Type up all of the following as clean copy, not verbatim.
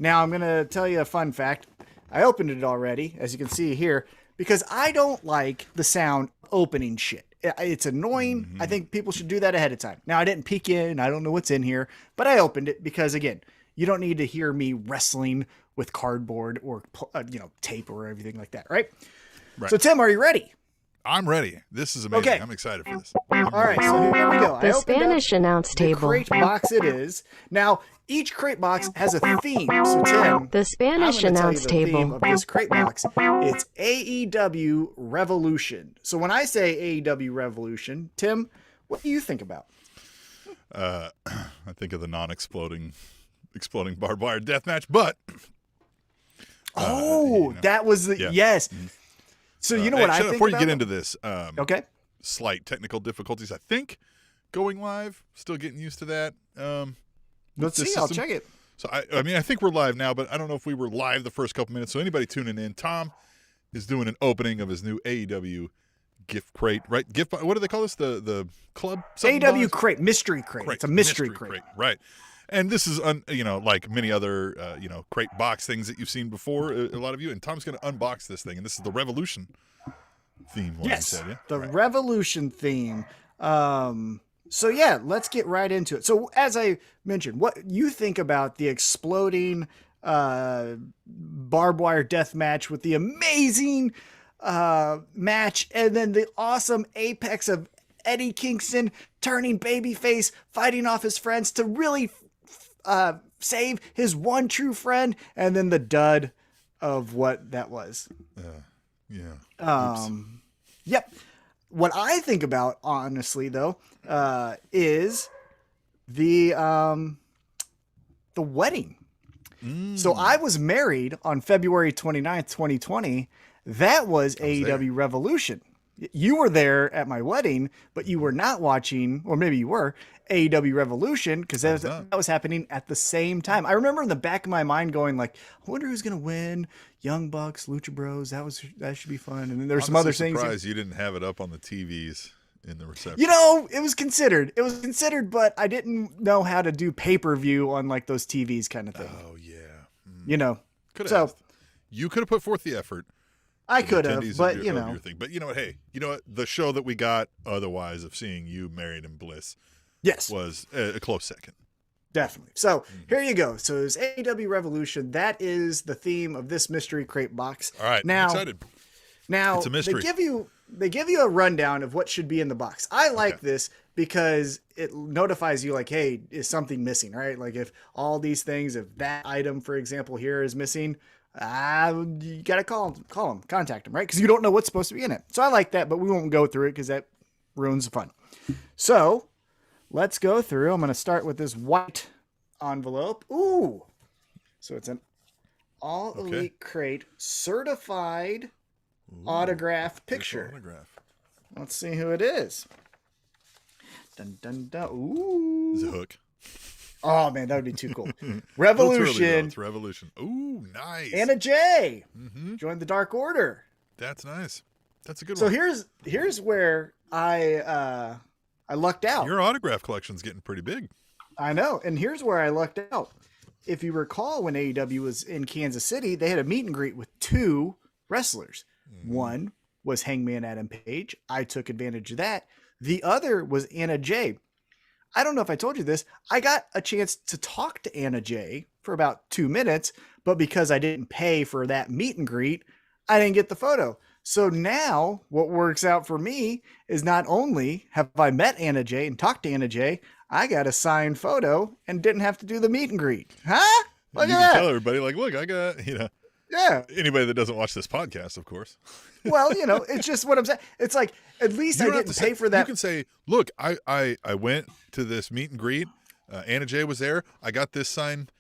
Now, I'm going to tell you a fun fact. I opened it already, as you can see here, because I don't like the sound opening shit. It's annoying. Mm-hmm. I think people should do that ahead of time. Now, I didn't peek in. I don't know what's in here, but I opened it because, again, you don't need to hear me wrestling with cardboard or, tape or everything like that, right? Right. So, Tim, are you ready? I'm ready. This is amazing. Okay. I'm excited for this. All right, so here we go. The Spanish announce the table. crate box it is. Now, each crate box has a theme. So, Tim, The Spanish I'm gonna announce tell you the theme table. of this crate box. It's AEW Revolution. So when I say AEW Revolution, Tim, what do you think about? I think of the exploding barbed wire death match, but That was the yes. So you know what I think before you about get into this, okay. slight technical difficulties. I think going live, still getting used to that. Let's see. I'll check it. So I think we're live now, but I don't know if we were live the first couple minutes. So anybody tuning in, Tom is doing an opening of his new AEW gift crate, right? What do they call this? The club? AEW crate, mystery crate. It's a mystery crate. Right. And this is, like many other, crate box things that you've seen before, a lot of you. And Tom's going to unbox this thing. And this is the Revolution theme. Yes, yeah? the Revolution theme. So, yeah, let's get right into it. So, as I mentioned, what you think about the exploding barbed wire death match with the amazing match and then the awesome apex of Eddie Kingston turning babyface, fighting off his friends to really save his one true friend, and then the dud of what that was. Yep. What I think about, honestly, though, is the wedding. So I was married on February 29th, 2020. That was AEW Revolution. You were there at my wedding, but you were not watching, or maybe you were, AEW Revolution, because that was happening at the same time. I remember in the back of my mind going like, I wonder who's going to win. Young Bucks, Lucha Bros, that should be fun. And then there's some other things. I'm surprised you didn't have it up on the TVs in the reception. It was considered. But I didn't know how to do pay-per-view on like those TVs kind of thing. Oh, yeah. You could have put forth the effort. I could have, but your thing. But hey, what? The show that we got otherwise of seeing you married in bliss, was a close second. Definitely. So here you go. So it's AEW Revolution. That is the theme of this mystery crate box. All right, I'm excited. Now it's a mystery. They give you a rundown of what should be in the box. I like this because it notifies you like, hey, is something missing, right? Like if all these things, if that item, for example, here is missing, you got to call them, contact them, right? Because you don't know what's supposed to be in it. So I like that, but we won't go through it because that ruins the fun. So let's go through. I'm going to start with this white envelope. Ooh. So it's an All Elite Crate certified autograph picture. Let's see who it is. Dun, dun, dun. Ooh. It's a hook. Oh, man, that would be too cool. Revolution. It's Revolution. Ooh, nice. Anna Jay joined the Dark Order. That's nice. That's a good one. So here's where I lucked out. Your autograph collection's getting pretty big. I know. And here's where I lucked out. If you recall, when AEW was in Kansas City, they had a meet and greet with two wrestlers. One was Hangman Adam Page. I took advantage of that. The other was Anna Jay. I don't know if I told you this. I got a chance to talk to Anna Jay for about 2 minutes, but because I didn't pay for that meet and greet, I didn't get the photo. So now what works out for me is not only have I met Anna Jay and talked to Anna Jay, I got a signed photo and didn't have to do the meet and greet. Huh? Look you at can that. Tell everybody like, look, I got, Yeah. Anybody that doesn't watch this podcast, of course. Well, it's just what I'm saying. It's like, at least I didn't pay for that. You can say, look, I went to this meet and greet. Anna Jay was there. I got this signed.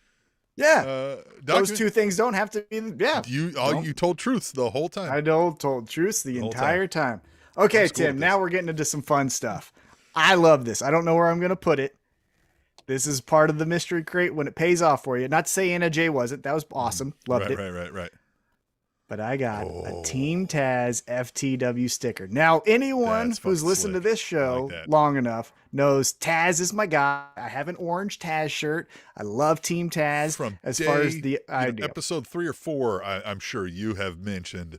Yeah. Those two things don't have to be. Yeah. You told truths the whole time. I told truths the entire time. Okay, Tim, now we're getting into some fun stuff. I love this. I don't know where I'm going to put it. This is part of the mystery crate when it pays off for you. Not to say Anna Jay wasn't. That was awesome. Loved it. Right. but I got a Team Tazz FTW sticker. Now, anyone who's listened to this show long enough knows Tazz is my guy. I have an orange Tazz shirt. I love Team Tazz. From far as the idea. Episode 3 or 4, I'm sure you have mentioned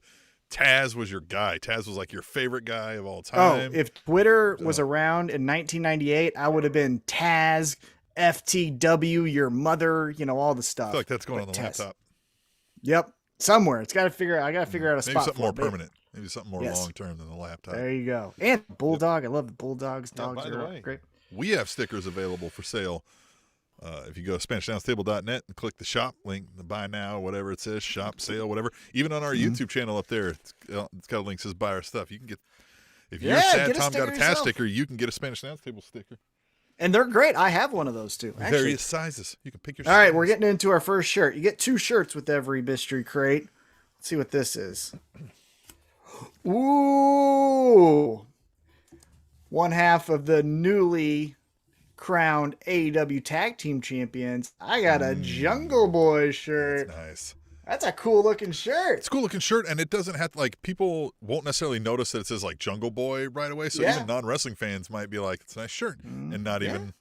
Tazz was your guy. Tazz was like your favorite guy of all time. Oh, if Twitter was around in 1998, I would have been Tazz, FTW, your mother, all the stuff. I feel like that's going on the laptop. Yep. Somewhere. I got to figure out a spot. Maybe something more permanent. Maybe something more long-term than the laptop. There you go. And Bulldog. I love the Bulldogs. Dogs by the are way, great. We have stickers available for sale. If you go to SpanishDownsTable.net and click the shop link, the buy now, whatever it says, shop, sale, whatever. Even on our YouTube channel up there, it's got a link that says buy our stuff. You can get, if you're sad Tom got a Tazz sticker, you can get a Spanish Announce Table sticker. And they're great. I have one of those too. Actually. Various sizes. You can pick your size. All right, we're getting into our first shirt. You get 2 shirts with every mystery crate. Let's see what this is. Ooh. One half of the newly crowned AEW Tag Team Champions. I got a Jungle Boy shirt. That's nice. That's a cool looking shirt. It's a cool looking shirt, and it doesn't have people won't necessarily notice that it says like Jungle Boy right away. So even non-wrestling fans might be like, it's a nice shirt, and not even.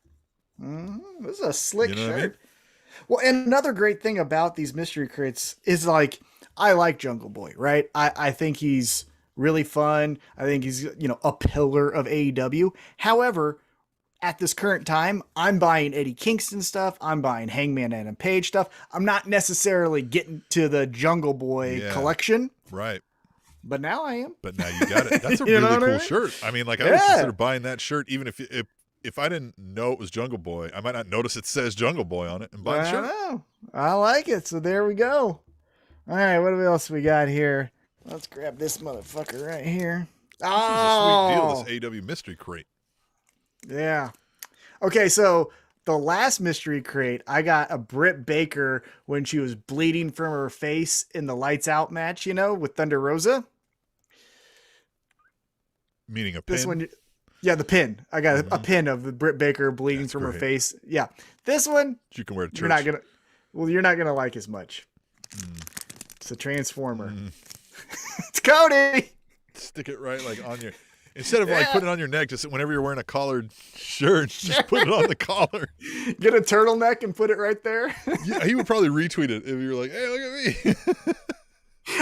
This is a slick shirt. I mean? Well, and another great thing about these mystery crates is I like Jungle Boy, right? I think he's really fun. I think he's a pillar of AEW. However, at this current time, I'm buying Eddie Kingston stuff. I'm buying Hangman Adam Page stuff. I'm not necessarily getting to the Jungle Boy collection. Right. But now I am. But now you got it. That's a really cool shirt. I mean, I would consider buying that shirt even if I didn't know it was Jungle Boy. I might not notice it says Jungle Boy on it and buy the shirt. I know. I like it. So there we go. All right, what else we got here? Let's grab this motherfucker right here. This is a sweet deal, this AW mystery crate. Yeah. Okay, so the last mystery crate, I got a Britt Baker when she was bleeding from her face in the Lights Out match, with Thunder Rosa. Meaning a pin? This one, yeah, the pin. I got a pin of the Britt Baker bleeding from her face. Yeah. This one, you can wear to church. You're not gonna like as much. It's a Transformer. It's Cody. Stick it right on your. Instead of putting it on your neck, just whenever you're wearing a collared shirt, just put it on the collar. Get a turtleneck and put it right there. Yeah, he would probably retweet it if you were like, "Hey, look at me."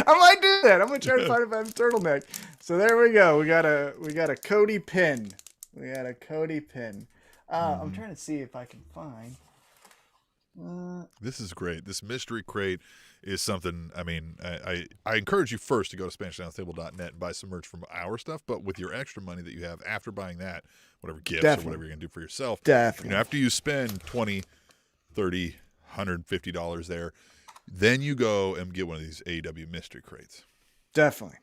I might do that. I'm gonna try to find if I have a turtleneck. So there we go. We got a Cody pin. I'm trying to see if I can find. This is great. This mystery crate is something. I mean, I encourage you first to go to SpanishDownsTable.net and buy some merch from our stuff. But with your extra money that you have after buying that, whatever gifts or whatever you're gonna do for yourself, after you spend $20, $30, $150 there, then you go and get one of these AEW mystery crates. Definitely.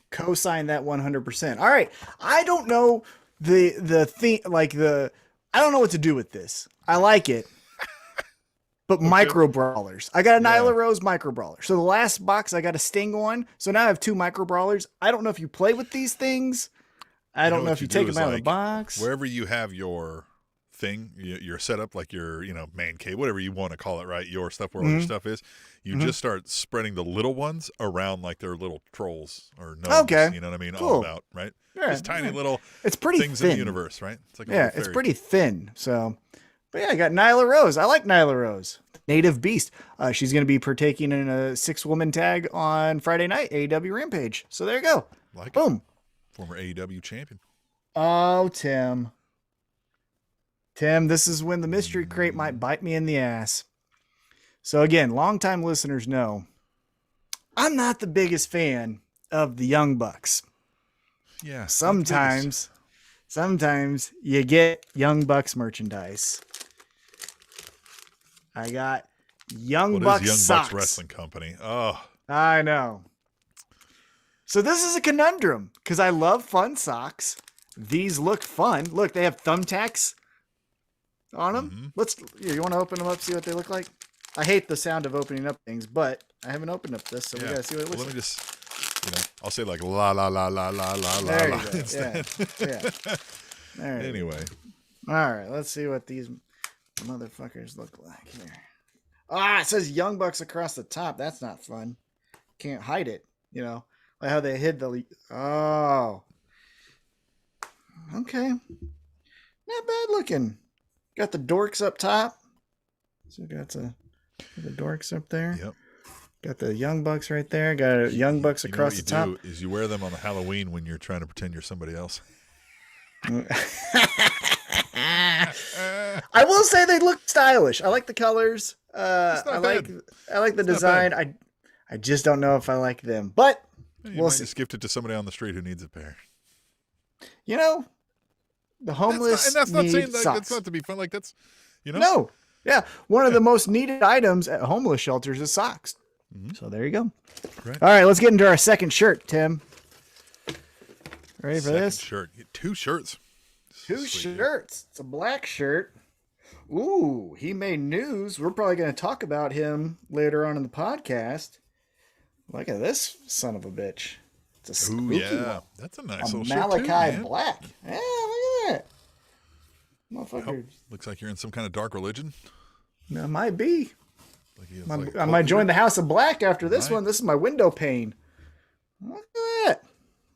Co-sign that 100%. All right. I don't know the thing, I don't know what to do with this. I like it. But micro brawlers. I got a Nyla Rose micro brawler. So the last box I got a Sting one. So now I have 2 micro brawlers. I don't know if you play with these things. I don't know if you take them out of the box. Wherever you have your thing, your setup, like your man cave, whatever you want to call it, right? Your stuff, where all your stuff is. You just start spreading the little ones around like they're little trolls or gnomes. Okay. You know what I mean? Cool. All about, right? Yeah, just tiny little things in the universe, right? It's like it's pretty thin. So. But yeah, I got Nyla Rose. I like Nyla Rose. Native Beast. She's going to be partaking in a 6-woman tag on Friday night, AEW Rampage. So there you go. Boom. Former AEW champion. Oh, Tim. This is when the mystery crate might bite me in the ass. So again, longtime listeners know I'm not the biggest fan of the Young Bucks. Yeah. Sometimes you get Young Bucks merchandise. I got Young Bucks socks. Bucks Wrestling Company. Oh, I know. So this is a conundrum because I love fun socks. These look fun. Look, they have thumbtacks on them. You want to open them up, see what they look like? I hate the sound of opening up things, but I haven't opened up this, so we gotta see what it looks like. Let me just, I'll say like la la la la la la la la instead. Yeah. Anyway. All right, let's see what these motherfuckers look like here. It says Young Bucks across the top. That's not fun. can't hide it. You know, like how they hid the. Oh, okay, not bad looking. Got the dorks up top. So got the dorks up there. Yep. Got the Young Bucks right there. Got Young Bucks across the top. What you do is you wear them on the Halloween when you're trying to pretend you're somebody else. I will say they look stylish. I like the colors. I like the design. I just don't know if I like them, but we'll see. Just gift it to somebody on the street who needs a pair. You know, the homeless. That's not saying socks. that's not to be fun. Like that's, you know. No. Yeah, one of the most needed items at homeless shelters is socks. Mm-hmm. So there you go. Right. All right, let's get into our second shirt, Tim. Ready for this? Shirt. 2 shirts. Two shirts. It's a black shirt. Ooh, he made news. We're probably going to talk about him later on in the podcast. Look at this son of a bitch. It's a spooky one. That's a nice little Malachi shirt too, black. Yeah, look at that. Motherfucker. Looks like you're in some kind of dark religion. No, it might be. Like I might join the House of Black after this one. This is my window pane. Look at that.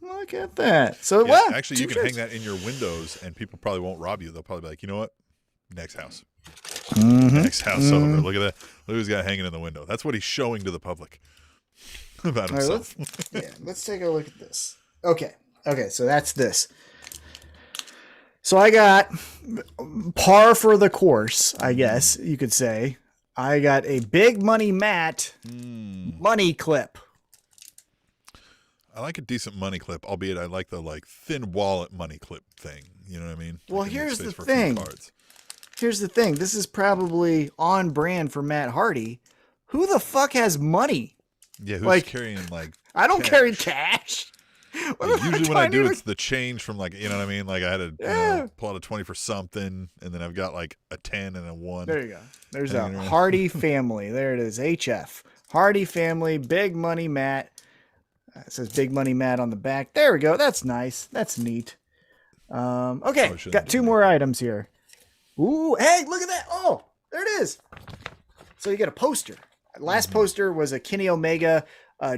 Look at that. So, what? Actually, you can hang that in your windows, and people probably won't rob you. They'll probably be like, you know what? Next house. Mm-hmm. Next house over. Look at that. Look who's got hanging in the window. That's what he's showing to the public about himself. Right, let's take a look at this. Okay, so that's this. So I got par for the course, I guess you could say. I got a Big Money Matt money clip. I like a decent money clip, albeit I like the thin wallet money clip thing. You know what I mean? Well, here's the thing. This is probably on brand for Matt Hardy. Who the fuck has money? Yeah, who's carrying I don't cash? Carry cash. Usually when I do, it's the change from you know what I mean? Like I had to pull out a 20 for something, and then I've got a 10 and a 1. There you go. There's a Hardy family. There it is. HF. Hardy family, Big Money Matt. It says Big Money Matt on the back. There we go. That's nice. That's neat. Okay, got 2 more items here. Ooh, hey, look at that. Oh, there it is. So you get a poster. Last poster was a Kenny Omega,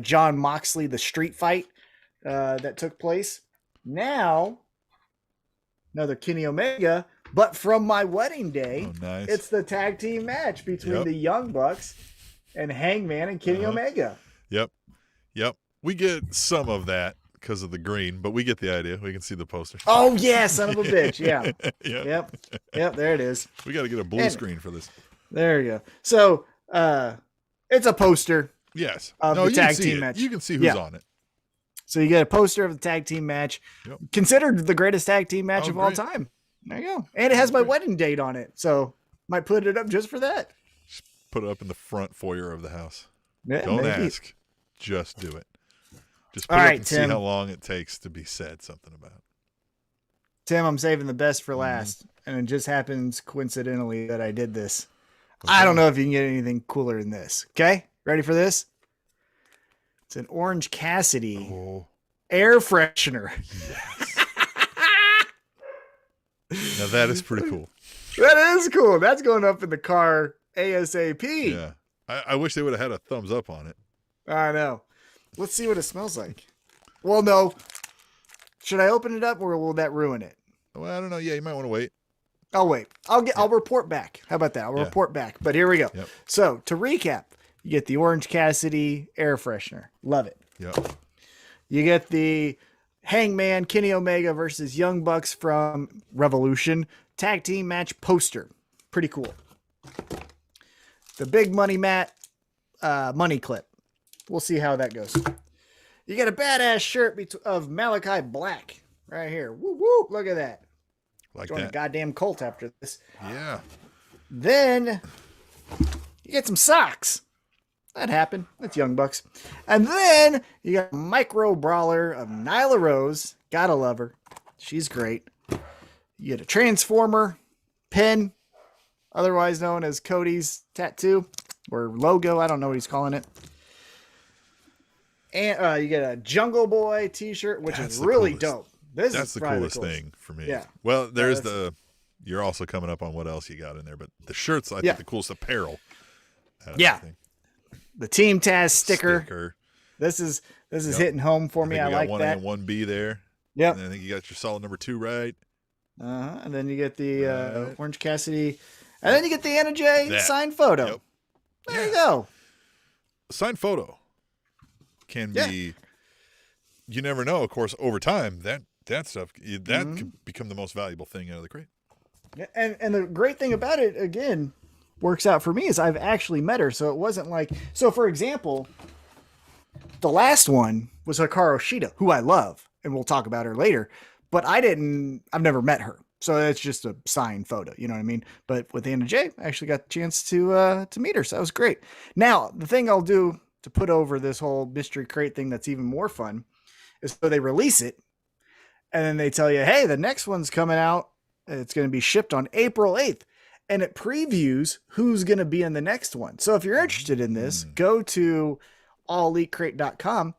John Moxley, the street fight that took place. Now, another Kenny Omega, but from my wedding day. Oh, nice. It's the tag team match between the Young Bucks and Hangman and Kenny Omega. Yep. We get some of that because of the green, but we get the idea. We can see the poster. Oh, yeah, son of a bitch. Yeah. Yep, there it is. We got to get a blue screen for this. There you go. So, it's a poster. Yes. Of the tag team match. You can see who's on it. So you get a poster of the tag team match. Yep. Considered the greatest tag team match of all time. There you go. And it has my wedding date on it. So might put it up just for that. Just put it up in the front foyer of the house. Yeah, Don't maybe. ask. Just do it. Just put it up and see how long it takes to be said something about. Tim, I'm saving the best for last. And it just happens coincidentally that I did this. Okay. I don't know if you can get anything cooler than this. Okay? Ready for this? It's an Orange Cassidy air freshener. Yes. Now that is pretty cool. That is cool. That's going up in the car ASAP. Yeah. I wish they would have had a thumbs up on it. I know. Let's see what it smells like. Well, no. Should I open it up or will that ruin it? Well, I don't know. Yeah, you might want to wait. I'll wait. I'll report back. How about that? I'll report back. But here we go. Yep. So to recap, you get the Orange Cassidy air freshener. Love it. Yep. You get the Hangman Kenny Omega versus Young Bucks from Revolution tag team match poster. Pretty cool. The Big Money Matt money clip. We'll see how that goes. You get a badass shirt of Malachi Black right here. Whoop, whoop. Look at that. Like Join that. a goddamn cult after this. Yeah. Then you get some socks. That happened. That's Young Bucks. And then you got a micro brawler of Nyla Rose. Gotta love her. She's great. You get a Transformer pin, otherwise known as Cody's tattoo or logo. I don't know what he's calling it. And you get a Jungle Boy t-shirt, which is really dope. That's the coolest thing for me. Yeah. Well, there's you're also coming up on what else you got in there, but the shirts, I think the coolest apparel. Yeah. The Team Tazz sticker. This is hitting home for me. I like that. 1A and 1B there. Yep. And I think you got your solid number 2 right. And then you get the Orange Cassidy. And then you get the Anna Jay signed photo. Yep. There you go. Signed photo can be, you never know, of course, over time, that stuff, that can become the most valuable thing out of the crate. Yeah, and the great thing about it, again, works out for me is I've actually met her. So it wasn't like, so for example, the last one was Hikaru Shida, who I love, and we'll talk about her later, but I've never met her. So it's just a signed photo, you know what I mean? But with Anna Jay, I actually got the chance to meet her. So that was great. Now, the thing I'll do to put over this whole mystery crate thing that's even more fun is so they release it and then they tell you, hey, the next one's coming out. It's going to be shipped on April 8th. And it previews who's going to be in the next one. So if you're interested in this, go to allelitecrate.com.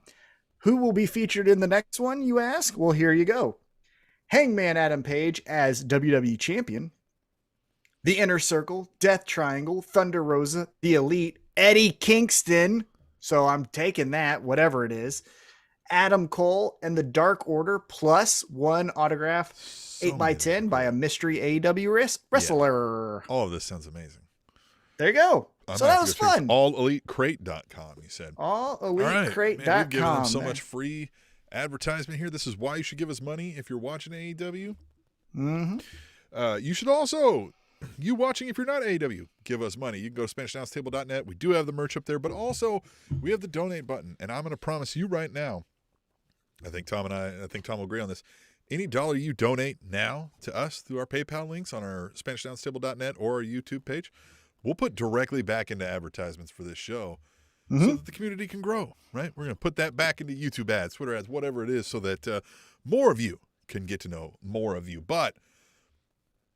Who will be featured in the next one, you ask? Well, here you go. Hangman Adam Page as WWE Champion. The Inner Circle, Death Triangle, Thunder Rosa, The Elite, Eddie Kingston. So I'm taking that, whatever it is. Adam Cole and the Dark Order, plus one autograph, 8x10 by a mystery AEW wrestler. Yeah. All of this sounds amazing. There you go. So that was fun. AllEliteCrate.com, you said. AllEliteCrate.com. Man, we've given them so much free advertisement here. This is why you should give us money if you're watching AEW. Mm-hmm. You should also, you watching if you're not AEW, give us money. You can go to SpanishAnnounceTable.net. We do have the merch up there, but also we have the donate button. And I'm going to promise you right now, I think Tom will agree on this. Any dollar you donate now to us through our PayPal links on our SpanishAnnounceTable.net or our YouTube page, we'll put directly back into advertisements for this show so that the community can grow, right? We're going to put that back into YouTube ads, Twitter ads, whatever it is, so that more of you can get to know more of you. But,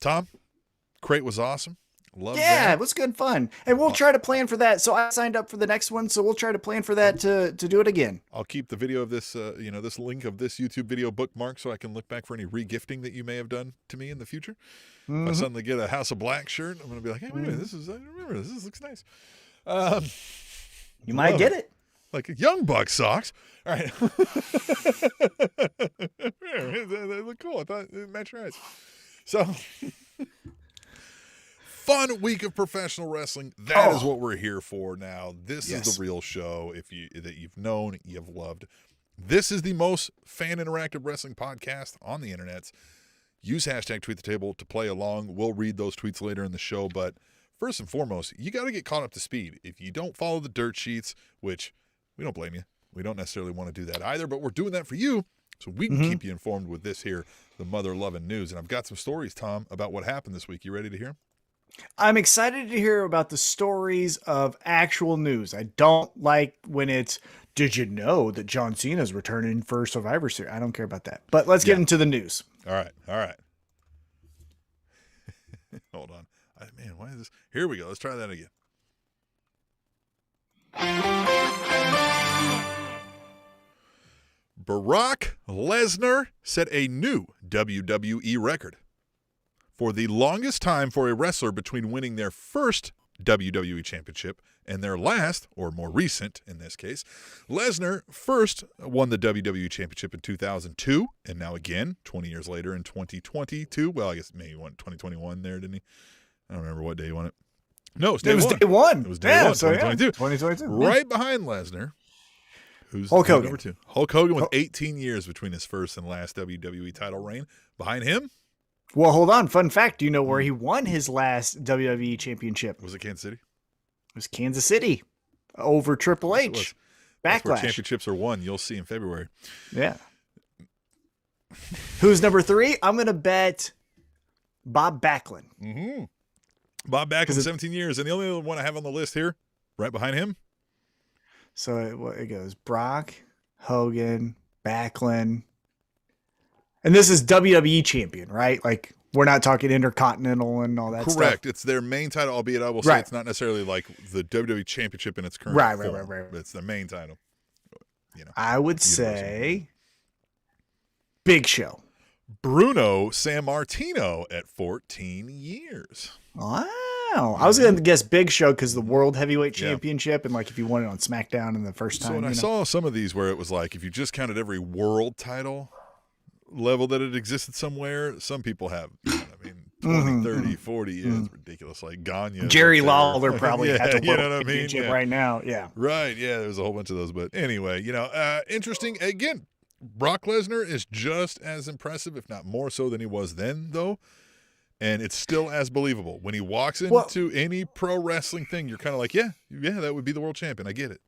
Tom, Crate was awesome. Loved that. It was good fun. And we'll try to plan for that. So I signed up for the next one, so we'll try to plan for that to do it again. I'll keep the video of this, this link of this YouTube video bookmarked so I can look back for any regifting that you may have done to me in the future. If I suddenly get a House of Black shirt, I'm going to be like, hey, wait a minute, I remember this looks nice. You might get it. Like Young Buck socks. All right. They look cool. I thought it matched your eyes. So, fun week of professional wrestling. That is what we're here for now. This is the real show that you've known, you've loved. This is the most fan interactive wrestling podcast on the internet. Use hashtag #TweetTheTable to play along. We'll read those tweets later in the show, but first and foremost, you got to get caught up to speed. If you don't follow the dirt sheets, which we don't blame you, we don't necessarily want to do that either, but we're doing that for you so we can keep you informed with this here, the mother-loving news. And I've got some stories, Tom, about what happened this week. You ready to hear them? I'm excited to hear about the stories of actual news. I don't like when it's, did you know that John Cena's returning for Survivor Series? I don't care about that. But let's get into the news. All right. Hold on. Man, why is this? Here we go. Let's try that again. Brock Lesnar set a new WWE record for the longest time for a wrestler between winning their first WWE Championship and their last, or more recent in this case. Lesnar first won the WWE Championship in 2002, and now again, 20 years later in 2022. Well, I guess maybe he won 2021 there, didn't he? I don't remember what day he won it. No, it was day one. It was day one, 2022. 2022. Right behind Lesnar, who's Hulk Hogan. Number 2. Hulk Hogan with 18 years between his first and last WWE title reign. Behind him, well, hold on. Fun fact. Do you know where he won his last WWE championship? Was it Kansas City? It was Kansas City over Triple H. Backlash. That's where championships are won. You'll see in February. Yeah. Who's number 3? I'm going to bet Bob Backlund. Mm-hmm. Bob Backlund, 17 years. And the only one I have on the list here, right behind him. So it goes Brock, Hogan, Backlund. And this is WWE champion, right? Like, we're not talking Intercontinental and all that stuff. Correct. It's their main title, albeit I will say it's not necessarily like the WWE Championship in its current form. Right. It's the main title. I would say Big Show. Bruno Sammartino at 14 years. Wow. Oh, I was going to guess Big Show because the World Heavyweight Championship, and like if you won it on SmackDown in the first time. So when I saw some of these where it was like if you just counted every world title level that it existed somewhere, some people have, I mean, 20, 30, 40 is ridiculous. Like Gagne. Jerry Lawler probably has a you know World what I mean? Championship right now. Yeah. Right. Yeah, there's a whole bunch of those. But anyway, interesting. Again, Brock Lesnar is just as impressive, if not more so than he was then, though. And it's still as believable. When he walks into any pro wrestling thing, you're kind of like, yeah, that would be the world champion. I get it.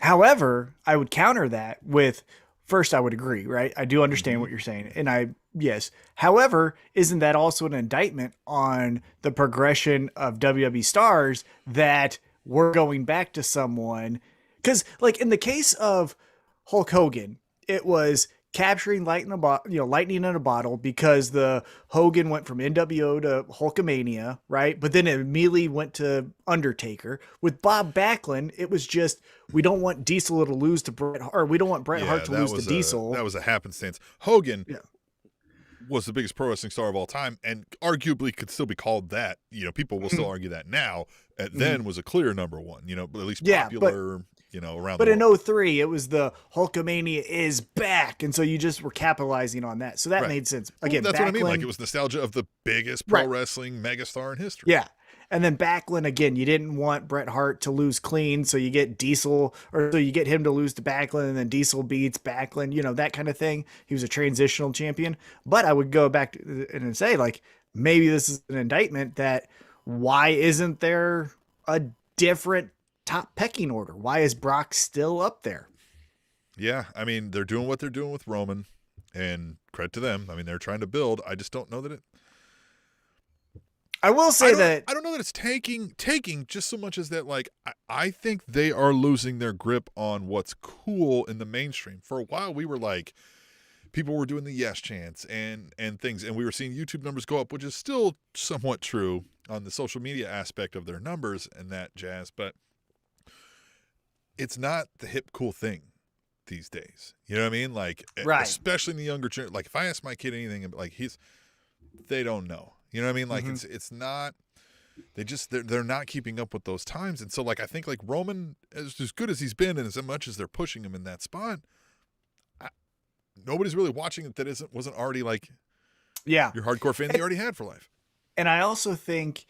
However, I would counter that with, first, I would agree, right? I do understand what you're saying. And yes. However, isn't that also an indictment on the progression of WWE stars that we're going back to someone? Because like in the case of Hulk Hogan, it was capturing lightning in a bottle because the Hogan went from NWO to Hulkamania, right? But then it immediately went to Undertaker. With Bob Backlund, it was just, we don't want Diesel to lose to Bret Hart, or we don't want Bret Hart to lose to Diesel. That was a happenstance. Hogan was the biggest pro wrestling star of all time, and arguably could still be called that. People will still argue that now. Then was a clear number one, but at least popular. Around but the world. In 03, it was the Hulkamania is back. And so you just were capitalizing on that. So that made sense. Again, that's what I mean. Like it was nostalgia of the biggest pro wrestling megastar in history. Yeah. And then Backlund, again, you didn't want Bret Hart to lose clean. So you get Diesel, or so you get him to lose to Backlund, and then Diesel beats Backlund, that kind of thing. He was a transitional champion. But I would go back and say, like, maybe this is an indictment that why isn't there a different top pecking order? Why is Brock still up there? Yeah, I mean, they're doing what they're doing with Roman, and credit to them. I mean, they're trying to build. I just don't know that it. I will say that I don't know that it's taking just so much as that. Like, I think they are losing their grip on what's cool in the mainstream. For a while, we were like, people were doing the yes chants and things, and we were seeing YouTube numbers go up, which is still somewhat true on the social media aspect of their numbers and that jazz, but it's not the hip cool thing these days. You know what I mean? Like, especially in the younger generation. Like, if I ask my kid anything, like they don't know. You know what I mean? Like, it's not. They're not keeping up with those times, and so like I think like Roman, as good as he's been, and as much as they're pushing him in that spot, nobody's really watching it that wasn't already like, your hardcore fan that you already had for life. And I also think,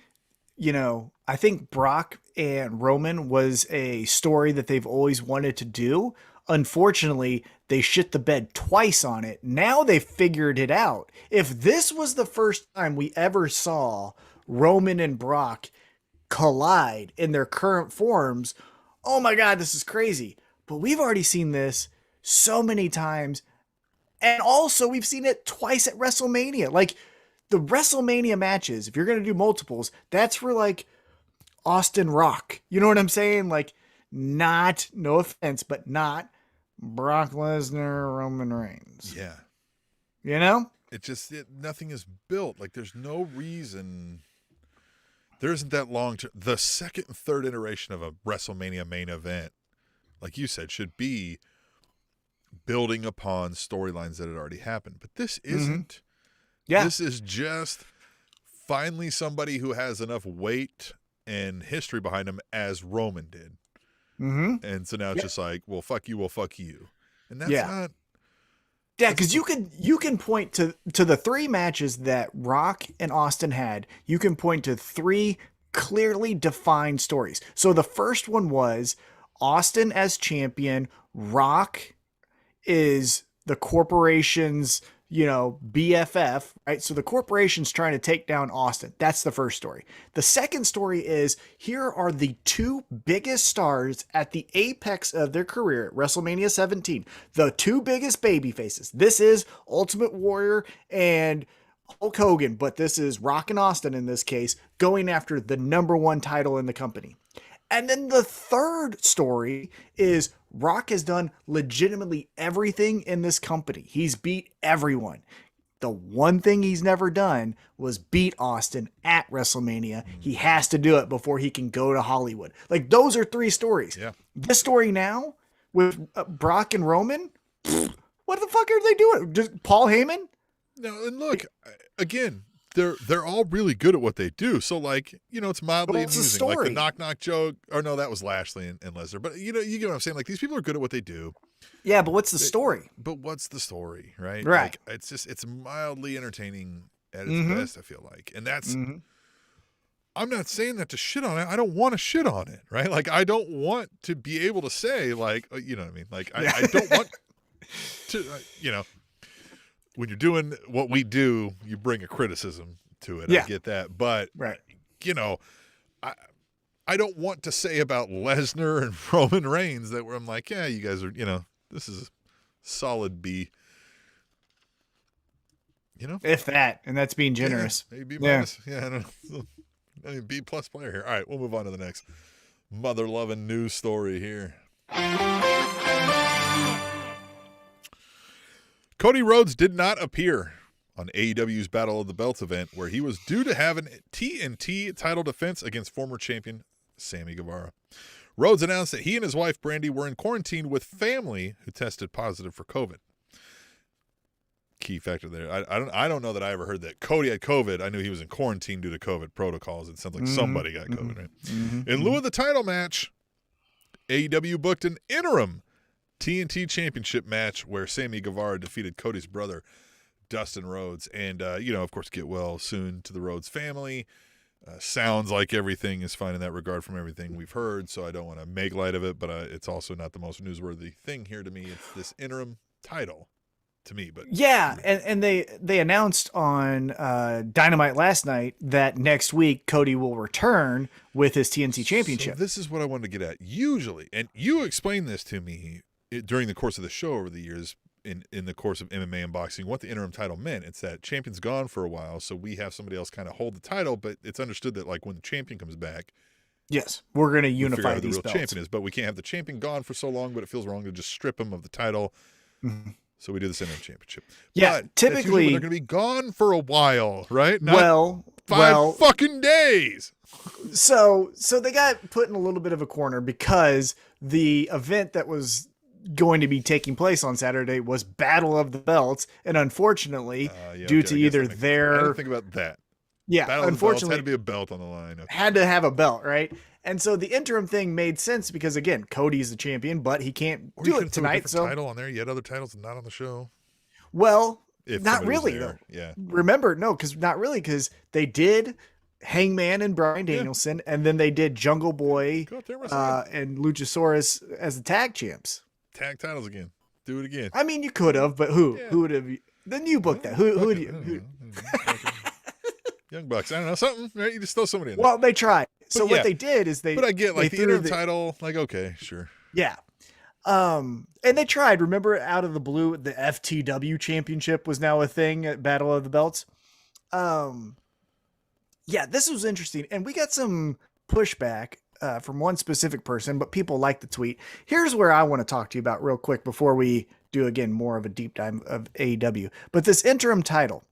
I think Brock and Roman was a story that they've always wanted to do. Unfortunately, they shit the bed twice on it. Now they've figured it out. If this was the first time we ever saw Roman and Brock collide in their current forms, oh my God, this is crazy. But we've already seen this so many times. And also we've seen it twice at WrestleMania. Like, the WrestleMania matches, if you're going to do multiples, that's for like Austin Rock. You know what I'm saying? Like, not, no offense, but not Brock Lesnar, Roman Reigns. Yeah. Nothing is built. Like, there's no reason. There isn't that long term. The second and third iteration of a WrestleMania main event, like you said, should be building upon storylines that had already happened. But this isn't. Yeah. This is just finally somebody who has enough weight and history behind him as Roman did. And so now it's just like, well, fuck you, and that's not. Yeah, because you can point to the three matches that Rock and Austin had. You can point to three clearly defined stories. So the first one was Austin as champion. Rock is the corporation's BFF, right? So the corporation's trying to take down Austin. That's the first story. The second story is, here are the two biggest stars at the apex of their career at WrestleMania 17. The two biggest baby faces. This is Ultimate Warrior and Hulk Hogan, but this is Rock and Austin in this case, going after the number one title in the company. And then the third story is Rock has done legitimately everything in this company. He's beat everyone. The one thing he's never done was beat Austin at WrestleMania. He has to do it before he can go to Hollywood. Like, those are three stories. Yeah. This story now with Brock and Roman, what the fuck are they doing? Just Paul Heyman? No, and look, again, they're all really good at what they do. So like, it's mildly But what's the amusing. Like the story? knock joke, or no, that was Lashley and Lesnar. But you get what I'm saying. Like these people are good at what they do. Yeah, but what's the story? But what's the story, right? Right. Like, it's mildly entertaining at its Mm-hmm. best, I feel like. And that's, Mm-hmm. I'm not saying that to shit on it. I don't want to shit on it, right? Like, I don't want to be able to say, like, you know what I mean? Like, I don't want to, when you're doing what we do, you bring a criticism to it. Yeah. I get that. But, Right. I don't want to say about Lesnar and Roman Reigns that where I'm like, yeah, you guys are, this is a solid B. If that, and that's being generous. Yeah, maybe B minus. Yeah, I don't know. I mean, B plus player here. All right, we'll move on to the next mother-loving news story here. Cody Rhodes did not appear on AEW's Battle of the Belts event, where he was due to have an TNT title defense against former champion Sammy Guevara. Rhodes announced that he and his wife Brandy were in quarantine with family who tested positive for COVID. Key factor there. I don't know that I ever heard that Cody had COVID. I knew he was in quarantine due to COVID protocols. It sounds like somebody got COVID, right? Mm-hmm. In lieu of the title match, AEW booked an interim TNT championship match where Sammy Guevara defeated Cody's brother, Dustin Rhodes. And, of course, get well soon to the Rhodes family. Sounds like everything is fine in that regard from everything we've heard, so I don't want to make light of it, but it's also not the most newsworthy thing here to me. It's this interim title to me. But yeah, and they announced on Dynamite last night that next week Cody will return with his TNT championship. So this is what I wanted to get at. Usually, and you explained this to me during the course of the show over the years, in the course of MMA and boxing, what the interim title meant. It's that champion's gone for a while, so we have somebody else kind of hold the title, but it's understood that like when the champion comes back, yes, we're going to unify who these the real belts. champion is, but we can't have the champion gone for so long, but it feels wrong to just strip him of the title. Mm-hmm. So we do this interim championship. Yeah, but typically they're going to be gone for a while, right? Not five fucking days. So they got put in a little bit of a corner because the event that was going to be taking place on Saturday was Battle of the Belts, and unfortunately, due to either I didn't think about that. Yeah, Battle unfortunately, had to be a belt on the line. Okay. Had to have a belt, right? And so the interim thing made sense because again, Cody's the champion, but he can't do it tonight. So title on there, yet other titles not on the show. Well, if not really though. Yeah. Remember, no, because they did Hangman and Bryan Danielson, and then they did Jungle Boy and Luchasaurus as the tag champs. Tag titles again. Do it again. I mean, you could have, but who? Yeah. Who would have? Then you booked that. Who would you? Young Bucks. I don't know. Something, right? You just throw somebody in there. Well, they tried. So what they did is they. But I get like the interim title. Like, okay, sure. Yeah. And they tried. Remember, out of the blue, the FTW championship was now a thing at Battle of the Belts. Yeah, this was interesting, and we got some pushback from one specific person, but people like the tweet. Here's where I want to talk to you about real quick before we do again more of a deep dive of AEW. But this interim title.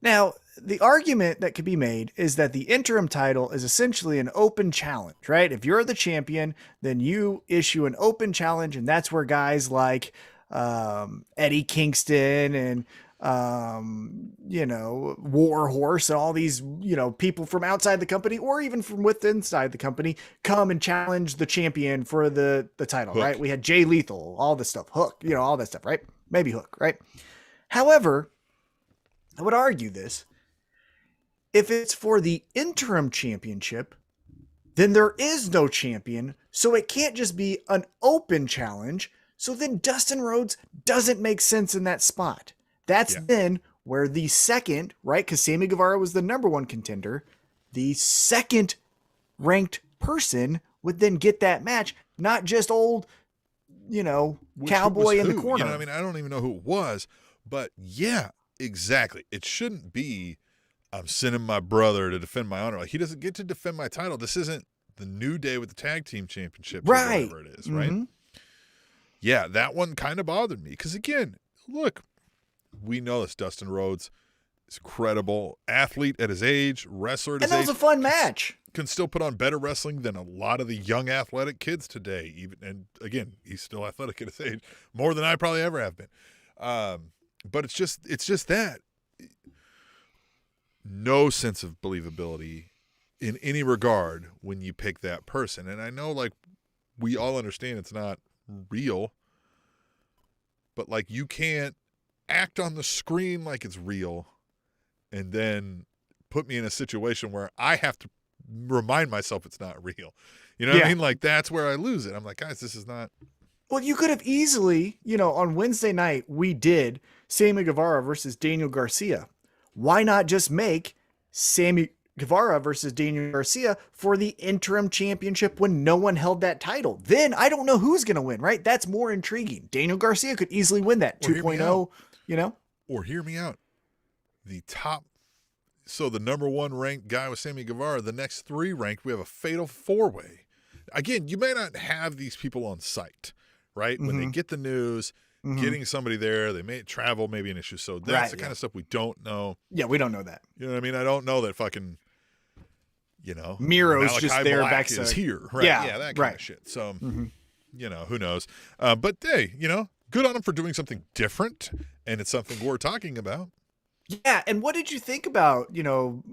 Now, the argument that could be made is that the interim title is essentially an open challenge, right? If you're the champion, then you issue an open challenge, and that's where guys like Eddie Kingston and Warhorse and all these, people from outside the company or even from within inside the company come and challenge the champion for the title, Hook. Right? We had Jay Lethal, all this stuff, Hook, all that stuff, right? Maybe Hook, right? However, I would argue this. If it's for the interim championship, then there is no champion, so it can't just be an open challenge. So then Dustin Rhodes doesn't make sense in that spot. That's then where the second, right? Because Sammy Guevara was the number one contender. The second ranked person would then get that match, not just old, cowboy in the corner. I don't even know who it was, but yeah, exactly. It shouldn't be, I'm sending my brother to defend my honor. Like, he doesn't get to defend my title. This isn't the New Day with the tag team championship, right? Or whatever it is, right? Yeah, that one kind of bothered me because again, look. We know this. Dustin Rhodes is a credible athlete at his age, wrestler at his age. And that was a fun match. Can still put on better wrestling than a lot of the young athletic kids today. And again, he's still athletic at his age, more than I probably ever have been. But it's just that no sense of believability in any regard when you pick that person. And I know, like, we all understand it's not real, but, like, you can't act on the screen like it's real and then put me in a situation where I have to remind myself it's not real. You know what I mean? Like, that's where I lose it. I'm like, guys, this is not. Well, you could have easily, on Wednesday night, we did Sammy Guevara versus Daniel Garcia. Why not just make Sammy Guevara versus Daniel Garcia for the interim championship when no one held that title? Then I don't know who's going to win, right? That's more intriguing. Daniel Garcia could easily win that 2.0, Or hear me out. So the number 1 ranked guy was Sammy Guevara. The next 3 ranked, we have a fatal 4-way. Again, you may not have these people on site, right? When they get the news, getting somebody there, they may travel, maybe an issue. So that's the kind of stuff we don't know. Yeah, we don't know that. You know what I mean? I don't know that fucking, Miro's Malachi just there Black is here, right? Yeah, that kind of shit. So, who knows? But hey, good on them for doing something different, and it's something we're talking about. Yeah, and what did you think about,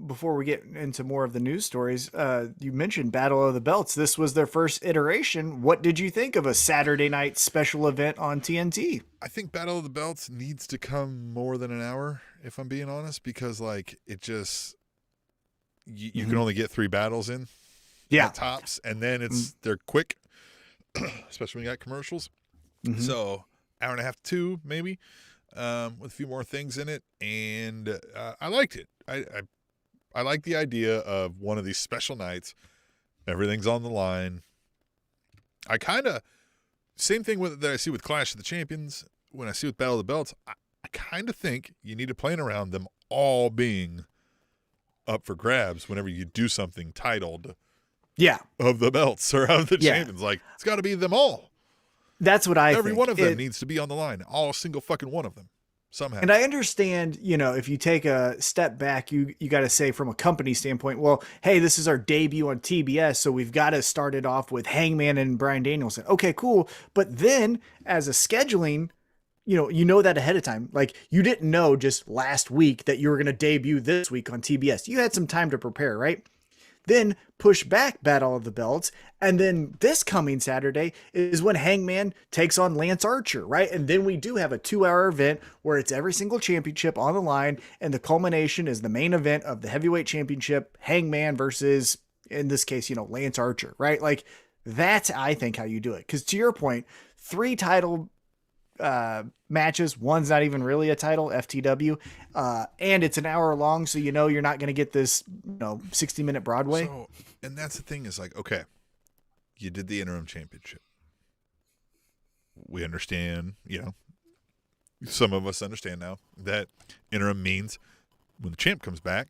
before we get into more of the news stories, you mentioned Battle of the Belts. This was their first iteration. What did you think of a Saturday night special event on TNT? I think Battle of the Belts needs to come more than an hour, if I'm being honest, because, like, it just, you can only get 3 battles in. Yeah. Tops, and then they're quick, especially when you got commercials. So, hour and a half to 2, maybe. With a few more things in it, and I liked it. I like the idea of one of these special nights. Everything's on the line. I kind of same thing that I see with Clash of the Champions. When I see with Battle of the Belts, I kind of think you need to plan around them all being up for grabs whenever you do something titled, of the belts or of the champions. Like, it's got to be them all. That's what I think. Every one of them needs to be on the line. All single fucking one of them. Somehow. And I understand, if you take a step back, you got to say from a company standpoint, well, hey, this is our debut on TBS, so we've got to start it off with Hangman and Bryan Danielson. Okay, cool. But then as a scheduling, you know that ahead of time. Like, you didn't know just last week that you were going to debut this week on TBS. You had some time to prepare, right? Then push back Battle of the Belts. And then this coming Saturday is when Hangman takes on Lance Archer, right? And then we do have a 2-hour event where it's every single championship on the line. And the culmination is the main event of the heavyweight championship, Hangman versus, in this case, Lance Archer, right? Like, that's, I think, how you do it. Because to your point, 3 title matches, one's not even really a title, FTW, and it's an hour long, so you're not going to get this 60-minute Broadway. So, and that's the thing is, like, okay, you did the interim championship. We understand, some of us understand now that interim means when the champ comes back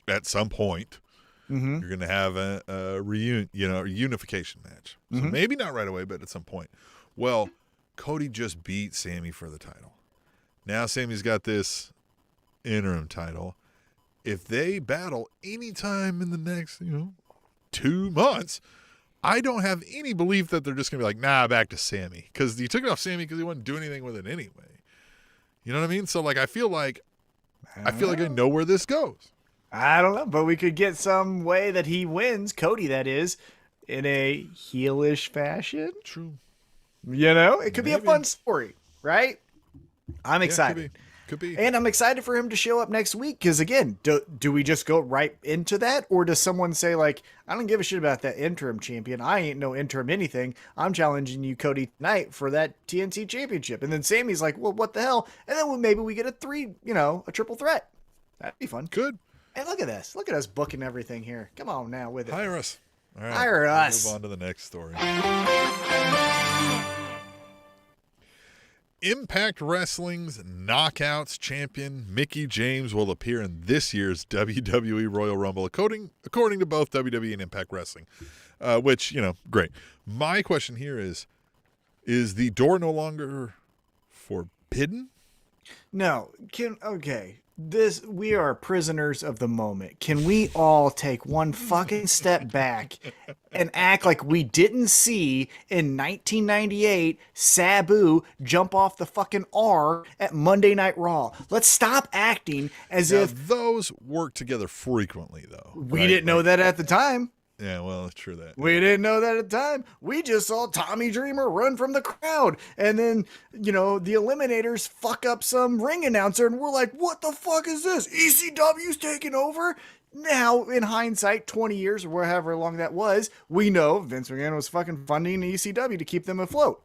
at some point, you're going to have a unification match. So maybe not right away, but at some point. Well, Cody just beat Sammy for the title. Now Sammy's got this interim title. If they battle anytime in the next, 2 months, I don't have any belief that they're just going to be like, nah, back to Sammy. Because you took it off Sammy because he wouldn't do anything with it anyway. You know what I mean? So, like, I feel like I know where this goes. I don't know, but we could get some way that he wins, Cody that is, in a heelish fashion. True. It could be a fun story, right? I'm excited. Could be. And I'm excited for him to show up next week because, again, do we just go right into that? Or does someone say, like, I don't give a shit about that interim champion. I ain't no interim anything. I'm challenging you, Cody, tonight for that TNT championship. And then Sammy's like, well, what the hell? And then maybe we get a triple threat. That'd be fun. Good. Hey, look at this. Look at us booking everything here. Come on now with it. Hire us. All right. Hire us. Move on to the next story. Impact Wrestling's Knockouts champion Mickie James will appear in this year's WWE Royal Rumble, according to both WWE and Impact Wrestling, which, great. My question here is the door no longer forbidden No, we are prisoners of the moment. Can we all take one fucking step back and act like we didn't see in 1998 Sabu jump off the fucking R at Monday Night Raw? Let's stop acting as Now, if those work together frequently, though. we didn't know that at the time. Yeah, well, it's true that. We didn't know that at the time. We just saw Tommy Dreamer run from the crowd. And then, the Eliminators fuck up some ring announcer. And we're like, what the fuck is this? ECW's taking over? Now, in hindsight, 20 years or however long that was, we know Vince McMahon was fucking funding ECW to keep them afloat.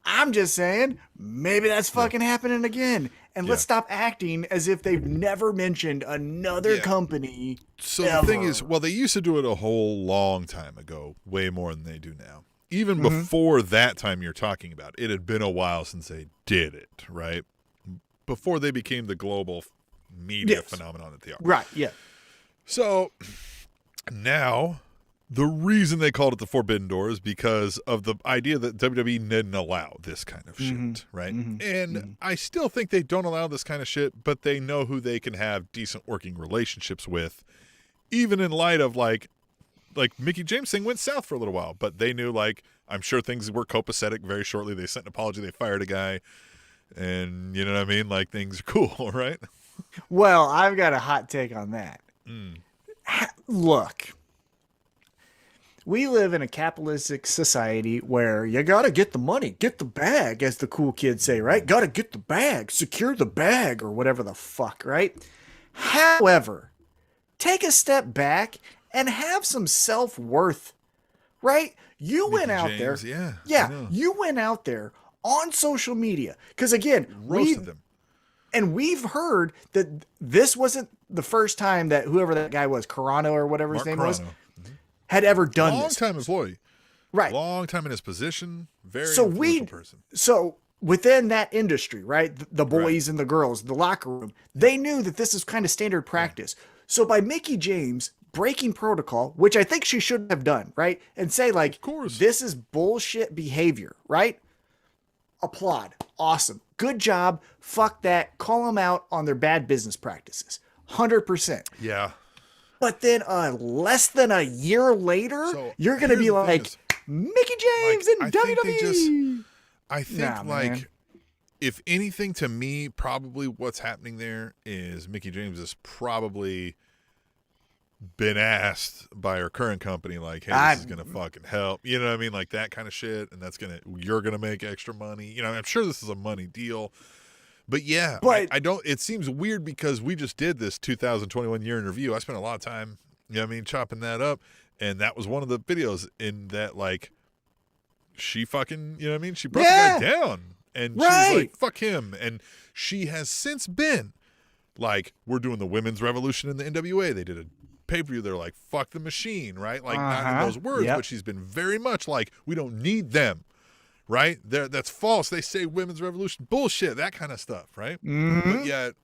I'm just saying, maybe that's fucking happening again. And let's stop acting as if they've never mentioned another company. So ever. The thing is, they used to do it a whole long time ago, way more than they do now. Even before that time you're talking about, it had been a while since they did it, right? Before they became the global media phenomenon that they are. Right, yeah. So now, the reason they called it the Forbidden Door is because of the idea that WWE didn't allow this kind of shit, right? And I still think they don't allow this kind of shit, but they know who they can have decent working relationships with, even in light of like Mickie James thing went south for a little while, but they knew, I'm sure things were copacetic very shortly. They sent an apology, they fired a guy, and you know what I mean? Things are cool, right? Well, I've got a hot take on that. Look, we live in a capitalistic society where you gotta get the money, get the bag, as the cool kids say, right? Gotta get the bag, secure the bag, or whatever the fuck, right? However, take a step back and have some self-worth, right? You went out there. You went out there on social media. Because again, roasted them. And we've heard that this wasn't the first time that whoever that guy was, Carano or whatever his name was, had ever done this. Long-time employee. Right. Long time in his position. Very influential person. So within that industry, right, the boys and the girls, the locker room, they knew that this is kind of standard practice. So by Mickie James breaking protocol, which I think she should have done, right, and say, of course, this is bullshit behavior, right? Applaud. Awesome. Good job. Fuck that. Call them out on their bad business practices. 100%. Yeah. But then less than a year later, you're going to be like, Mickie James and WWE. I think, if anything, to me, probably what's happening there is Mickie James has probably been asked by her current company, hey, this is going to fucking help. You know what I mean? That kind of shit. And you're going to make extra money. I'm sure this is a money deal. But yeah, I don't, it seems weird because we just did this 2021 year in review. I spent a lot of time, chopping that up. And that was one of the videos in that, she fucking, she broke the guy down. And she was like, fuck him. And she has since been we're doing the women's revolution in the NWA. They did a pay-per-view. They're like, fuck the machine, right? Not in those words, but she's been very much we don't need them. Right? That's false. They say women's revolution. Bullshit. That kind of stuff, right? But yet,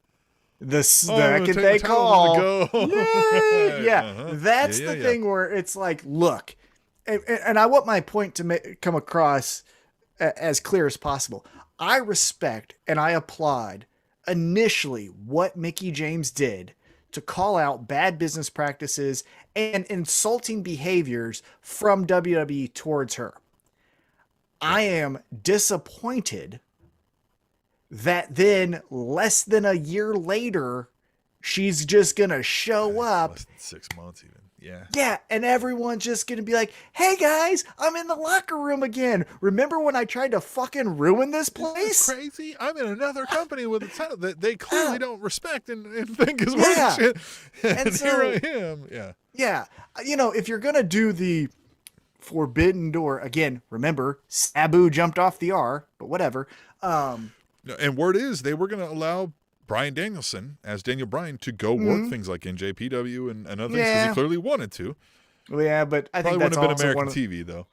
the second they call. Right. That's the thing where it's look, and I want my point to come across as clear as possible. I respect and I applaud initially what Mickie James did to call out bad business practices and insulting behaviors from WWE towards her. I am disappointed that then less than a year later, she's just going to show up. Less than 6 months even. Yeah. Yeah. And everyone's just going to be like, hey guys, I'm in the locker room again. Remember when I tried to fucking ruin this place? Crazy. I'm in another company with a title that they clearly don't respect and think is worth shit. And so, here I am. Yeah. Yeah. If you're going to do the Forbidden Door again, remember Sabu jumped off the R, but whatever. And word is they were going to allow Bryan Danielson as Daniel Bryan to go work things like NJPW and other things because he clearly wanted to. Well, yeah, but I think that's wouldn't have been also American TV though.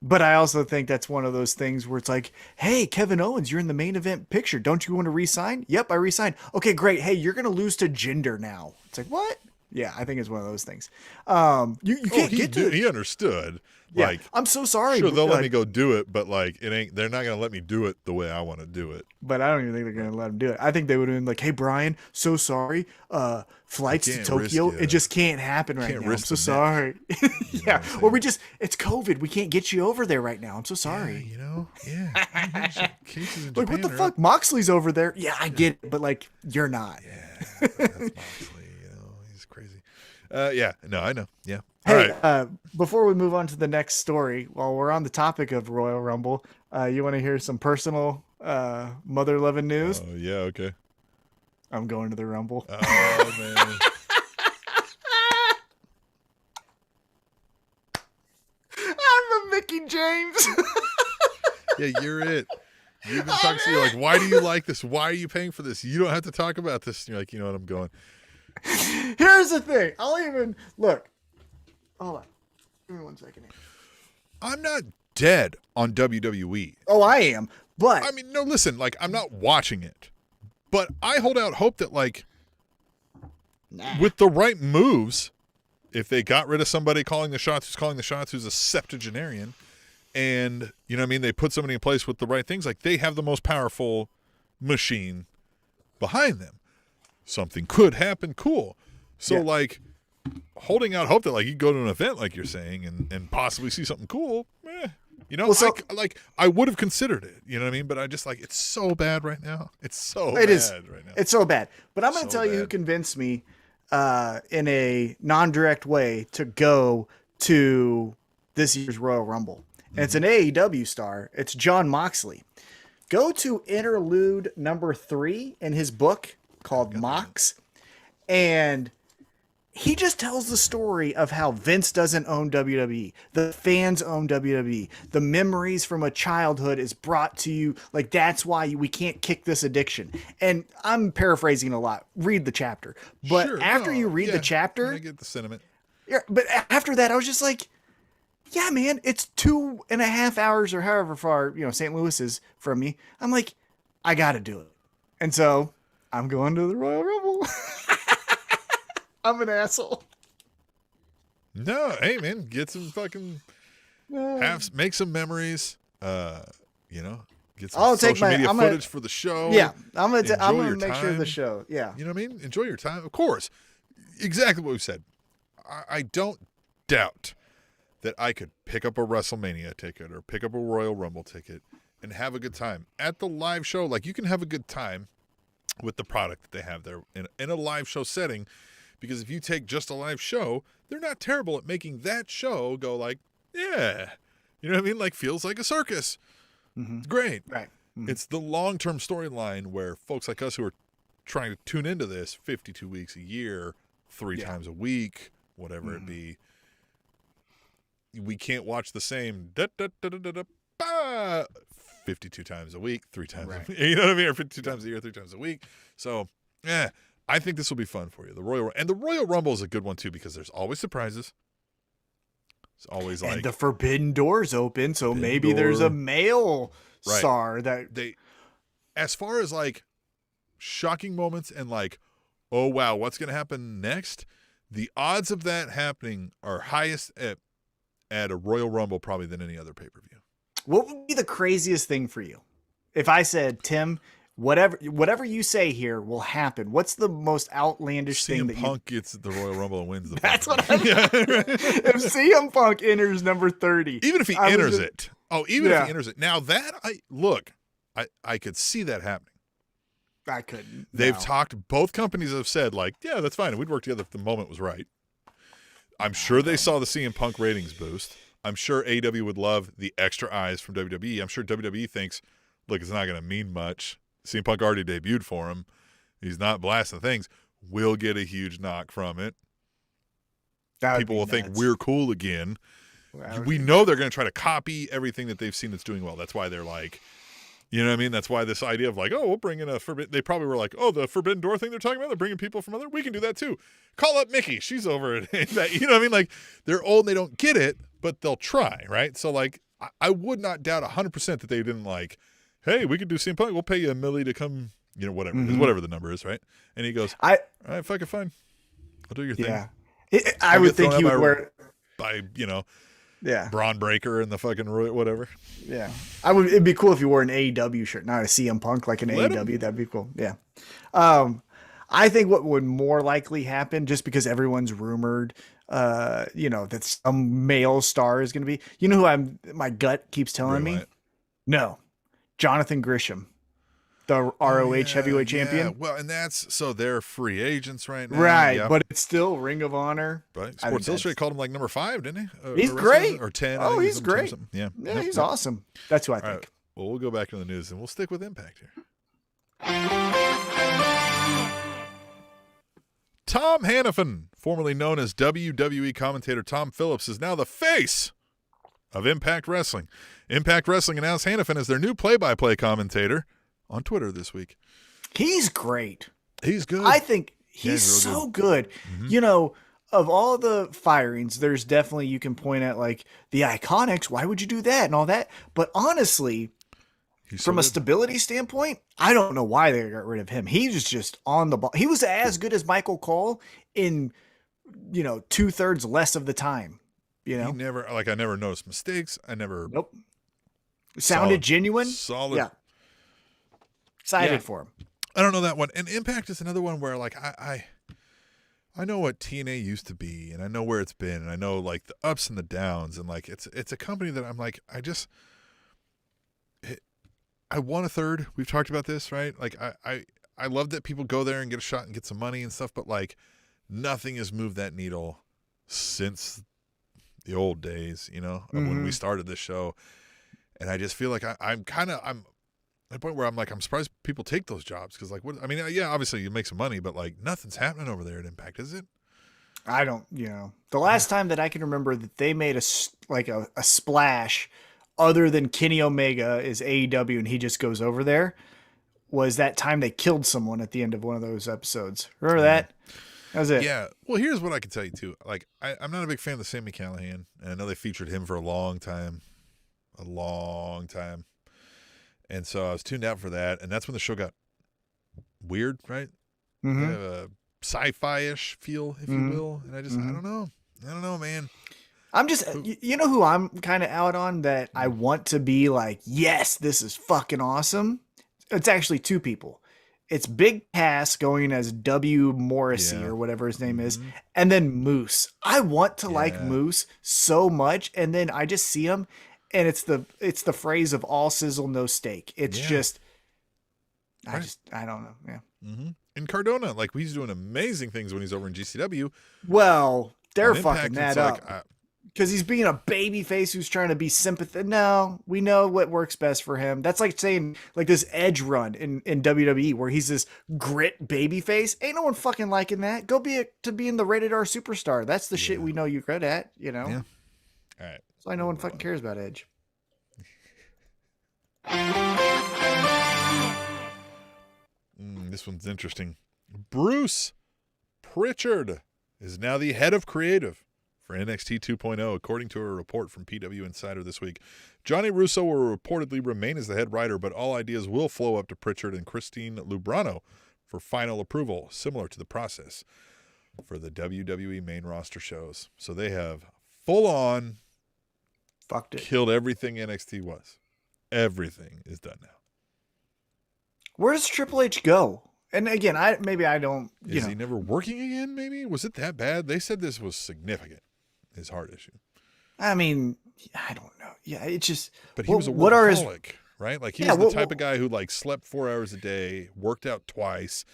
But I also think that's one of those things where it's like, hey, Kevin Owens, you're in the main event picture. Don't you want to re-sign? Yep, I re-signed. Okay, great. Hey, you're going to lose to Jinder now. It's like, what? Yeah, I think it's one of those things. You can't get to. He understood. Yeah, Like, I'm so sorry. sure, they'll let me go do it, but like, they're not gonna let me do it the way I want to do it. But I don't even think they're gonna let him do it. I think they would have been like, "Hey, Brian, so sorry. Flights to Tokyo, it just can't happen right now. I'm so sorry." Yeah, or it's COVID. We can't get you over there right now. I'm so sorry. Cases in like, Japan, what the fuck? Moxley's over there. Yeah, I get it, but like, you're not. Yeah, that's Moxley. He's crazy. No, I know. Yeah. Hey, before we move on to the next story, while we're on the topic of Royal Rumble, you want to hear some personal mother-loving news? Oh, yeah, okay. I'm going to the Rumble. Oh, man. I'm a Mickie James. Yeah, you're it. You've been talking to you like, why do you like this? Why are you paying for this? You don't have to talk about this. And you're like, you know what, I'm going. Here's the thing. I'll even look. Hold on. Give me 1 second here. I'm not dead on WWE. Oh, I am. But I mean, no, listen, like, I'm not watching it. But I hold out hope that, like, with the right moves, if they got rid of somebody calling the shots, who's a septuagenarian, and, you know what I mean, they put somebody in place with the right things, like, they have the most powerful machine behind them. Something could happen, cool. So, like, holding out hope that, like, you go to an event, like you're saying, and possibly see something cool, I would have considered it, you know what I mean? But I just, like, it's so bad right now. It's so bad right now. It's so bad. But I'm going to tell you who convinced me in a non-direct way to go to this year's Royal Rumble. And it's an AEW star. It's Jon Moxley. Go to interlude number 3 in his book called Mox, and he just tells the story of how Vince doesn't own WWE. The fans own WWE. The memories from a childhood is brought to you. Like, that's why we can't kick this addiction. And I'm paraphrasing a lot. Read the chapter. But after you read the chapter, I get the sentiment. Yeah, but after that, I was just like, yeah, man, it's 2.5 hours or however far, St. Louis is from me. I'm like, I got to do it. And so I'm going to the Royal Rumble. I'm an asshole. No, hey man, get some fucking make some memories. Get some social media footage for the show. Yeah, I'm gonna make sure the show. Yeah, you know what I mean. Enjoy your time, of course. Exactly what we said. I don't doubt that I could pick up a WrestleMania ticket or pick up a Royal Rumble ticket and have a good time at the live show. Like, you can have a good time with the product that they have there in a live show setting. Because if you take just a live show, they're not terrible at making that show go like, yeah. You know what I mean? Like, feels like a circus. Mm-hmm. It's great. Right. Mm-hmm. It's the long-term storyline where folks like us who are trying to tune into this 52 weeks a year, 3 times a week, whatever it be, we can't watch the same 52 times a week, 3 times a week. You know what I mean? Or 52 times a year, 3 times a week. So, I think this will be fun for you. The Royal Rumble is a good one too because there's always surprises. It's always like, and the forbidden doors open, so maybe there's a male star that they. As far as like shocking moments and like, oh wow, what's going to happen next? The odds of that happening are highest at a Royal Rumble probably than any other pay-per-view. What would be the craziest thing for you if I said, Tim, whatever you say here will happen? What's the most outlandish thing that Punk gets the Royal Rumble and wins the That's what I'm If CM Punk enters number 30. Even if he enters it. Oh, even if he enters it. Now that I could see that happening. I couldn't. They've talked, both companies have said like, yeah, that's fine. We'd work together if the moment was right. I'm sure they saw the CM Punk ratings boost. I'm sure AEW would love the extra eyes from WWE. I'm sure WWE thinks, look, it's not going to mean much. CM Punk already debuted for him. He's not blasting things. We'll get a huge knock from it. People will think we're cool again. We know they're going to try to copy everything that they've seen that's doing well. That's why they're like, you know what I mean? That's why this idea of like, oh, we'll bring in a forbidden. They probably were like, oh, the Forbidden Door thing they're talking about. They're bringing people from other. We can do that too. Call up Mickie. She's over it. You know what I mean? Like, they're old and they don't get it, but they'll try, right? So like, I would not doubt 100% that they didn't like, hey, we could do CM Punk. We'll pay you $1 million to come, whatever, whatever the number is, right? And he goes, all right, fucking fine. I'll do your thing. Yeah. I would think he would wear by, yeah, Braun Breaker and the fucking whatever. Yeah. It'd be cool if you wore an AEW shirt, not a CM Punk, like an AEW. That'd be cool. Yeah. I think what would more likely happen, just because everyone's rumored, that some male star is going to be, who my gut keeps telling me? No. Jonathan Gresham, the ROH heavyweight champion. Well, and so they're free agents right now. Right. Yep. But it's still Ring of Honor. Right. Sports Illustrated called him like number 5, didn't he? He's great. Or 10. Oh, he's great. Yeah. Yeah, he's awesome. That's who I think. Right. Well, we'll go back to the news and we'll stick with Impact here. Tom Hannifan, formerly known as WWE commentator Tom Phillips, is now the face of Impact Wrestling. Impact Wrestling announced Hannifan as their new play-by-play commentator on Twitter this week. He's great. He's good. I think he's so good. Mm-hmm. Of all the firings, there's definitely, you can point at like the Iconics. Why would you do that and all that? But honestly, from a stability standpoint, I don't know why they got rid of him. He was just on the ball. He was as good as Michael Cole in, 2/3 less of the time. He never, I never noticed mistakes. Nope. Sounded genuine. Solid. Yeah. Excited for him. I don't know that one. And Impact is another one where like I know what TNA used to be, and I know where it's been, and I know like the ups and the downs, and like it's a company that I'm like, I want a third. We've talked about this, right? Like I love that people go there and get a shot and get some money and stuff, but like nothing has moved that needle since the old days, when we started this show. And I just feel like I'm at a point where I'm surprised people take those jobs. Cause like, obviously you make some money, but like nothing's happening over there at Impact, is it? I don't, the last time that I can remember that they made a splash other than Kenny Omega is AEW and he just goes over there was that time they killed someone at the end of one of those episodes. Remember that? That was it. Yeah. Well, here's what I can tell you too. Like I'm not a big fan of the Sami Callihan, and I know they featured him for a long time. And so I was tuned out for that. And that's when the show got weird, right? Mm-hmm. A sci-fi-ish feel, if you will. And I don't know, man. I'm just, who I'm kind of out on that I want to be like, yes, this is fucking awesome. It's actually two people. It's Big Cass going as W. Morrissey or whatever his name is. And then Moose. I want to like Moose so much. And then I just see him and it's the phrase of all sizzle, no steak. It's just, I don't know. Yeah. Mm-hmm. And Cardona, like he's doing amazing things when he's over in GCW. Well, they're fucking that up. Because he's being a baby face who's trying to be sympathetic. No, we know what works best for him. That's like saying like this Edge run in WWE where he's this grit baby face. Ain't no one fucking liking that. Go to being the rated R superstar. That's the shit we know you're good at, Yeah. All right. That's why no one fucking cares about Edge. This one's interesting. Bruce Prichard is now the head of creative for NXT 2.0, according to a report from PW Insider this week. Johnny Russo will reportedly remain as the head writer, but all ideas will flow up to Prichard and Christine Lubrano for final approval, similar to the process for the WWE main roster shows. So they have full-on killed everything NXT was. Everything is done now. Where does Triple H go? And again, I don't. Is he never working again? Maybe was it that bad? They said this was significant. His heart issue. I mean, I don't know. Yeah, it's just. But he was a workaholic, right? Like he was the type of guy who like slept 4 hours a day, worked out twice,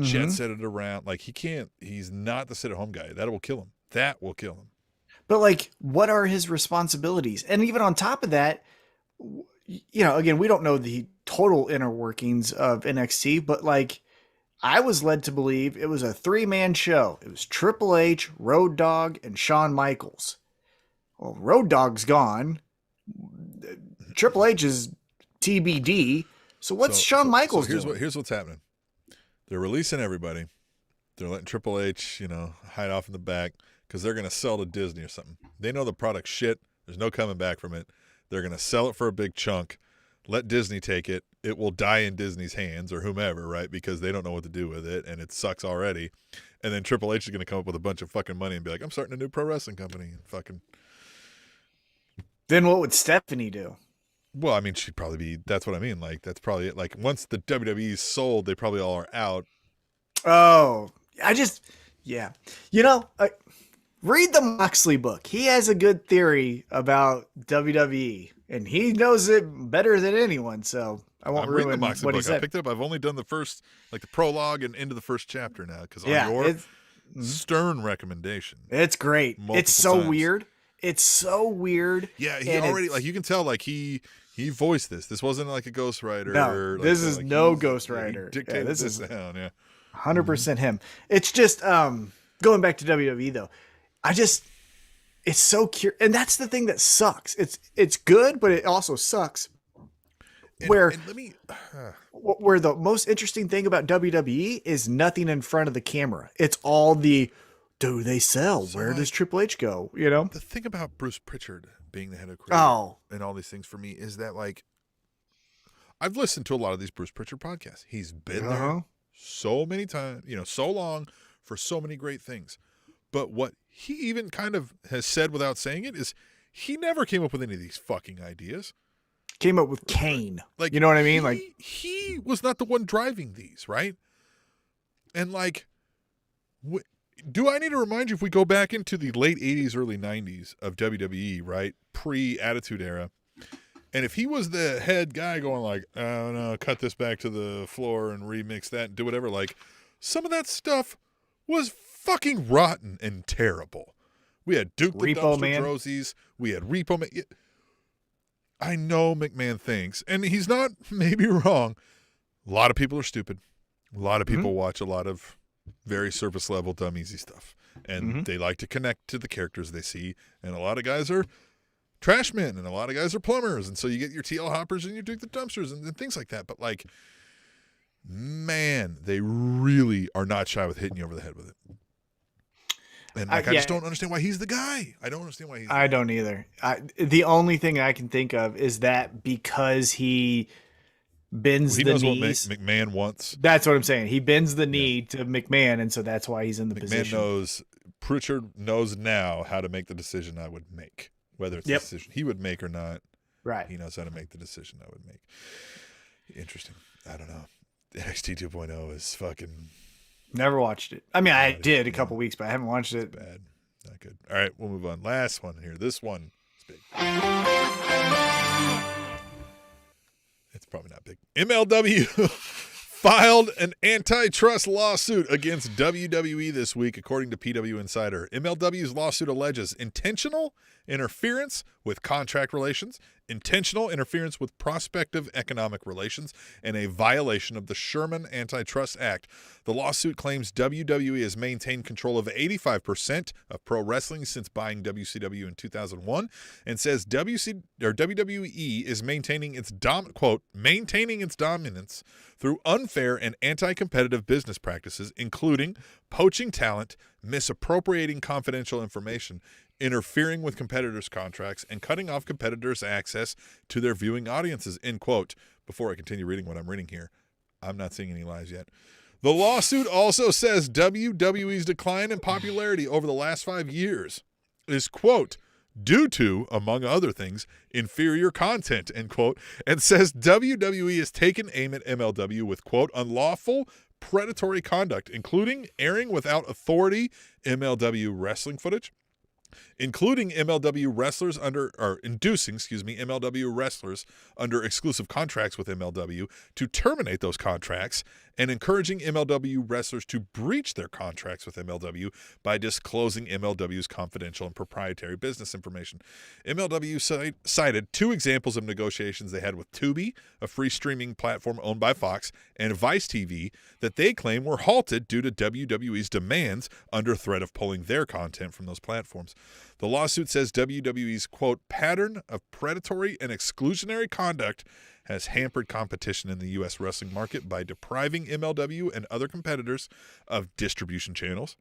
jet set it around. Like he's not the sit-at-home guy. That will kill him. But like, what are his responsibilities? And even on top of that, again, we don't know the total inner workings of NXT, but like, I was led to believe it was a 3-man show. It was Triple H, Road Dogg, and Shawn Michaels. Well, Road Dogg's gone. Triple H is TBD. So what's Shawn Michaels doing? Here's what's happening. They're releasing everybody. They're letting Triple H, hide off in the back because they're going to sell to Disney or something. They know the product's shit. There's no coming back from it. They're going to sell it for a big chunk. let Disney take it. It will die in Disney's hands or whomever, right? Because they don't know what to do with it, and it sucks already. And then Triple H is going to come up with a bunch of fucking money and be like, I'm starting a new pro wrestling company. And fucking. Then what would Stephanie do? Well, I mean, she'd probably be. That's what I mean. Like, that's probably it. Like, once the WWE's sold, they probably all are out. Oh, yeah. You know, read the Moxley book. He has a good theory about WWE, and he knows it better than anyone. So I won't ruin the Moxley what book. he said. I picked it up. I've only done the first, like the prologue and into the first chapter now. Because on your stern recommendation, it's great. It's so times. Weird. It's so weird. Yeah, he already like you can tell like he voiced this. This wasn't like a ghostwriter. No, like this is like no ghostwriter. Yeah, this is down. Yeah, 100% him. It's just going back to WWE though. It's so curious, and that's the thing that sucks. It's good, but it also sucks. Where the most interesting thing about WWE is nothing in front of the camera. It's all the do they sell? So where does Triple H go? You know, the thing about Bruce Prichard being the head of creative and all these things for me is that like I've listened to a lot of these Bruce Prichard podcasts. He's been there so many times, so long for so many great things. But what he even kind of has said without saying it is he never came up with any of these fucking ideas. Came up with Kane. Like, you know what I mean? Like he was not the one driving these, right? And like, do I need to remind you if we go back into the late 80s, early 90s of WWE, right? Pre-Attitude Era. And if he was the head guy going like, oh no, cut this back to the floor and remix that and do whatever, like some of that stuff was fucking rotten and terrible. We had Duke the Dumpster Drosies. We had Repo Man. I know McMahon thinks, and he's not maybe wrong, a lot of people are stupid. A lot of people watch a lot of very surface level dumb easy stuff. And they like to connect to the characters they see. And a lot of guys are trash men and a lot of guys are plumbers. And so you get your TL Hoppers and your Duke the Dumpsters and things like that. But like, man, they really are not shy with hitting you over the head with it. And like, I just don't understand why he's the guy. I don't understand why he's the guy. I don't either. The only thing I can think of is that because he bends the knees. He knows what McMahon wants. That's what I'm saying. He bends the knee to McMahon, and so that's why he's in the position. Prichard knows now how to make the decision I would make. Whether it's the decision he would make or not. Right. He knows how to make the decision I would make. Interesting. I don't know. NXT 2.0 is fucking... Never watched it. I mean, I did a couple weeks, but I haven't watched it. Bad. Not good. All right, we'll move on. Last one here. This one is big. It's probably not big. MLW filed an antitrust lawsuit against WWE this week, according to PW Insider. MLW's lawsuit alleges intentional interference with contract relations, intentional interference with prospective economic relations, and a violation of the Sherman Antitrust Act. The lawsuit claims WWE has maintained control of 85% of pro wrestling since buying WCW in 2001, and says WWE is maintaining its maintaining its dominance through unfair and anti-competitive business practices, including poaching talent, misappropriating confidential information, interfering with competitors' contracts, and cutting off competitors' access to their viewing audiences, end quote. Before I continue reading what I'm reading here, I'm not seeing any lies yet. The lawsuit also says WWE's decline in popularity over the last 5 years is, quote, due to, among other things, inferior content, end quote, and says WWE has taken aim at MLW with, quote, unlawful predatory conduct, including airing without authority MLW wrestling footage, inducing MLW wrestlers under exclusive contracts with MLW to terminate those contracts, and encouraging MLW wrestlers to breach their contracts with MLW by disclosing MLW's confidential and proprietary business information. MLW cited 2 examples of negotiations they had with Tubi, a free streaming platform owned by Fox, and Vice TV that they claim were halted due to WWE's demands under threat of pulling their content from those platforms. The lawsuit says WWE's, quote, pattern of predatory and exclusionary conduct has hampered competition in the U.S. wrestling market by depriving MLW and other competitors of distribution channels,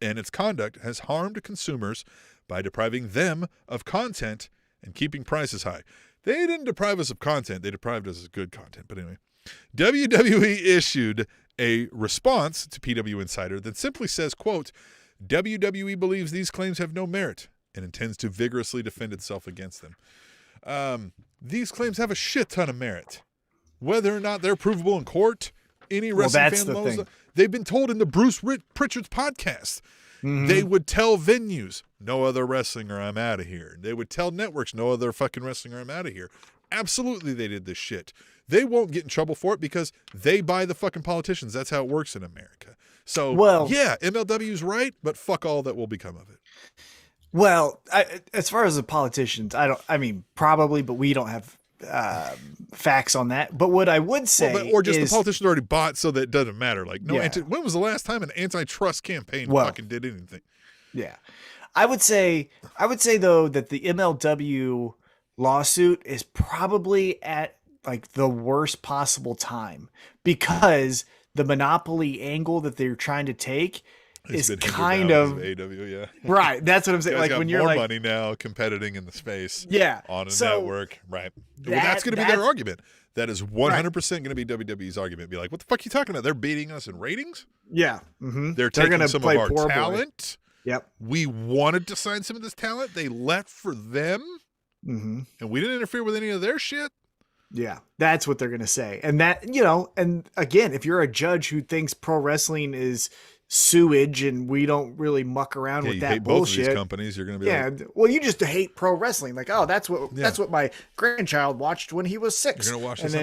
and its conduct has harmed consumers by depriving them of content and keeping prices high. They didn't deprive us of content. They deprived us of good content. But anyway, WWE issued a response to PW Insider that simply says, quote, WWE believes these claims have no merit and intends to vigorously defend itself against them. These claims have a shit ton of merit. Whether or not they're provable in court, any wrestling fan knows that. They've been told in the Bruce Prichard's podcast. Mm-hmm. They would tell venues, no other wrestling or I'm out of here. They would tell networks, no other fucking wrestling or I'm out of here. Absolutely they did this shit. They won't get in trouble for it because they buy the fucking politicians. That's how it works in America. So, yeah, MLW's right, but fuck all that will become of it. Well, as far as the politicians, probably, but we don't have facts on that. But what I would say or just the politicians already bought so that it doesn't matter. Like, when was the last time an antitrust campaign fucking did anything? Yeah. I would say though that the MLW lawsuit is probably at like the worst possible time because the monopoly angle that they're trying to take is kind of AW, right. That's what I'm saying. Like when you're more money now competing in the space, on a network, right? That's going to be their argument. That is 100% going to be WWE's argument. Be like, what the fuck are you talking about? They're beating us in ratings. Yeah, mm-hmm. They're taking some of our talent. Yep. We wanted to sign some of this talent. They left for them, and we didn't interfere with any of their shit. Yeah, that's what they're going to say. And that, and again, if you're a judge who thinks pro wrestling is sewage and we don't really muck around with that bullshit. Both of these companies, you're going to be like, well, you just hate pro wrestling. Like, oh, that's what my grandchild watched when he was 6. You're going to watch this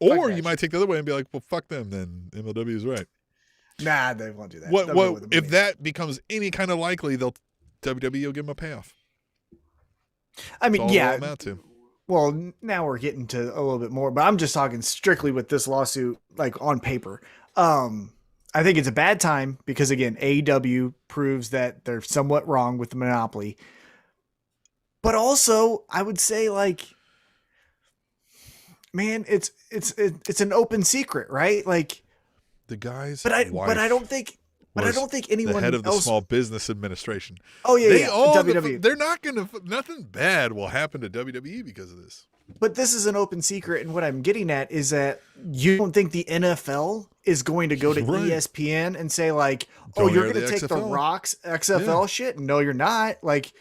or you might take the other way and be like, well, fuck them. Then MLW is right. Nah, they won't do that. What if that becomes any kind of likely? WWE will give them a payoff. I mean, yeah. Well, now we're getting to a little bit more, but I'm just talking strictly with this lawsuit, like on paper. I think it's a bad time because, again, AEW proves that they're somewhat wrong with the monopoly. But also, I would say, like, man, it's an open secret, right? Like the guys, but I don't think anyone the head of the else... Small Business Administration. Oh yeah, WWE. They're not gonna. Nothing bad will happen to WWE because of this. But this is an open secret, and what I'm getting at is that you don't think the NFL is going to go to ESPN and say like, "Oh, you're going to take the Rock's XFL shit"? No, you're not. Like,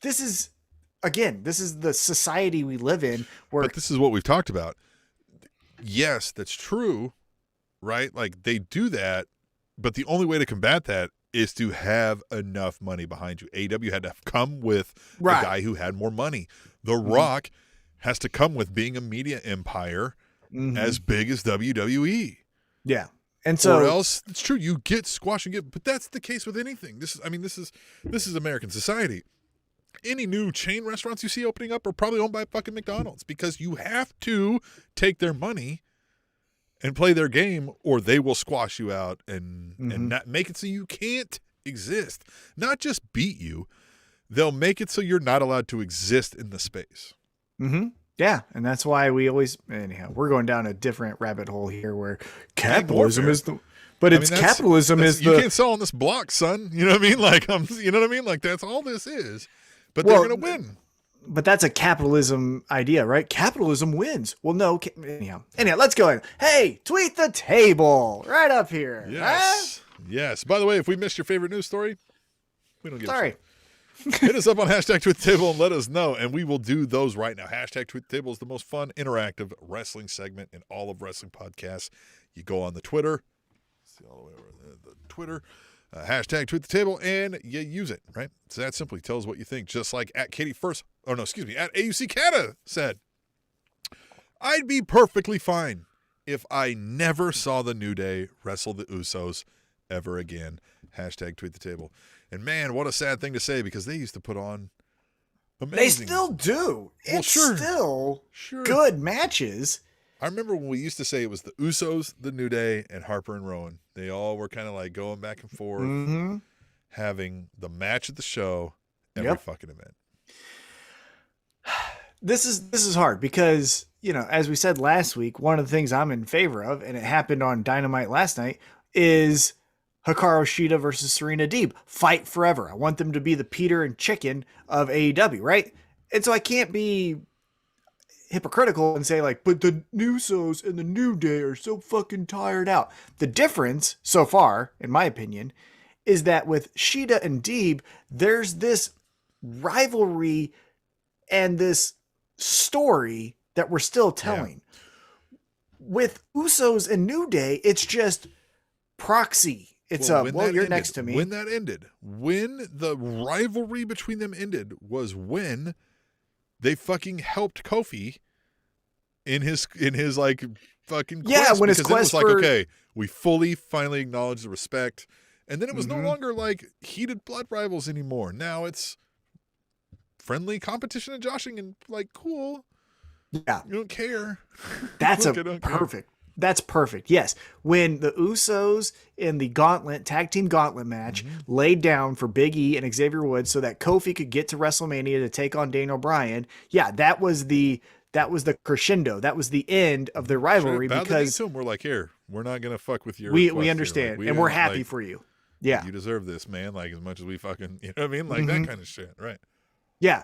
this is the society we live in. But this is what we've talked about. Yes, that's true, right? Like they do that, but the only way to combat that is to have enough money behind you. AEW had to come with a guy who had more money. The Rock has to come with being a media empire as big as WWE. Yeah. And so, or else it's true. You get squashed and but that's the case with anything. This is American society. Any new chain restaurants you see opening up are probably owned by fucking McDonald's because you have to take their money and play their game or they will squash you out and not make it so you can't exist. Not just beat you. They'll make it so you're not allowed to exist in the space. Mm-hmm. Yeah, and that's why we always anyhow we're going down a different rabbit hole here where capitalism is the, but it's capitalism is you can't sell on this block, son. You know what I mean? Like you know what I mean? Like that's all this is. But they're gonna win. But that's a capitalism idea, right? Capitalism wins. Well, no. Anyhow, let's go in. Hey, tweet the table right up here. Yes. Yes. By the way, if we missed your favorite news story, we don't get sorry. Hit us up on hashtag tweet the table and let us know, and we will do those right now. Hashtag tweet the table is the most fun, interactive wrestling segment in all of wrestling podcasts. You go on the Twitter, see all the way over the Twitter, hashtag tweet the table, and you use it, right? It's that simply. Tell us what you think, just like at AUC Cata said. I'd be perfectly fine if I never saw the New Day wrestle the Usos ever again. Hashtag tweet the table. And man, what a sad thing to say because they used to put on amazing. They still do. Well, it's still good matches. I remember when we used to say it was the Usos, the New Day, and Harper and Rowan. They all were kind of like going back and forth, having the match at the show every fucking event. This is hard because, as we said last week, one of the things I'm in favor of, and it happened on Dynamite last night, is Hikaru Shida versus Serena Deeb. Fight forever. I want them to be the Peter and Chicken of AEW, right? And so I can't be hypocritical and say like, but the Usos and the New Day are so fucking tired out. The difference so far, in my opinion, is that with Shida and Deeb, there's this rivalry and this story that we're still telling. Yeah. With Usos and New Day, it's just proxy. It's you're next to me. When that ended, when the rivalry between them ended was when they fucking helped Kofi in his like fucking quest. Yeah, when his quest was like, okay, we finally acknowledge the respect. And then it was no longer like heated blood rivals anymore. Now it's friendly competition and joshing and like, cool. Yeah. You don't care. That's perfect. That's perfect. Yes. When the Usos in the tag team gauntlet match laid down for Big E and Xavier Woods so that Kofi could get to WrestleMania to take on Daniel Bryan. Yeah, that was the crescendo. That was the end of the rivalry because we're like, here, we're not gonna fuck with your. We understand, and we're happy for you. Yeah, you deserve this, man. Like as much as we fucking, you know what I mean, like that kind of shit, right? Yeah,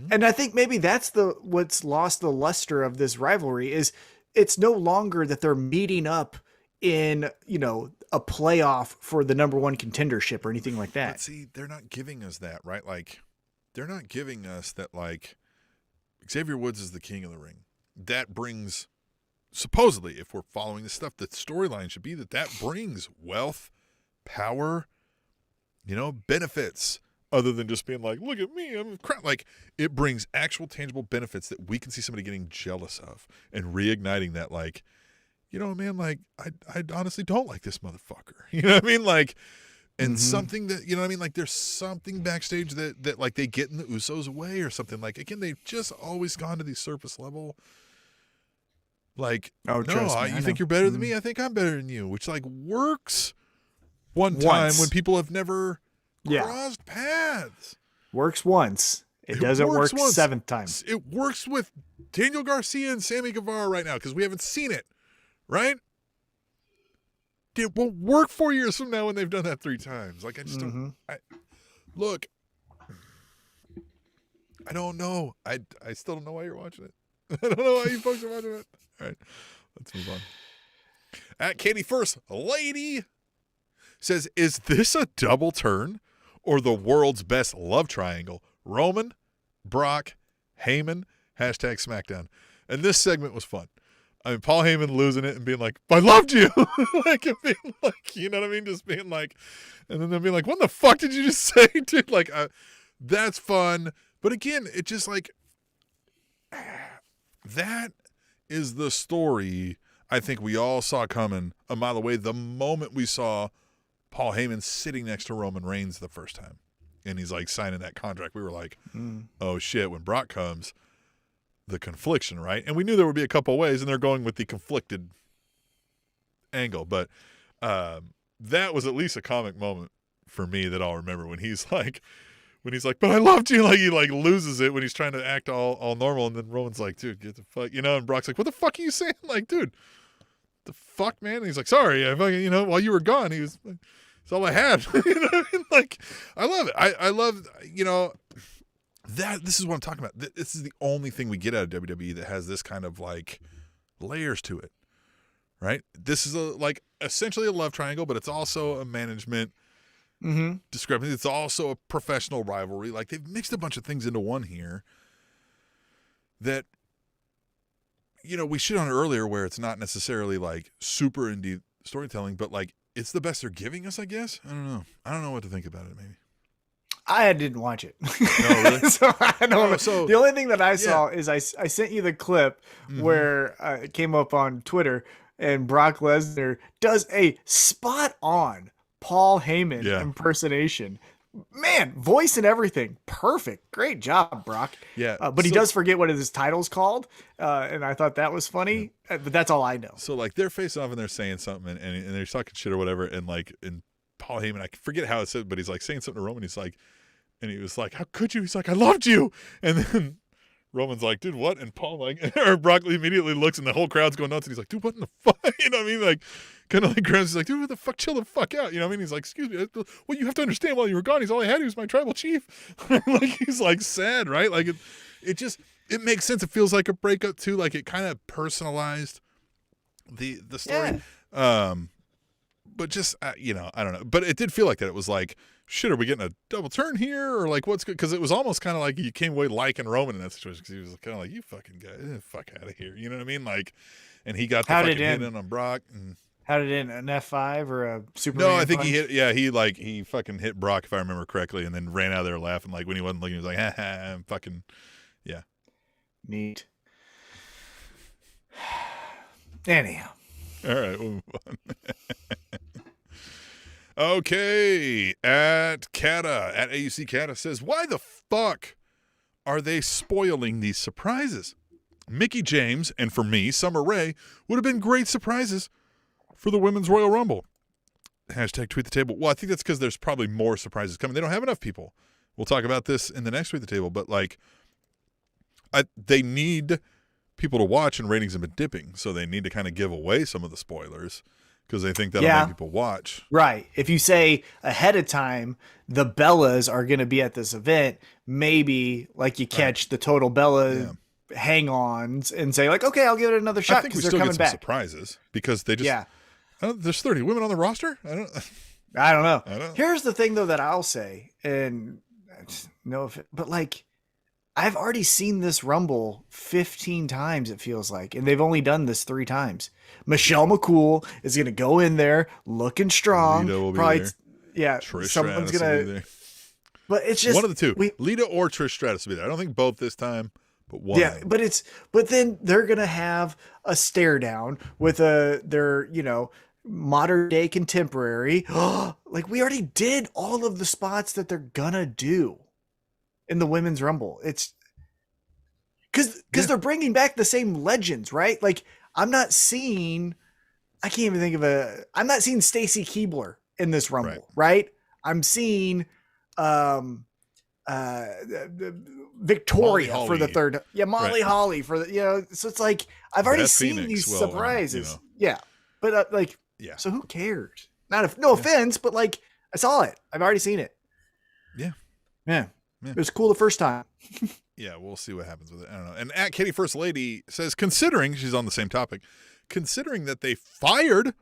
and I think maybe that's what's lost the luster of this rivalry is. It's no longer that they're meeting up in, a playoff for the number one contendership or anything like that. But see, they're not giving us that, right? Like, they're not giving us that, like, Xavier Woods is the king of the ring. That brings, supposedly, if we're following this stuff, the storyline should be that brings wealth, power, benefits. Other than just being like, look at me, I'm crap. Like, it brings actual tangible benefits that we can see somebody getting jealous of and reigniting that, like, man, like, I honestly don't like this motherfucker. You know what I mean? Like, and something that, like, there's something backstage that like, they get in the Usos' way or something. Like, again, they've just always gone to the surface level. Like, you think you're better than me? I think I'm better than you, which, like, works one time when people have never... crossed paths. Works once. It doesn't work once. Seventh time. It works with Daniel Garcia and Sammy Guevara right now because we haven't seen it, right? It won't work 4 years from now when they've done that 3 times. Like, I just don't... Look, I don't know. I still don't know why you're watching it. I don't know why you folks are watching it. All right, let's move on. At Katie First Lady says, is this a double turn or the world's best love triangle? Roman, Brock, Heyman, hashtag Smackdown. And this segment was fun. I mean, Paul Heyman losing it and being like, I loved you. Like, and being like, you know what I mean? Just being like, and then they'll be like, what the fuck did you just say, dude? Like, that's fun. But again, it just like, that is the story I think we all saw coming a mile away the moment we saw Paul Heyman sitting next to Roman Reigns the first time. And he's like signing that contract. We were like, oh shit, when Brock comes, the confliction, right? And we knew there would be a couple ways, and they're going with the conflicted angle. But that was at least a comic moment for me that I'll remember when he's like, but I loved you. Like, he like loses it when he's trying to act all normal. And then Roman's like, dude, get the fuck, and Brock's like, what the fuck are you saying? Like, dude, the fuck, man? And he's like, sorry, I fucking, while you were gone, he was... It's all I had. You know what I mean? Like, I love it. I love, that. This is what I'm talking about. This is the only thing we get out of WWE that has this kind of like layers to it, right? This is essentially a love triangle, but it's also a management discrepancy. It's also a professional rivalry. Like, they've mixed a bunch of things into one here that, we shit on it earlier where it's not necessarily like super indie storytelling, but like, it's the best they're giving us, I guess. I don't know. I don't know what to think about it, maybe. I didn't watch it. No, really? So I don't know. The only thing that I saw is I sent you the clip where it came up on Twitter, and Brock Lesnar does a spot-on Paul Heyman impersonation. Man, voice and everything. Perfect. Great job, Brock. Yeah. But he does forget what his title's called. And I thought that was funny. Yeah. But that's all I know. So, like, they're facing off and they're saying something and they're talking shit or whatever. And, like, and Paul Heyman, I forget how it said, but he's, like, saying something to Roman. He's like, and he was like, how could you? He's like, I loved you. And then Roman's like, dude, what? And Paul, like, or Brock immediately looks and the whole crowd's going nuts. And he's like, dude, what in the fuck? You know what I mean? Like, kind of like grabs, he's like, dude, what the fuck? Chill the fuck out. You know what I mean? He's like, excuse me. Well, you have to understand, while you were gone, all I had was my tribal chief. Like, he's like sad, right? Like, it just, it makes sense. It feels like a breakup too. Like it kind of personalized the story. Yeah. But just I don't know. But it did feel like that. It was like, shit, are we getting a double turn here, or like what's good? Because it was almost kind of like you came away liking Roman in that situation because he was kind of like, you fucking guy, fuck out of here. You know what I mean? Like, and he got the fucking hit in on Brock. And, how did it end? An F5 or a Superman? No, I think punch? he hit. Yeah, he fucking hit Brock if I remember correctly, and then ran out of there laughing. Like when he wasn't looking, he was like, ha ha, I'm fucking, yeah. Neat. Anyhow. All right, we'll move on. Okay, at AUC Kata says, why the fuck are they spoiling these surprises? Mickie James, and for me, Summer Rae, would have been great surprises for the Women's Royal Rumble. Hashtag tweet the table. Well, I think that's because there's probably more surprises coming. They don't have enough people. We'll talk about this in the next tweet the table, but like, they need people to watch, and ratings have been dipping, so they need to kind of give away some of the spoilers because they think that'll make people watch. Right. If you say ahead of time the Bellas are going to be at this event, maybe like you catch the total Bella hang-ons and say like, okay, I'll give it another shot because they're coming back. Surprises because they just there's 30 women on the roster. I don't know. Here's the thing though that I'll say, and but like, I've already seen this Rumble 15 times, it feels like, and they've only done this 3 times. Michelle McCool is going to go in there looking strong. Lita will be probably, there. Yeah, Trish someone's Stratus going to. But it's just one of the two. Lita or Trish Stratus will be there. I don't think both this time, but one. Yeah, but then they're going to have a stare down with their modern day contemporary. Like, we already did all of the spots that they're going to do in the Women's Rumble. It's because they're bringing back the same legends, right? Like, I'm not seeing Stacey Keibler in this Rumble, right? I'm seeing Victoria for the third. Yeah, Molly Holly for the, so it's like, I've already seen these surprises. But so who cares? No offense, but like, I saw it. I've already seen it. Yeah. It was cool the first time. Yeah, we'll see what happens with it. I don't know. And at Katie First Lady says, considering, she's on the same topic, considering that they fired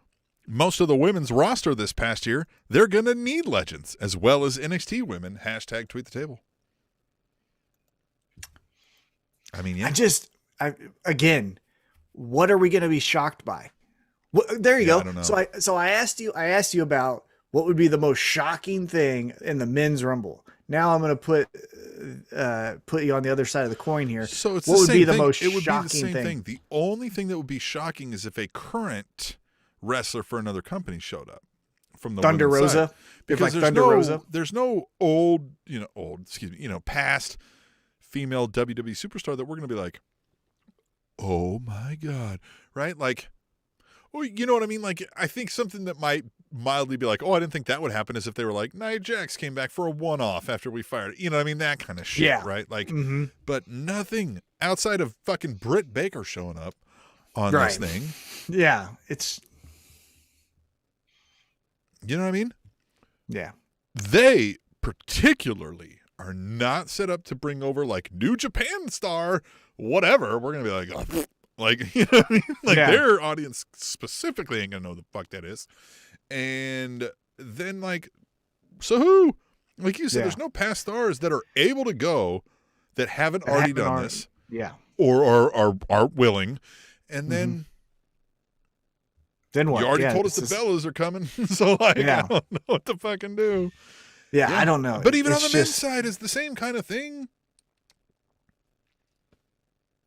most of the women's roster this past year, they're going to need legends as well as NXT women. Hashtag tweet the table. I mean, yeah. Again, what are we going to be shocked by? Well, there you go. I don't know. So I asked you about what would be the most shocking thing in the men's Rumble. Now I'm going to put you on the other side of the coin here. So it's what would be the thing. most it would shocking be the same thing? The only thing that would be shocking is if a current wrestler for another company showed up from the Thunder women's Rosa, side. Because there's no past female WWE superstar that we're going to be like, oh my God, right? Like, oh, you know what I mean? Like, I think something that might mildly be like, oh, I didn't think that would happen, is if they were like, Nia Jax came back for a one-off after we fired it. You know what I mean? That kind of shit, right? Like, but nothing outside of fucking Britt Baker showing up on this thing. Yeah, it's... You know what I mean? Yeah. They particularly are not set up to bring over like New Japan star, whatever. We're going to be like, oh, like, you know what I mean? Like, their audience specifically ain't going to know the fuck that is. And then, like, so who? Like you said, there's no past stars that are able to go that haven't already done this. Yeah. Or are willing. And then... Then what? You already told us the Bellas are coming, so like, I don't know what to fucking do. Yeah, I don't know. But even on the men's side, is the same kind of thing.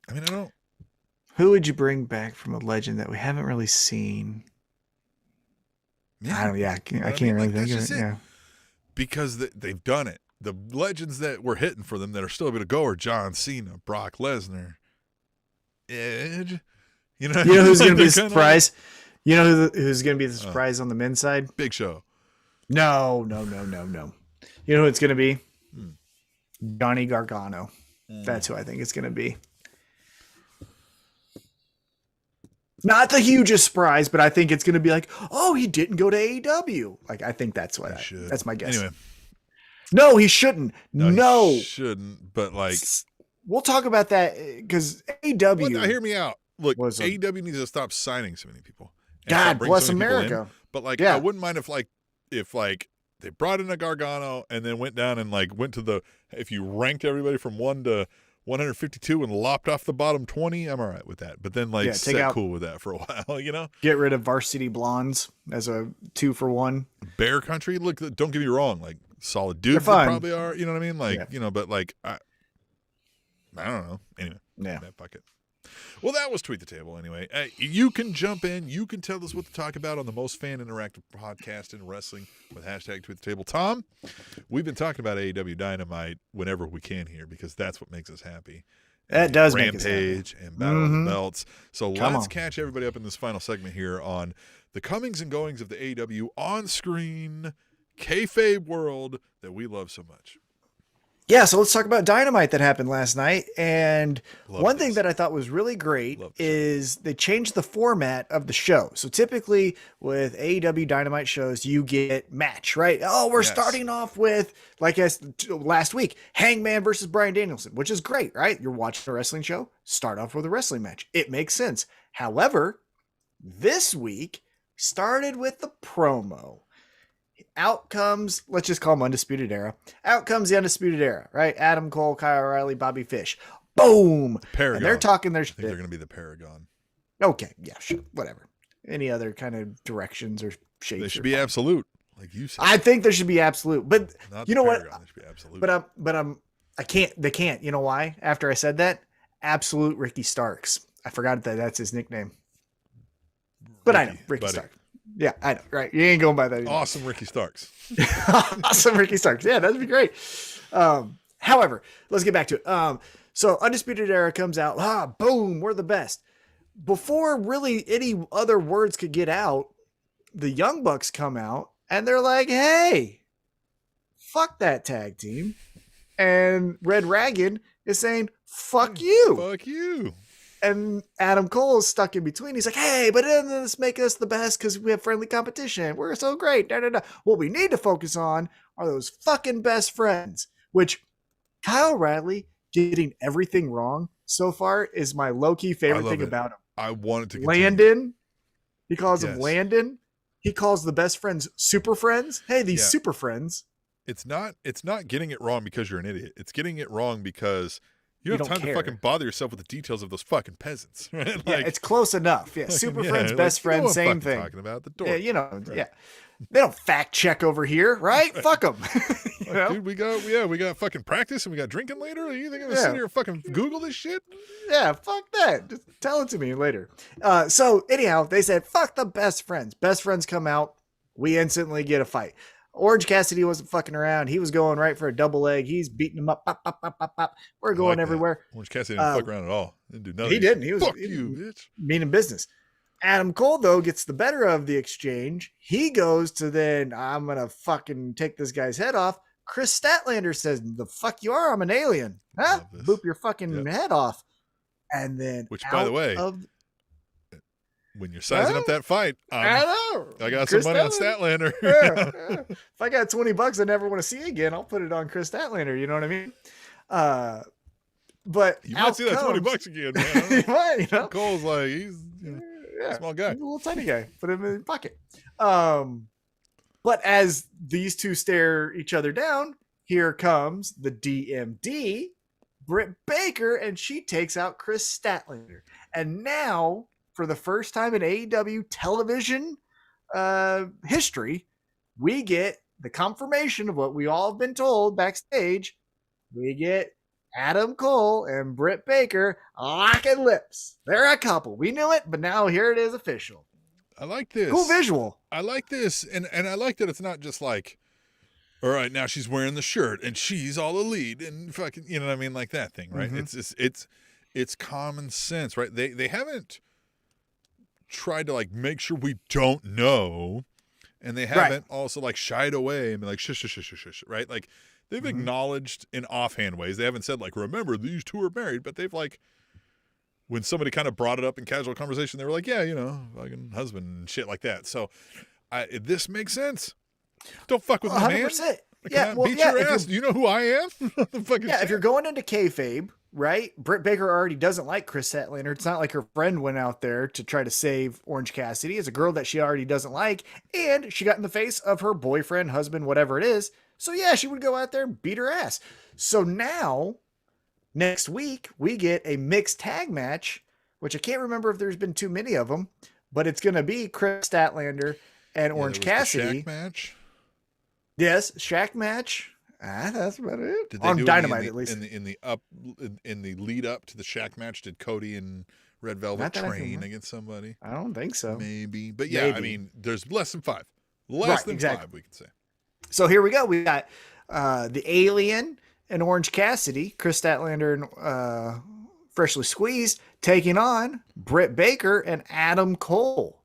I mean, I don't. Who would you bring back from a legend that we haven't really seen? Yeah, I don't. Yeah, I can't really think of it. Yeah, because they've done it. The legends that we're hitting for them that are still able to go are John Cena, Brock Lesnar, Edge. You know who's going to be a surprise? You know who's going to be the surprise on the men's side? Big Show. No. You know who it's going to be? Johnny Gargano. That's who I think it's going to be. Not the hugest surprise, but I think it's going to be like, oh, he didn't go to AEW. Like, I think that's what that's my guess. Anyway. No, he shouldn't. No. He shouldn't, but like. we'll talk about that because AEW. Well, hear me out. Look, was AEW needs to stop signing so many people. and God stop bringing bless so many people in. America. But like, Yeah. I wouldn't mind if they brought in a Gargano and then went down and like went to the, if you ranked everybody from 1 to 152 and lopped off the bottom 20, I'm all right with that. But then like sit cool with that for a while, you know? Get rid of Varsity Blondes as a 2-for-1. Bear Country, look, don't get me wrong, like solid dudes they probably are, you know what I mean? Like, you know, but like I don't know. Anyway, that bucket. Well, that was Tweet the Table anyway. You can jump in. You can tell us what to talk about on the most fan interactive podcast in wrestling with hashtag Tweet the Table. Tom, we've been talking about AEW Dynamite whenever we can here because that's what makes us happy. That does Rampage make us happy. and Battle of the Belts. So let's catch everybody up in this final segment here on the comings and goings of the AEW on-screen kayfabe world that we love so much. Yeah, so let's talk about Dynamite that happened last night. And one thing that I thought was really great is they changed the format of the show. So typically with AEW Dynamite shows, you get match, right? Oh, we're starting off with, like last week, Hangman versus Bryan Danielson, which is great, right? You're watching a wrestling show, start off with a wrestling match. It makes sense. However, this week started with the promo. Out comes, let's just call them Undisputed Era. Out comes the Undisputed Era, right? Adam Cole, Kyle O'Reilly, Bobby Fish. Boom. Paragon. And they're talking their shit. I think they're going to be the Paragon. Okay. Yeah, sure. Whatever. Any other kind of directions or shapes? They should be absolute, like you said. I think there should be absolute. But not you know Paragon, what? They should be absolute. I can't, they can't. You know why? After I said that, Absolute Ricky Starks. I forgot that that's his nickname. But I know, Ricky Starks. Yeah, I know, right? You ain't going by that anymore. Awesome Ricky Starks. Awesome Ricky Starks. Yeah, that'd be great. However, let's get back to it. So Undisputed Era comes out. Boom, we're the best. Before really any other words could get out, the Young Bucks come out and they're like, hey, fuck that tag team. And Red Dragon is saying, fuck you. Fuck you. And Adam Cole is stuck in between. He's like, hey, but doesn't this make us the best because we have friendly competition? We're so great. Da, da, da. What we need to focus on are those fucking best friends, which Kyle O'Reilly getting everything wrong so far is my low-key favorite thing about him. I wanted to continue. Landon. He calls him Landon. He calls the best friends super friends. Hey, these super friends. It's not getting it wrong because you're an idiot. It's getting it wrong because you don't have time to fucking bother yourself with the details of those fucking peasants, right? Like, yeah, it's close enough. Yeah, super friends, best friends, same thing. Talking about the door. Yeah, you know, right. They don't fact check over here, right? Fuck them. You know? Dude, we got fucking practice and we got drinking later. You think I'm gonna sit here and fucking Google this shit? Yeah, fuck that. Just tell it to me later. So anyhow, they said fuck the best friends. Best friends come out. We instantly get a fight. Orange Cassidy wasn't fucking around. He was going right for a double leg. He's beating him up. Pop, pop, pop, pop, pop. We're going everywhere. Orange Cassidy didn't fuck around at all. Didn't do nothing. He didn't. He was fuck you, bitch. Meaning business. Adam Cole, though, gets the better of the exchange. He goes to then, I'm going to fucking take this guy's head off. Chris Statlander says, the fuck you are? I'm an alien. Huh? Boop your fucking head off. And then, which, by the way, when you're sizing up that fight, I know. I got some money on Statlander. If I got $20 I never want to see again, I'll put it on Chris Statlander. You know what I mean? But you might see that $20 again, man. You might, you know? Cole's like, he's a small guy. He's a little tiny guy. Put him in his pocket. But as these two stare each other down, here comes the DMD, Britt Baker, and she takes out Chris Statlander. And now, for the first time in AEW television history, we get the confirmation of what we all have been told backstage. We get Adam Cole and Britt Baker locking lips. They're a couple. We knew it, but now here it is official. I like this. Cool visual. I like this. And I like that it's not just like, all right, now she's wearing the shirt and she's all elite and fucking, you know what I mean? Like that thing, right? Mm-hmm. It's common sense, right? They haven't tried to like make sure we don't know, and they haven't also like shied away and been like shush, right? Like they've acknowledged in offhand ways. They haven't said like, remember these two are married, but they've like, when somebody kind of brought it up in casual conversation, they were like, yeah, you know, fucking husband and shit like that. So this makes sense. Don't fuck with my man. 100%. Yeah, beat your ass. Do you know who I am? If you're going into kayfabe, right? Britt Baker already doesn't like Chris Statlander. It's not like her friend went out there to try to save Orange Cassidy. It's a girl that she already doesn't like, and she got in the face of her boyfriend, husband, whatever it is. So yeah, she would go out there and beat her ass. So now, next week, we get a mixed tag match, which I can't remember if there's been too many of them, but it's going to be Chris Statlander and Orange Cassidy. The Shaq match? Yes, Shaq match. That's about it. Did they on Dynamite, at least. In the lead up to the Shaq match, did Cody and Red Velvet train against somebody? I don't think so. Maybe. But yeah, maybe. I mean, there's less than 5. Less than 5, we can say. So here we go. We got the Alien and Orange Cassidy, Chris Statlander and Freshly Squeezed, taking on Britt Baker and Adam Cole.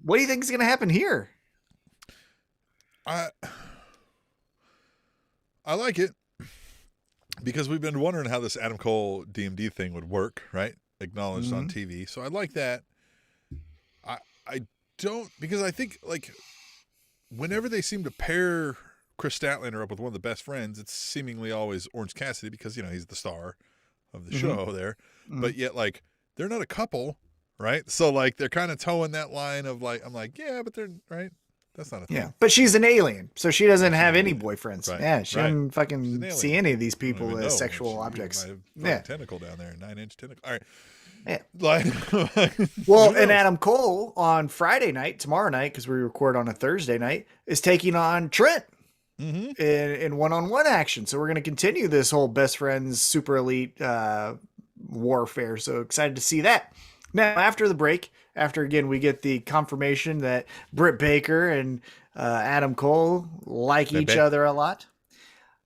What do you think is going to happen here? I like it because we've been wondering how this Adam Cole DMD thing would work, right? Acknowledged on TV. So I like that. I don't, because I think, like, whenever they seem to pair Chris Statlander up with one of the best friends, it's seemingly always Orange Cassidy because, he's the star of the show there. But yet, like, they're not a couple, right? So, like, they're kind of towing that line of, like, I'm like, yeah, but they're, right? That's not a thing. Yeah, but she's an alien, so she doesn't have any boyfriends. Right. Yeah, she doesn't fucking see any of these people as sexual objects. Yeah, tentacle down there, 9-inch tentacle. All right. Yeah. Like, well, and Adam Cole on Friday night, tomorrow night, because we record on a Thursday night, is taking on Trent in one-on-one action. So we're going to continue this whole best friends, super elite warfare. So excited to see that. Now, after the break, again, we get the confirmation that Britt Baker and Adam Cole like each other a lot.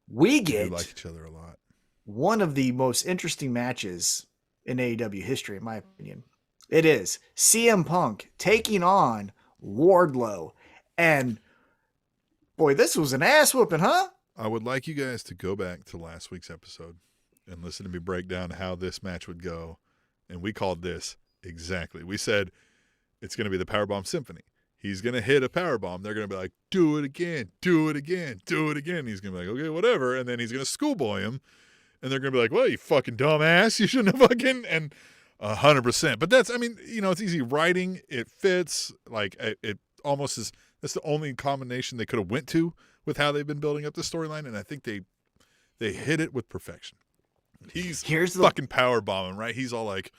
We get like each other a lot. One of the most interesting matches in AEW history, in my opinion. It is CM Punk taking on Wardlow. And boy, this was an ass whooping, huh? I would like you guys to go back to last week's episode and listen to me break down how this match would go. And we called this exactly. We said it's going to be the Powerbomb Symphony. He's going to hit a powerbomb. They're going to be like, do it again, do it again, do it again. He's going to be like, okay, whatever. And then he's going to schoolboy him. And they're going to be like, well, you fucking dumbass. You shouldn't have fucking, and 100%. But that's, I mean, it's easy writing. It fits. Like, it almost is, that's the only combination they could have went to with how they've been building up the storyline. And I think they hit it with perfection. He's fucking powerbombing, right? He's all like,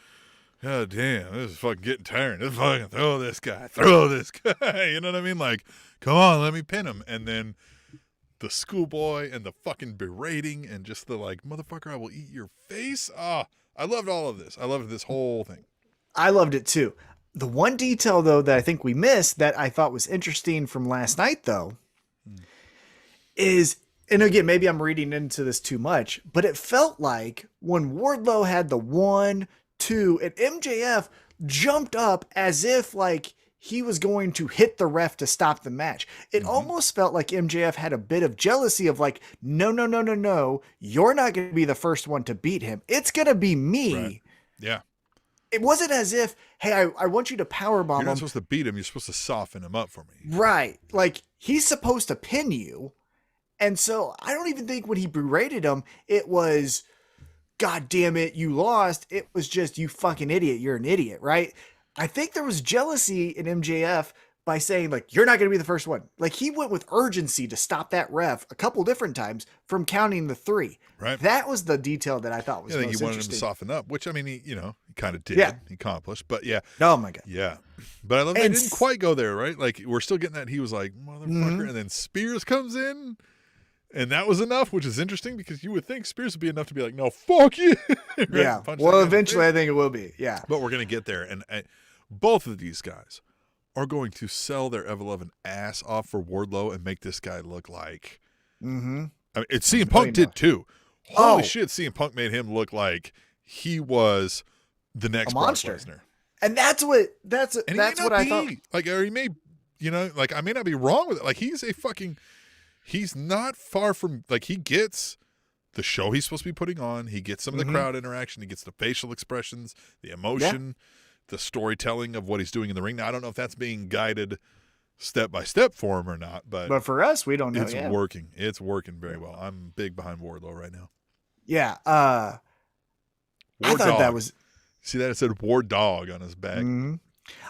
oh, damn, this is fucking getting tiring. Let's fucking throw this guy. You know what I mean? Like, come on, let me pin him. And then the schoolboy and the fucking berating and just the, like, motherfucker, I will eat your face. I loved all of this. I loved this whole thing. I loved it too. The one detail, though, that I think we missed that I thought was interesting from last night, though, is, and again, maybe I'm reading into this too much, but it felt like when Wardlow had the 1, 2, and MJF jumped up as if like he was going to hit the ref to stop the match. It almost felt like MJF had a bit of jealousy of like, no, you're not going to be the first one to beat him. It's going to be me. Right. Yeah. It wasn't as if, hey, I want you to powerbomb him. You're not supposed to beat him. You're supposed to soften him up for me. Right. Like, he's supposed to pin you. And so I don't even think when he berated him, it was, God damn it, you lost. It was just, you fucking idiot. You're an idiot, right? I think there was jealousy in MJF by saying, like, you're not going to be the first one. Like, he went with urgency to stop that ref a couple different times from counting the 3. Right. That was the detail that I thought was most interesting. He wanted him to soften up, which, I mean, he kind of did. Yeah. He accomplished. But, yeah. Oh, my God. Yeah. But I love that it didn't quite go there, right? Like, we're still getting that. He was like, motherfucker. And then Spears comes in. And that was enough, which is interesting because you would think Spears would be enough to be like, no, fuck you. Right? Yeah. Well, eventually I think it will be. Yeah. But we're going to get there. And both of these guys are going to sell their ever-loving ass off for Wardlow and make this guy look like. I mean, CM Punk did too. Holy shit, CM Punk made him look like he was the next Brock Lesnar. And that's what I thought. Like, or he may, like, I may not be wrong with it. Like, he's not far from, like, he gets the show he's supposed to be putting on. He gets some of the crowd interaction. He gets the facial expressions, the emotion, the storytelling of what he's doing in the ring. Now, I don't know if that's being guided step by step for him or not, but for us, we don't know. It's working. It's working very well. I'm big behind Wardlow right now. Yeah. War I thought Dog. that was. See that? It said War Dog on his back.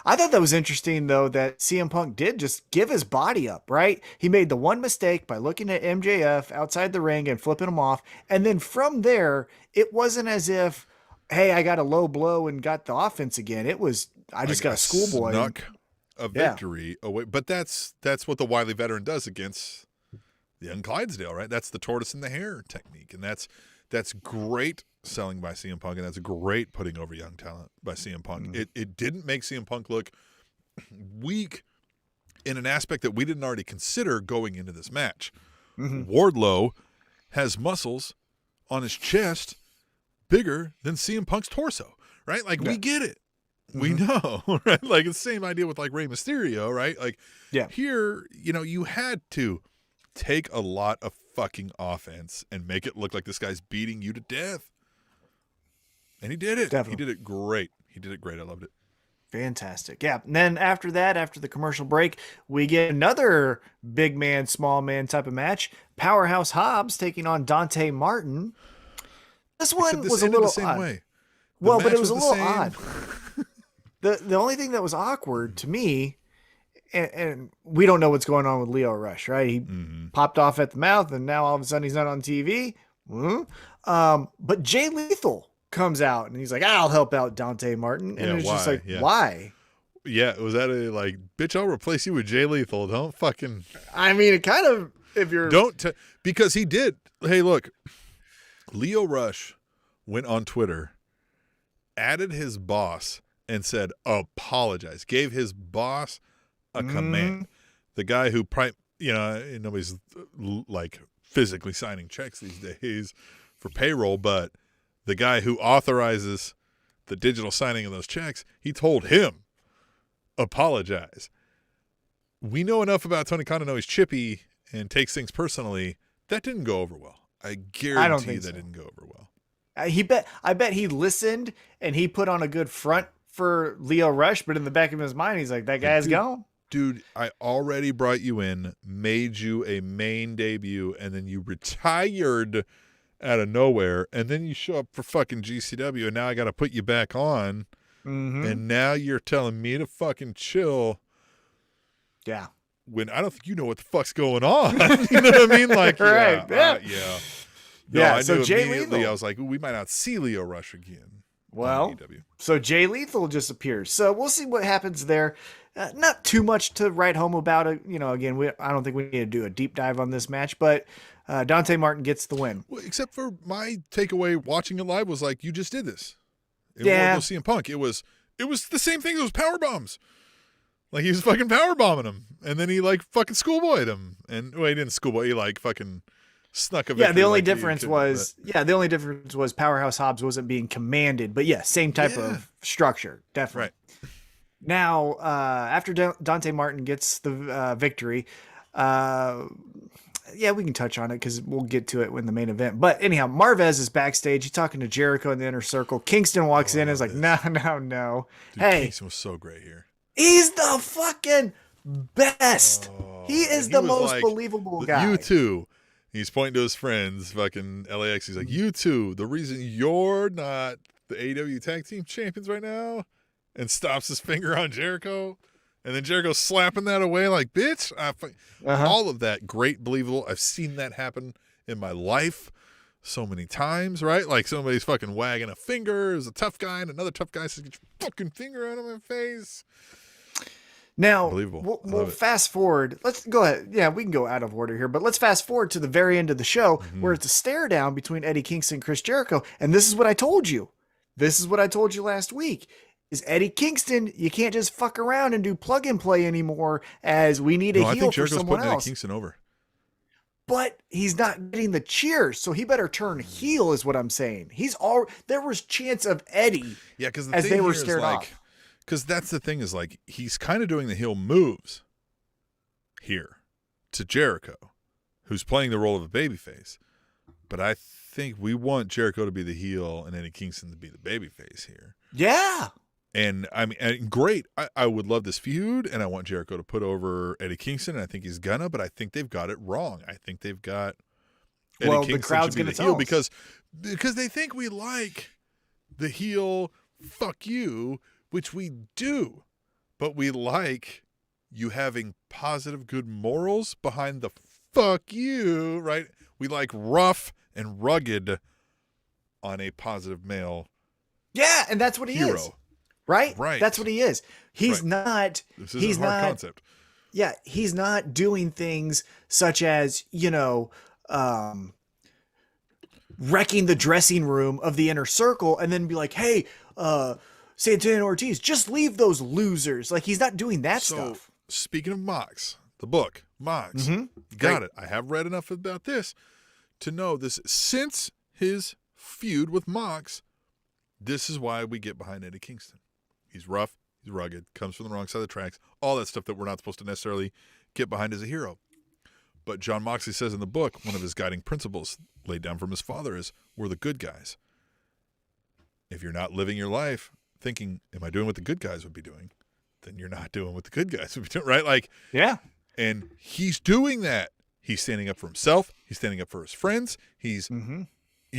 I thought that was interesting, though, that CM Punk did just give his body up, right? He made the one mistake by looking at MJF outside the ring and flipping him off. And then from there, it wasn't as if, hey, I got a low blow and got the offense again. It was, I just got a schoolboy. Snuck a victory away. But that's what the wily veteran does against the young Clydesdale, right? That's the tortoise and the hare technique. And that's great selling by CM Punk, and that's great putting over young talent by CM Punk. It didn't make CM Punk look weak in an aspect that we didn't already consider going into this match. Wardlow has muscles on his chest bigger than CM Punk's torso, right? Like, we get it. We know, right? Like, it's the same idea with, like, Rey Mysterio, right? Like, here, you had to take a lot of fucking offense and make it look like this guy's beating you to death. And he did it. Definitely. He did it great. I loved it. Fantastic. Yeah. And then after that, after the commercial break, we get another big man, small man type of match. Powerhouse Hobbs taking on Dante Martin. This one was a little the same odd. way. Well, but it was a little odd. The only thing that was awkward to me, and we don't know what's going on with Lio Rush, right? He popped off at the mouth, and now all of a sudden he's not on TV. But Jay Lethal comes out, and he's like, I'll help out Dante Martin. And it's just like, why? Yeah, was that like, bitch, I'll replace you with Jay Lethal. Don't fucking... I mean, it kind of, if you're... Because he did. Hey, look, Lio Rush went on Twitter, added his boss, and said, apologize. Gave his boss a command. The guy who, nobody's like physically signing checks these days for payroll, but the guy who authorizes the digital signing of those checks, he told him, apologize. We know enough about Tony Khan to know he's chippy and takes things personally. That didn't go over well. I guarantee that didn't go over well. I bet he listened and he put on a good front for Lio Rush, but in the back of his mind, he's like, that guy's gone. Dude, I already brought you in, made you a main debut, and then you retired out of nowhere, and then you show up for fucking GCW, and now I got to put you back on, and now you're telling me to fucking chill. Yeah. When I don't think you know what the fuck's going on. You know what I mean? Like, right. No, I so knew Jay immediately. Lethal. I was like, we might not see Lio Rush again. Well, so Jay Lethal just appears. So we'll see what happens there. Not too much to write home about it. Again, I don't think we need to do a deep dive on this match, but Dante Martin gets the win. Well, except for my takeaway watching it live was like, you just did this. It wasn't CM Punk. It was the same thing. It was power bombs. Like, he was fucking power bombing him, and then he like fucking schoolboyed him, and he didn't schoolboy. He like fucking snuck a victory. Yeah, the only difference was Powerhouse Hobbs wasn't being commanded, but same type of structure, definitely. Right. Now, after Dante Martin gets the victory, we can touch on it because we'll get to it in the main event. But anyhow, Marvez is backstage. He's talking to Jericho in the inner circle. Kingston walks in and is like, no. Dude, hey, Kingston was so great here. He's the fucking best. He is the most believable guy. You too. He's pointing to his friends, fucking LAX. He's like, you two, the reason you're not the AEW Tag Team Champions right now, and stops his finger on Jericho. And then Jericho's slapping that away like, bitch. All of that, great, believable. I've seen that happen in my life so many times, right? Like, somebody's fucking wagging a finger. There's a tough guy, and another tough guy says, get your fucking finger out of my face. Now, we'll fast forward. Let's go ahead. Yeah, we can go out of order here, but let's fast forward to the very end of the show where it's a stare down between Eddie Kingston and Chris Jericho. And this is what I told you. This is what I told you last week. Is Eddie Kingston, you can't just fuck around and do plug and plplay anymore, as we need a heel for someone else. Eddie Kingston over. But he's not getting the cheers, so he better turn heel is what I'm saying. There was chance of Eddie as they were scared off. Because that's the thing is, like, he's kind of doing the heel moves here to Jericho, who's playing the role of a babyface. But I think we want Jericho to be the heel and Eddie Kingston to be the babyface here. Yeah. And I mean, great. I would love this feud, and I want Jericho to put over Eddie Kingston, and I think he's gonna, but I think they've got it wrong. I think they've got Eddie Kingston the crowd's should be gonna the heel tell us. Because they think we like the heel fuck you, which we do. But we like you having positive, good morals behind the fuck you, right? We like rough and rugged on a positive male. Yeah, and that's what he hero. is. Right? Right. That's what he is. He's not. This is a hard concept. Yeah, he's not doing things such as, wrecking the dressing room of the Inner Circle and then be like, hey, Santana Ortiz, just leave those losers. Like, he's not doing that stuff. Speaking of Mox, the book, Mox, got it. I have read enough about this to know this. Since his feud with Mox, this is why we get behind Eddie Kingston. He's rough, he's rugged, comes from the wrong side of the tracks, all that stuff that we're not supposed to necessarily get behind as a hero. But John Moxley says in the book, one of his guiding principles laid down from his father is, we're the good guys. If you're not living your life thinking, am I doing what the good guys would be doing? Then you're not doing what the good guys would be doing, right? Like, yeah. And he's doing that. He's standing up for himself. He's standing up for his friends. He's, you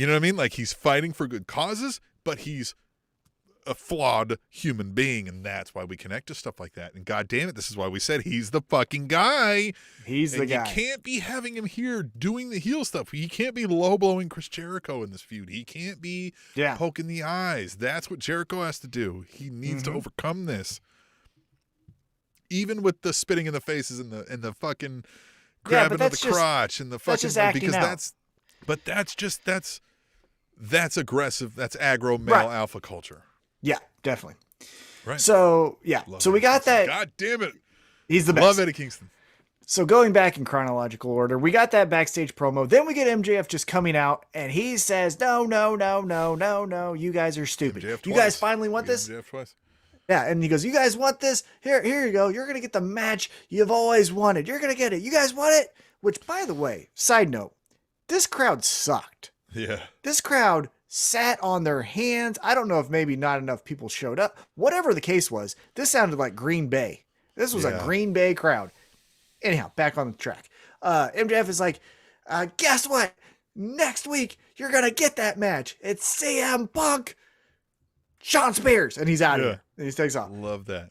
know what I mean? Like, he's fighting for good causes, but he's a flawed human being, and that's why we connect to stuff like that. And God damn it, this is why we said he's the fucking guy. He's the guy. You can't be having him here doing the heel stuff. He can't be low blowing Chris Jericho in this feud. He can't be poking the eyes. That's what Jericho has to do. He needs to overcome this. Even with the spitting in the faces and the fucking grabbing of the crotch and the fucking, because that's aggressive. That's aggro male alpha culture. Yeah, definitely. Right. So, yeah. Love so we got Kingston. that. God damn it. He's the best. Love Eddie Kingston. So going back in chronological order, we got that backstage promo. Then we get MJF just coming out, and he says, no, you guys are stupid. You guys finally want this? MJF twice. Yeah, and he goes, you guys want this? Here you go. You're going to get the match you've always wanted. You're going to get it. You guys want it? Which, by the way, side note, this crowd sucked. Yeah. This crowd sat on their hands. I don't know if maybe not enough people showed up. Whatever the case was, this sounded like Green Bay. This was a Green Bay crowd. Anyhow, back on the track. MJF is like, guess what? Next week, you're going to get that match. It's CM Punk, Shawn Spears. And he's out of here. And he takes off. Love that.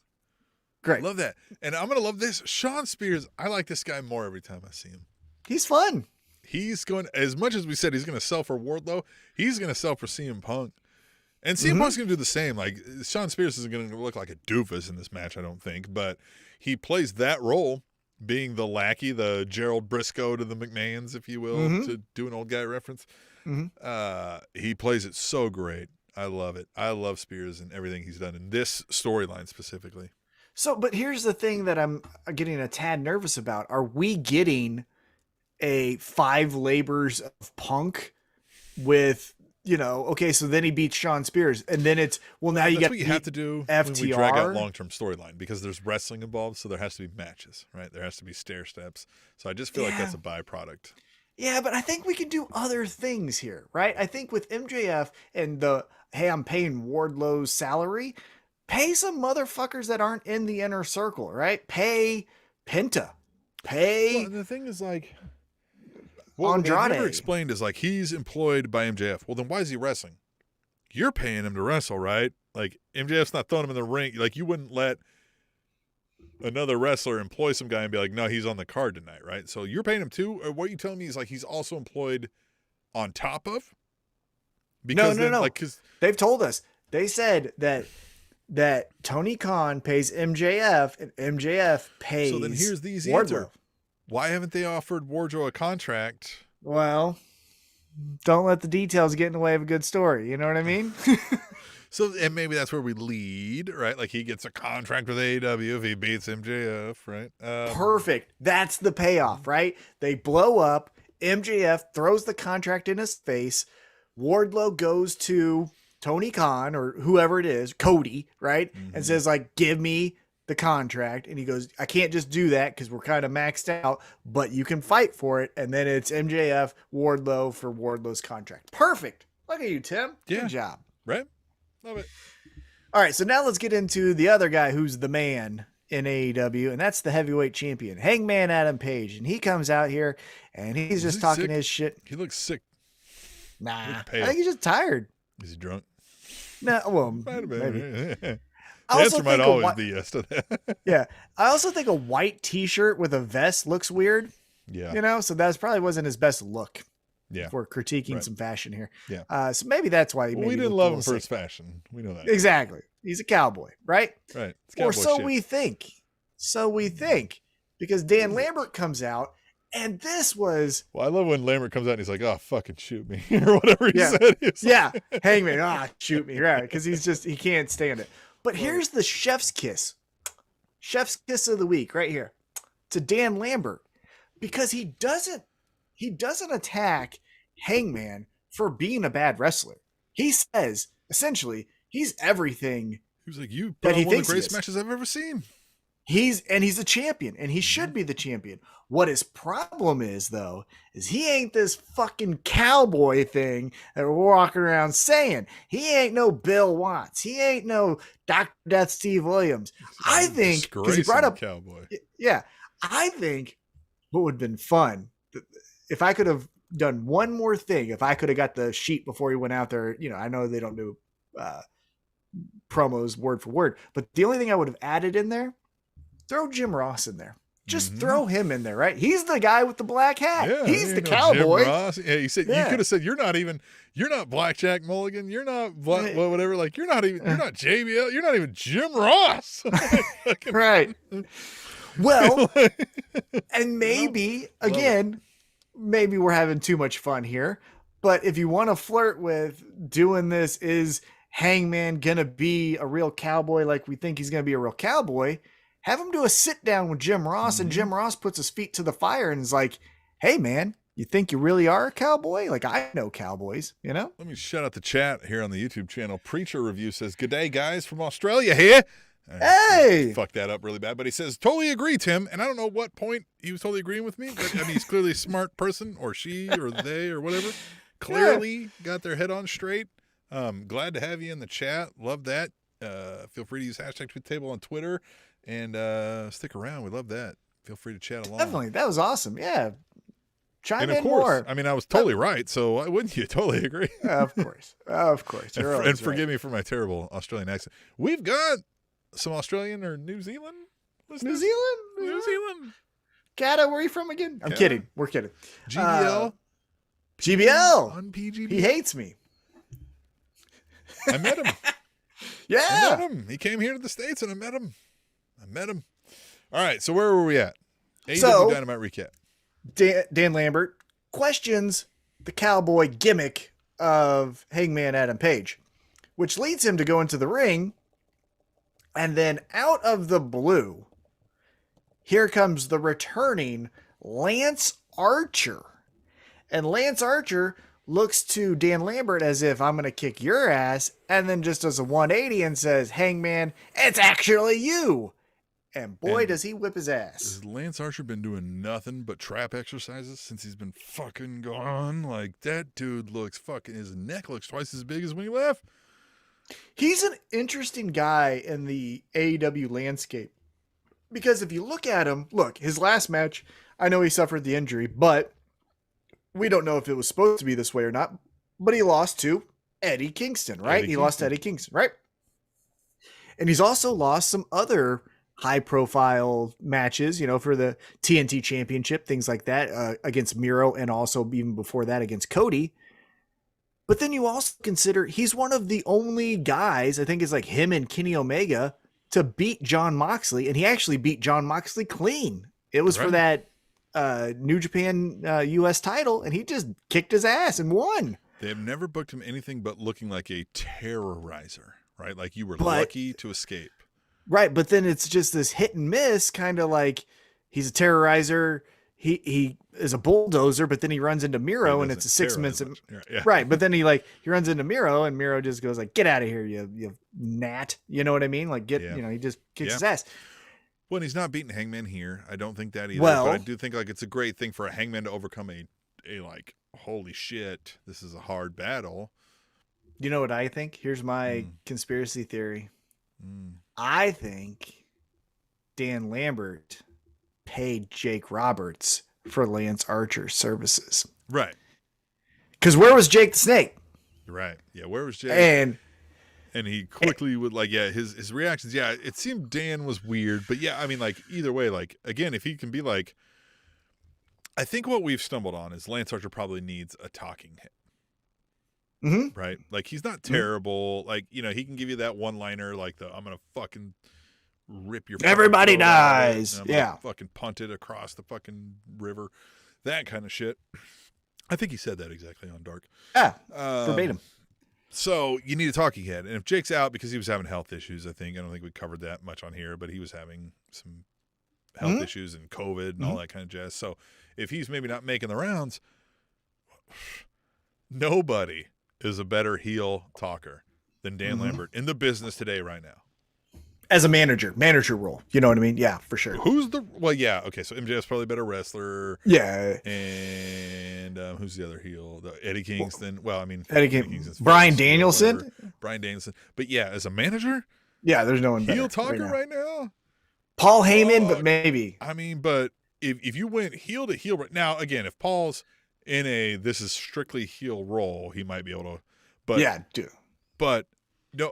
Great. Love that. And I'm going to love this. Shawn Spears, I like this guy more every time I see him. He's fun. He's going, as much as we said he's going to sell for Wardlow, he's going to sell for CM Punk. And CM Punk's going to do the same. Like, Shawn Spears isn't going to look like a doofus in this match, I don't think. But he plays that role, being the lackey, the Gerald Briscoe to the McMahons, if you will, to do an old guy reference. He plays it so great. I love it. I love Spears and everything he's done in this storyline specifically. So, but here's the thing that I'm getting a tad nervous about. Are we getting a 5 labors of Punk with, okay, so then he beats Shawn Spears, and then it's, well, now that's what you have to do FTR. When we drag out long-term storyline, because there's wrestling involved, so there has to be matches, right? There has to be stair steps. So I just feel like that's a byproduct. Yeah, but I think we can do other things here, right? I think with MJF and hey, I'm paying Wardlow's salary, pay some motherfuckers that aren't in the Inner Circle, right? Pay Penta. Well, the thing is, like, Andrade. What never explained is, like, he's employed by MJF. Well, then why is he wrestling? You're paying him to wrestle, right? Like, MJF's not throwing him in the ring. Like, you wouldn't let another wrestler employ some guy and be like, no, he's on the card tonight, right? So you're paying him too? Or what you telling me is, like, he's also employed on top of? Because no. Like, cause they've told us. They said that Tony Khan pays MJF and MJF pays. So then here's the easy Wardlow. answer. Why haven't they offered Wardlow a contract? Well, don't let the details get in the way of a good story. You know what I mean? So, and maybe that's where we lead, right? Like, he gets a contract with AEW if he beats MJF, right? Perfect. That's the payoff, right? They blow up. MJF throws the contract in his face. Wardlow goes to Tony Khan or whoever it is, Cody, right? And says, like, give me the contract. And he goes, I can't just do that because we're kind of maxed out, but you can fight for it. And then it's MJF, Wardlow for Wardlow's contract. Perfect. Look at you, Tim. Good job. Right? Love it. All right, so now let's get into the other guy who's the man in AEW, and that's the heavyweight champion, Hangman Adam Page. And he comes out here, and he's just talking his shit. He looks sick. Nah, I think he's just tired. Is he drunk? No, well, maybe. The answer might always be yes to that. Yeah. I also think a white t-shirt with a vest looks weird. Yeah. You know, so that probably wasn't his best look. Yeah. For critiquing some fashion here. Yeah. So maybe that's why we didn't love him for his fashion. We know that. Exactly. He's a cowboy, right? Right. Or so we think. So we think. Because Dan Lambert comes out, and this was... Well, I love when Lambert comes out and he's like, oh, fucking shoot me. Or whatever he said. Yeah. Hangman, shoot me. Right. Because he can't stand it. But here's the chef's kiss. Chef's kiss of the week right here. To Dan Lambert. Because he doesn't attack Hangman for being a bad wrestler. He says, essentially, he's everything. He was like, you put on one of the greatest matches I've ever seen. He's a champion, and he should be the champion. What his problem is, though, is he ain't this fucking cowboy thing that we're walking around saying. He ain't no Bill Watts. He ain't no Dr. Death Steve Williams. I think, because he brought up cowboy. Yeah, I think what would have been fun, if I could have done one more thing, if I could have got the sheet before he went out there, you know, I know they don't do promos word for word, but the only thing I would have added in there, throw Jim Ross in there. Just throw him in there, right? He's the guy with the black hat. Yeah, he's the cowboy. Jim Ross. Yeah, you could have said, you're not Blackjack Mulligan. You're not whatever. Like, you're not JBL. You're not even Jim Ross. Right. Well, and maybe, again, maybe we're having too much fun here, but if you want to flirt with doing this, is Hangman going to be a real cowboy like we think he's going to be a real cowboy? Have him do a sit down with Jim Ross, and Jim Ross puts his feet to the fire and is like, hey, man, you think you really are a cowboy? Like, I know cowboys, you know? Let me shout out the chat here on the YouTube channel. Preacher Review says, good day, guys, from Australia here. Hey! Fucked that up really bad, but he says, totally agree, Tim. And I don't know what point he was totally agreeing with me, but I mean, he's clearly a smart person, or she, or they, or whatever. Clearly got their head on straight. Glad to have you in the chat. Love that. Feel free to use #TweetTable on Twitter and stick around. We love that. Feel free to chat along. Definitely. That was awesome. Yeah. Chime and in of course, more. I mean, I was totally right, so why wouldn't you totally agree? Of course. Of course. And forgive me for my terrible Australian accent. We've got some Australian or New Zealand listeners? New Zealand. Cata, where are you from again? I'm kidding. We're kidding. GBL. GBL. On PGB. He hates me. I met him. Yeah. I met him. He came here to the States and I met him. All right. So where were we at? AEW Dynamite recap. Dan Lambert questions the cowboy gimmick of Hangman Adam Page, which leads him to go into the ring. And then out of the blue, here comes the returning Lance Archer. And Lance Archer looks to Dan Lambert as if, I'm going to kick your ass, and then just does a 180 and says, Hangman, it's actually you. And boy, does he whip his ass. Has Lance Archer been doing nothing but trap exercises since he's been fucking gone? Like, that dude looks fucking, his neck looks twice as big as when he left. He's an interesting guy in the AEW landscape. Because if you look at him, his last match, I know he suffered the injury, but we don't know if it was supposed to be this way or not. But he lost to Eddie Kingston, right? He lost to Eddie Kingston, right? And he's also lost some other high-profile matches, you know, for the TNT Championship, things like that, against Miro, and also even before that against Cody. But then you also consider he's one of the only guys, I think it's like him and Kenny Omega, to beat Jon Moxley, and he actually beat Jon Moxley clean. It was for that New Japan US title, and he just kicked his ass and won. They have never booked him anything but looking like a terrorizer, right? Like you were lucky to escape. Right, but then it's just this hit and miss, kind of like he's a terrorizer, he is a bulldozer, but then he runs into Miro and it's a 6 minutes. Yeah. Right, but then he runs into Miro and Miro just goes like, get out of here, you gnat. You know what I mean? Like he just kicks his ass. Well, he's not beating Hangman here. I don't think that either. Well, but I do think like it's a great thing for a Hangman to overcome a like, holy shit, this is a hard battle. You know what I think? Here's my conspiracy theory. I think Dan Lambert paid Jake Roberts for Lance Archer's services. Right. Because where was Jake the Snake? Right. Yeah. Where was Jake? And he quickly would like, yeah, his reactions. Yeah. It seemed Dan was weird, but yeah, I mean, like either way, like again, if he can be like, I think what we've stumbled on is Lance Archer probably needs a talking hit. Mm-hmm. Right? Like he's not terrible. Like, you know, he can give you that one liner like I'm gonna fucking rip your everybody dies. Yeah. Fucking punt it across the fucking river. That kind of shit. I think he said that exactly on Dark. Yeah. Verbatim. So you need a talking head. And if Jake's out because he was having health issues, I don't think we covered that much on here, but he was having some health issues and COVID and all that kind of jazz. So if he's maybe not making the rounds, nobody is a better heel talker than Dan Lambert in the business today right now. As a manager role. You know what I mean? Yeah, for sure. Well, yeah. Okay. So MJF's probably a better wrestler. Yeah. And who's the other heel? Eddie Kingston. Well, I mean, Eddie Kingston. Brian Danielson. Brian Danielson. But yeah, as a manager. Yeah, there's no one better. Heel talker right now. Paul Heyman, but maybe. I mean, but if you went heel to heel right now, again, if Paul's in this is strictly heel role, he might be able to. But yeah, dude. But no.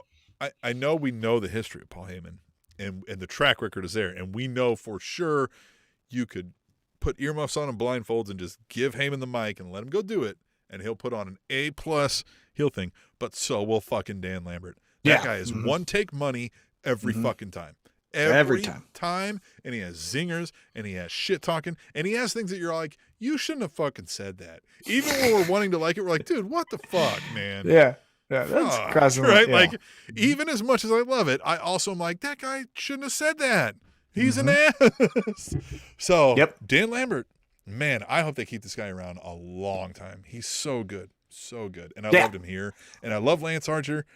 I know we know the history of Paul Heyman and the track record is there. And we know for sure you could put earmuffs on and blindfolds and just give Heyman the mic and let him go do it. And he'll put on an A+ heel thing. But so will fucking Dan Lambert. That guy is one take money every fucking time. Every time. And he has zingers and he has shit talking and he has things that you're like, you shouldn't have fucking said that. Even when we're wanting to like it, we're like, dude, what the fuck, man? Yeah. Yeah, that's crossing right. Yeah. Like, even as much as I love it, I also am like, that guy shouldn't have said that. He's an ass. So, Dan Lambert, man, I hope they keep this guy around a long time. He's so good, and I loved him here, and I love Lance Archer.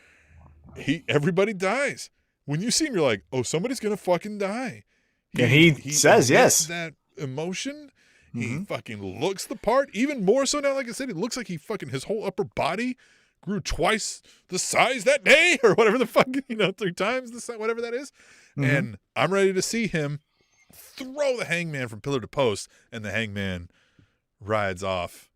Everybody dies when you see him. You're like, oh, somebody's gonna fucking die. He says yes. That emotion. He fucking looks the part, even more so now. Like I said, it looks like his whole upper body grew twice the size that day or whatever the fuck, 3 times the size, whatever that is. And I'm ready to see him throw the Hangman from pillar to post and the Hangman rides off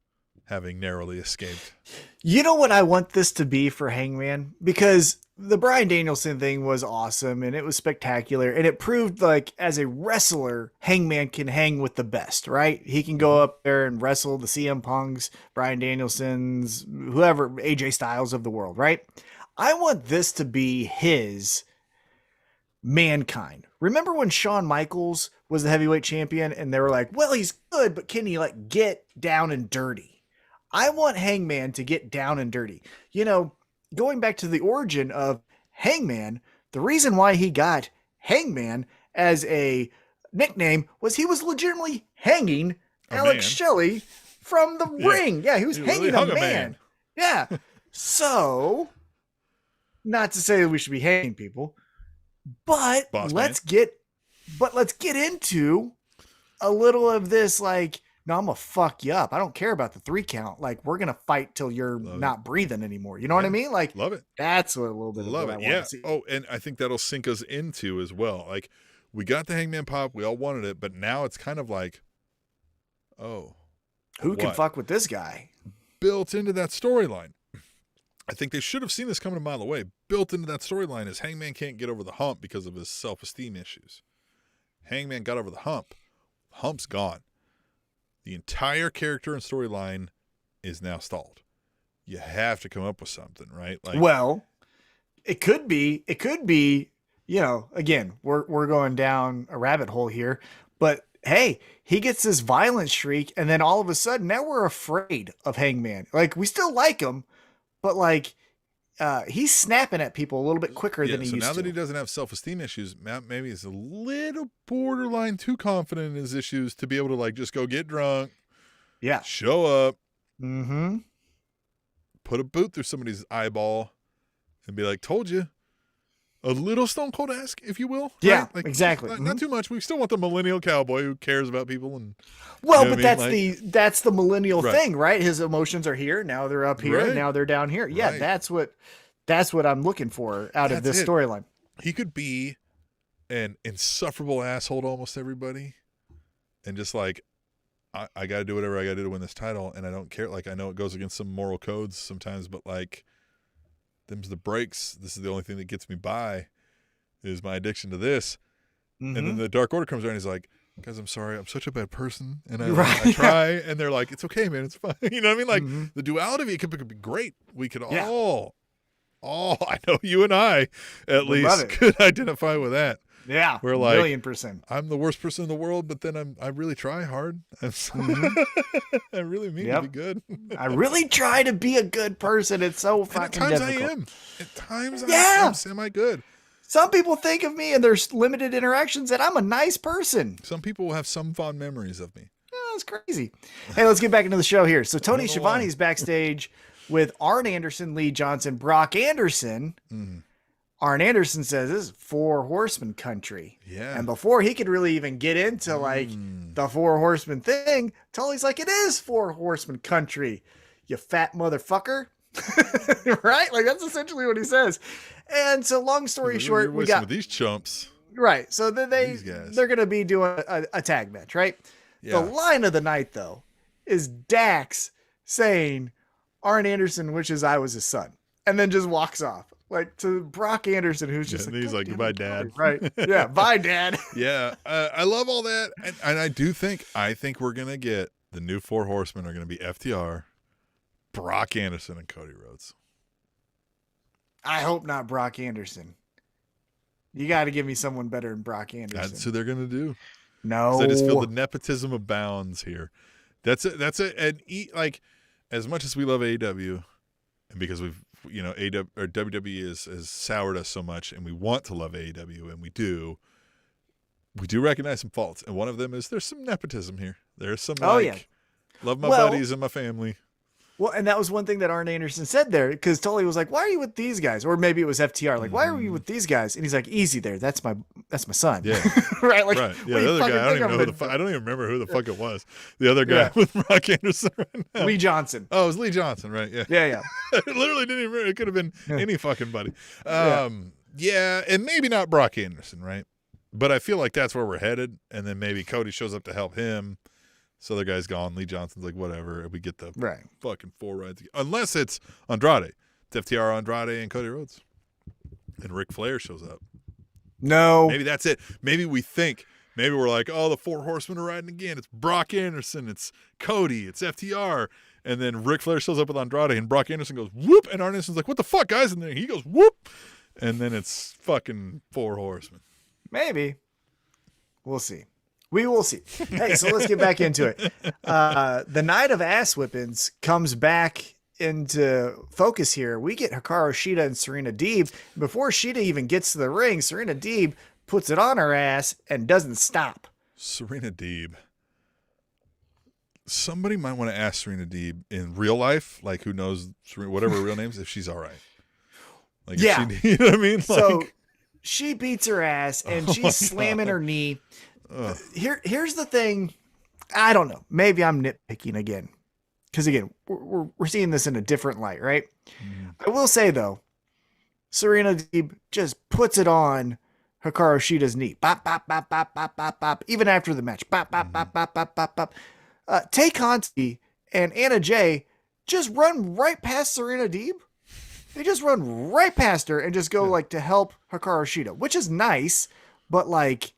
having narrowly escaped. You know what I want this to be for Hangman? Because the Bryan Danielson thing was awesome and it was spectacular and it proved like as a wrestler, Hangman can hang with the best, right? He can go up there and wrestle the CM Punks, Bryan Danielsons, whoever, AJ Styles of the world, right? I want this to be his Mankind. Remember when Shawn Michaels was the heavyweight champion and they were like, well, he's good, but can he like get down and dirty? I want Hangman to get down and dirty. Going back to the origin of Hangman, the reason why he got Hangman as a nickname was he was legitimately hanging Alex Shelley from the ring. Yeah, he was hanging really a man. Yeah. So, not to say that we should be hanging people, but let's get into a little of this like, no, I'm going to fuck you up. I don't care about the 3 count. Like, we're going to fight till you're not breathing anymore. You know what I mean? Like, love it. That's what a little bit of what I want to see. Oh, and I think that'll sink us into as well. Like, we got the Hangman pop. We all wanted it. But now it's kind of like, oh. Who can fuck with this guy? Built into that storyline. I think they should have seen this coming a mile away. Built into that storyline is Hangman can't get over the hump because of his self-esteem issues. Hangman got over the hump. Hump's gone. The entire character and storyline is now stalled. You have to come up with something, right? Like, well, it could be, again, we're going down a rabbit hole here, but hey, he gets this violent streak and then all of a sudden now we're afraid of Hangman. Like, we still like him, but like, he's snapping at people a little bit quicker than he used to. So now that he doesn't have self-esteem issues, maybe he's a little borderline too confident in his issues to be able to like just go get drunk. Yeah. Show up. Put a boot through somebody's eyeball and be like, told you. A little Stone Cold-esque, if you will. Yeah, right? Like, exactly. Not too much. We still want the millennial cowboy who cares about people. And but that's the millennial thing, right? His emotions are here. Now they're up here. Right. Now they're down here. Yeah, that's what I'm looking for out of this storyline. He could be an insufferable asshole to almost everybody. And just like, I got to do whatever I got to do to win this title, and I don't care. Like, I know it goes against some moral codes sometimes, but like, them's the breaks. This is the only thing that gets me by, is my addiction to this. And then the Dark Order comes around, and he's like, guys, I'm sorry, I'm such a bad person, and I try, and they're like, it's okay, man, it's fine. You know what I mean? Like, the duality of it could be great. We could all, I know you and I, at least, could identify with that. Yeah, we're like, 1,000,000%. I'm the worst person in the world, but then I really try hard. I really mean to be good. I really try to be a good person. It's so fucking difficult. At times I am. At times I am semi-good. Some people think of me and there's limited interactions that I'm a nice person. Some people will have some fond memories of me. Oh, that's crazy. Hey, let's get back into the show here. So Tony Schiavone's backstage with Arn Anderson, Lee Johnson, Brock Anderson. Arn Anderson says this is 4 Horsemen country. Yeah. And before he could really even get into like the 4 Horsemen thing, Tony's like, it is 4 Horsemen country, you fat motherfucker. Right? Like, that's essentially what he says. And so long story short, we got these chumps. Right. So then they're going to be doing a tag match, right? Yeah. The line of the night, though, is Dax saying Arn Anderson wishes I was his son, and then just walks off. Like, to Brock Anderson, who's just he's like, goodbye, Dad. Right. Yeah. Bye, Dad. Yeah. I love all that. And I think we're going to get the new 4 Horsemen are going to be FTR, Brock Anderson, and Cody Rhodes. I hope not Brock Anderson. You got to give me someone better than Brock Anderson. That's who they're going to do. No. I just feel the nepotism abounds here. That's it. And like, as much as we love AEW, and because we've, AEW or WWE has soured us so much, and we want to love AEW, and we do recognize some faults, and one of them is there's some nepotism here. There's some love my buddies and my family. Well, and that was one thing that Arn Anderson said there, because Tully was like, why are you with these guys? Or maybe it was FTR. Like, why are you with these guys? And he's like, easy there. That's my son. Yeah. Right? Like, right. Yeah, the other guy, I don't even remember who the fuck it was. The other guy with Brock Anderson right now. Lee Johnson. Oh, it was Lee Johnson, right? Yeah. Yeah. I literally didn't even remember. It could have been any fucking buddy. Yeah, and maybe not Brock Anderson, right? But I feel like that's where we're headed. And then maybe Cody shows up to help him. So the guy's gone. Lee Johnson's like, whatever. We get the fucking 4 rides. Unless it's Andrade. It's FTR, Andrade, and Cody Rhodes. And Ric Flair shows up. No. Maybe that's it. Maybe we're like, oh, the 4 Horsemen are riding again. It's Brock Anderson. It's Cody. It's FTR. And then Ric Flair shows up with Andrade, and Brock Anderson goes, whoop. And Arn Anderson's like, what the fuck, guys? And then he goes, whoop. And then it's fucking 4 Horsemen. Maybe. We'll see. We will see. Hey, so let's get back into it. The night of ass whippings comes back into focus here. We get Hikaru Shida and Serena Deeb. Before Shida even gets to the ring, Serena Deeb puts it on her ass and doesn't stop. Serena Deeb. Somebody might want to ask Serena Deeb in real life, like who knows whatever her real name is, if she's all right. Like, you know what I mean? So she beats her ass and she's slamming her knee. Here's the thing. I don't know. Maybe I'm nitpicking again. Because again, we're seeing this in a different light, right? I will say though, Serena Deeb just puts it on Hikaru Shida's knee. Bop, bop, bop, bop, bop, bop, bop. Even after the match. Bop, bop, bop, bop, bop, bop, bop. Tay Conti and Anna Jay just run right past Serena Deeb. They just run right past her and just go like to help Hikaru Shida, which is nice, but like,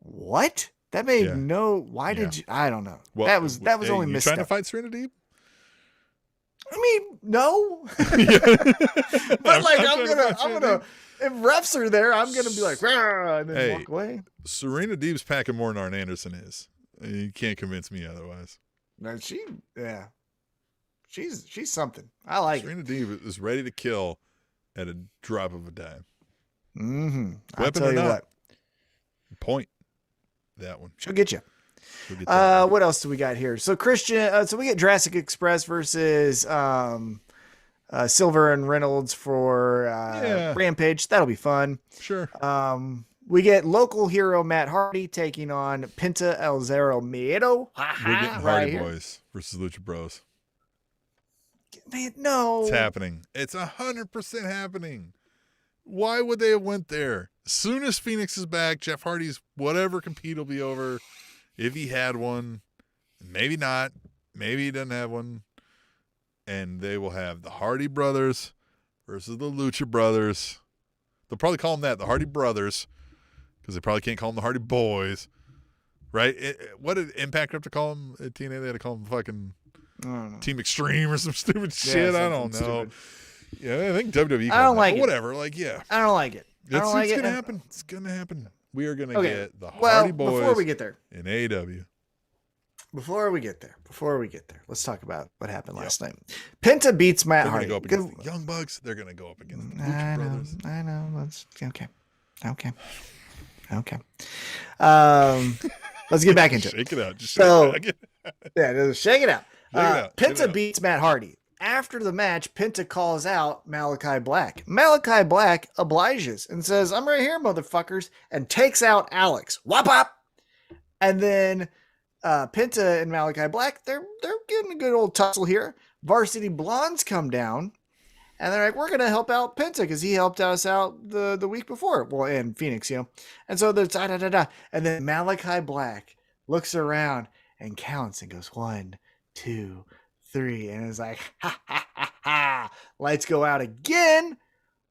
what? That made why did you? I don't know. Well, that was only misstep. You trying to fight Serena Deeb? I mean, no. But like, I'm gonna. If refs are there, I'm gonna be like, rah, and then walk away. Serena Deeb's packing more than Arn Anderson is. You can't convince me otherwise. No, she's something. I like Serena Deeb is ready to kill at a drop of a dime. I'll tell you what. Point. That one. She'll get you. What else do we got here? So Christian, so we get Jurassic Express versus Silver and Reynolds for Rampage. That'll be fun. Sure. We get local hero Matt Hardy taking on Penta El Zero Miedo. We're getting Hardy Boys versus Lucha Bros. Man, no. It's happening. It's 100% happening. Why would they have went there? As soon as Phoenix is back, Jeff Hardy's whatever compete will be over. If he had one, Maybe not. Maybe he doesn't have one. And they will have the Hardy Brothers versus the Lucha Brothers. They'll probably call them that, the Hardy Brothers, because they probably can't call them the Hardy Boys. Right? What did Impact have to call them at TNA? They had to call them fucking Team Extreme or some stupid shit. I don't know. Stupid. Yeah, I think WWE. I don't like it. Whatever. Like, yeah. I don't like it. It's going to happen. It's going to happen. We are going to get the Hardy Boys before we get there. In AEW. Before we get there, let's talk about what happened last night. Penta beats Matt Hardy. They're going to go up against the Young Bucks. They're going to go up against the Lucha Brothers. I know. Let's okay. Let's get back into it. Shake it out. Just shake it out. Penta beats Matt Hardy. After the match, Penta calls out Malachi Black. Malachi Black obliges and says, "I'm right here, motherfuckers," and takes out Alex. Whop whop. And then Penta and Malachi Black, they're getting a good old tussle here. Varsity Blondes come down, and they're like, "We're gonna help out Penta because he helped us out the week before." Well, in Phoenix, And so there's and then Malachi Black looks around and counts and goes 1, 2, 3, and is like, "Ha ha ha ha!" Lights go out again.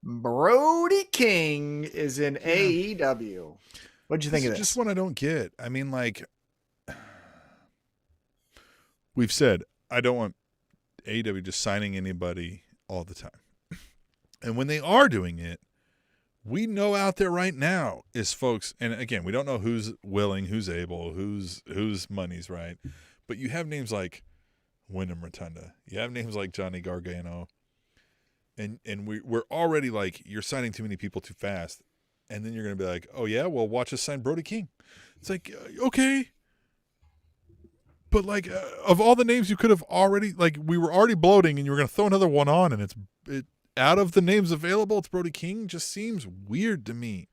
Brody King is in AEW. What'd you think of this? Just one I don't get. I mean, like, we've said, I don't want AEW just signing anybody all the time. And when they are doing it, we know out there right now is folks, and again, we don't know who's willing, who's able, whose money's right. But you have names like Wyndham Rotunda. You have names like Johnny Gargano. And we're already like, you're signing too many people too fast. And then you're going to be like, oh, yeah, well, watch us sign Brody King. It's like, okay. But, like, of all the names you could have already, like, we were already bloating and you were going to throw another one on, and it out of the names available, it's Brody King. Just seems weird to me.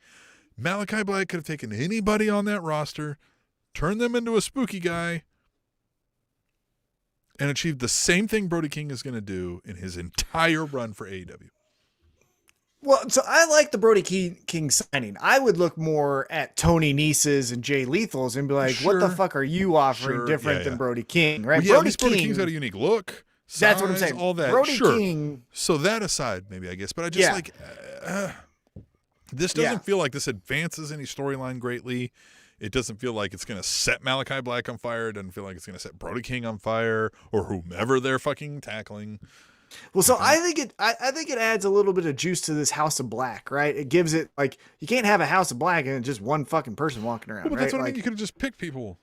Malachi Black could have taken anybody on that roster, turned them into a spooky guy, and achieved the same thing Brody King is going to do in his entire run for AEW. Well, so I like the Brody King signing. I would look more at Tony Nese's and Jay Lethal's and be like, what the fuck are you offering different than Brody King, right? Well, Brody King's got a unique look. Size, that's what I'm saying. All that. Brody King. So that aside, maybe, I guess. But I just this doesn't feel like this advances any storyline greatly. It doesn't feel like it's going to set Malachi Black on fire. It doesn't feel like it's going to set Brody King on fire or whomever they're fucking tackling. Well, so I think it adds a little bit of juice to this House of Black, right? It gives it, like, you can't have a House of Black and just one fucking person walking around. Well, but right? that's what I mean. You could have just picked people.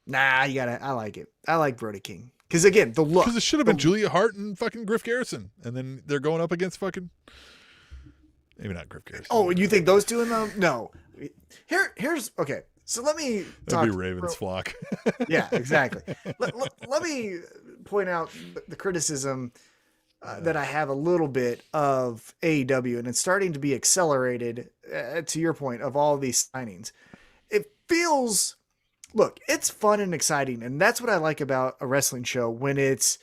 Nah, I like it. I like Brody King. Because again, the look. Because it should have been Julia Hart and fucking Griff Garrison. And then they're going up against fucking, maybe not Griff Garrison. Oh, you think those two in them? No. Here's, okay. So let me talk. That'd be Raven's flock. Yeah, exactly. Let me point out the criticism that I have a little bit of AEW, and it's starting to be accelerated, to your point, of all these signings. It feels, look, it's fun and exciting, and that's what I like about a wrestling show, when it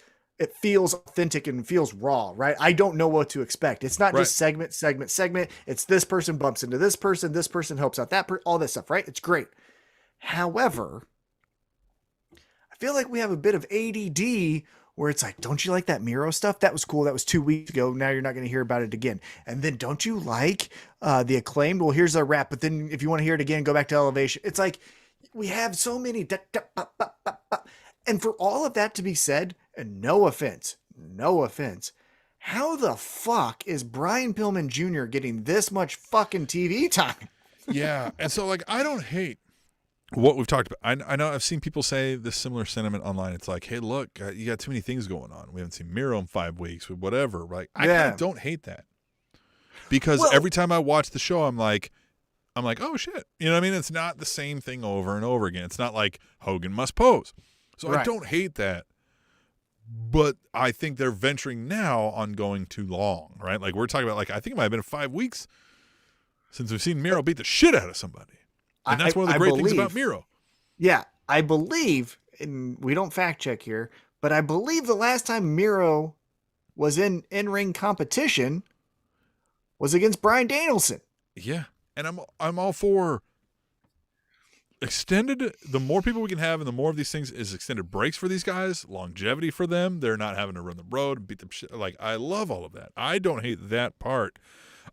feels authentic and feels raw, right? I don't know what to expect. It's not just segment. It's this person bumps into this person helps out that person, all this stuff, right? It's great. However, I feel like we have a bit of ADD where it's like, don't you like that Miro stuff? That was cool. That was 2 weeks ago. Now you're not going to hear about it again. And then don't you like the Acclaimed? Well, here's our rap. But then if you want to hear it again, go back to Elevation. It's like we have so many. And for all of that to be said, and no offense, how the fuck is Brian Pillman Jr. getting this much fucking TV time? Yeah. And so, like, I don't hate what we've talked about. I know I've seen people say this similar sentiment online. It's like, hey, look, you got too many things going on. We haven't seen Miro in 5 weeks, whatever. Right? I kind of don't hate that, because every time I watch the show, I'm like, oh shit, you know what I mean? It's not the same thing over and over again. It's not like Hogan must pose. So I don't hate that, but I think they're venturing now on going too long, right? Like, we're talking about, like, I think it might have been 5 weeks since we've seen Miro beat the shit out of somebody. And that's one of the great things about Miro. Yeah, I believe, and we don't fact check here, but I believe the last time Miro was in ring competition was against Bryan Danielson. Yeah, and I'm all for the more people we can have and the more of these things is extended breaks for these guys, longevity for them. They're not having to run the road and beat them shit. Like, I love all of that. I don't hate that part.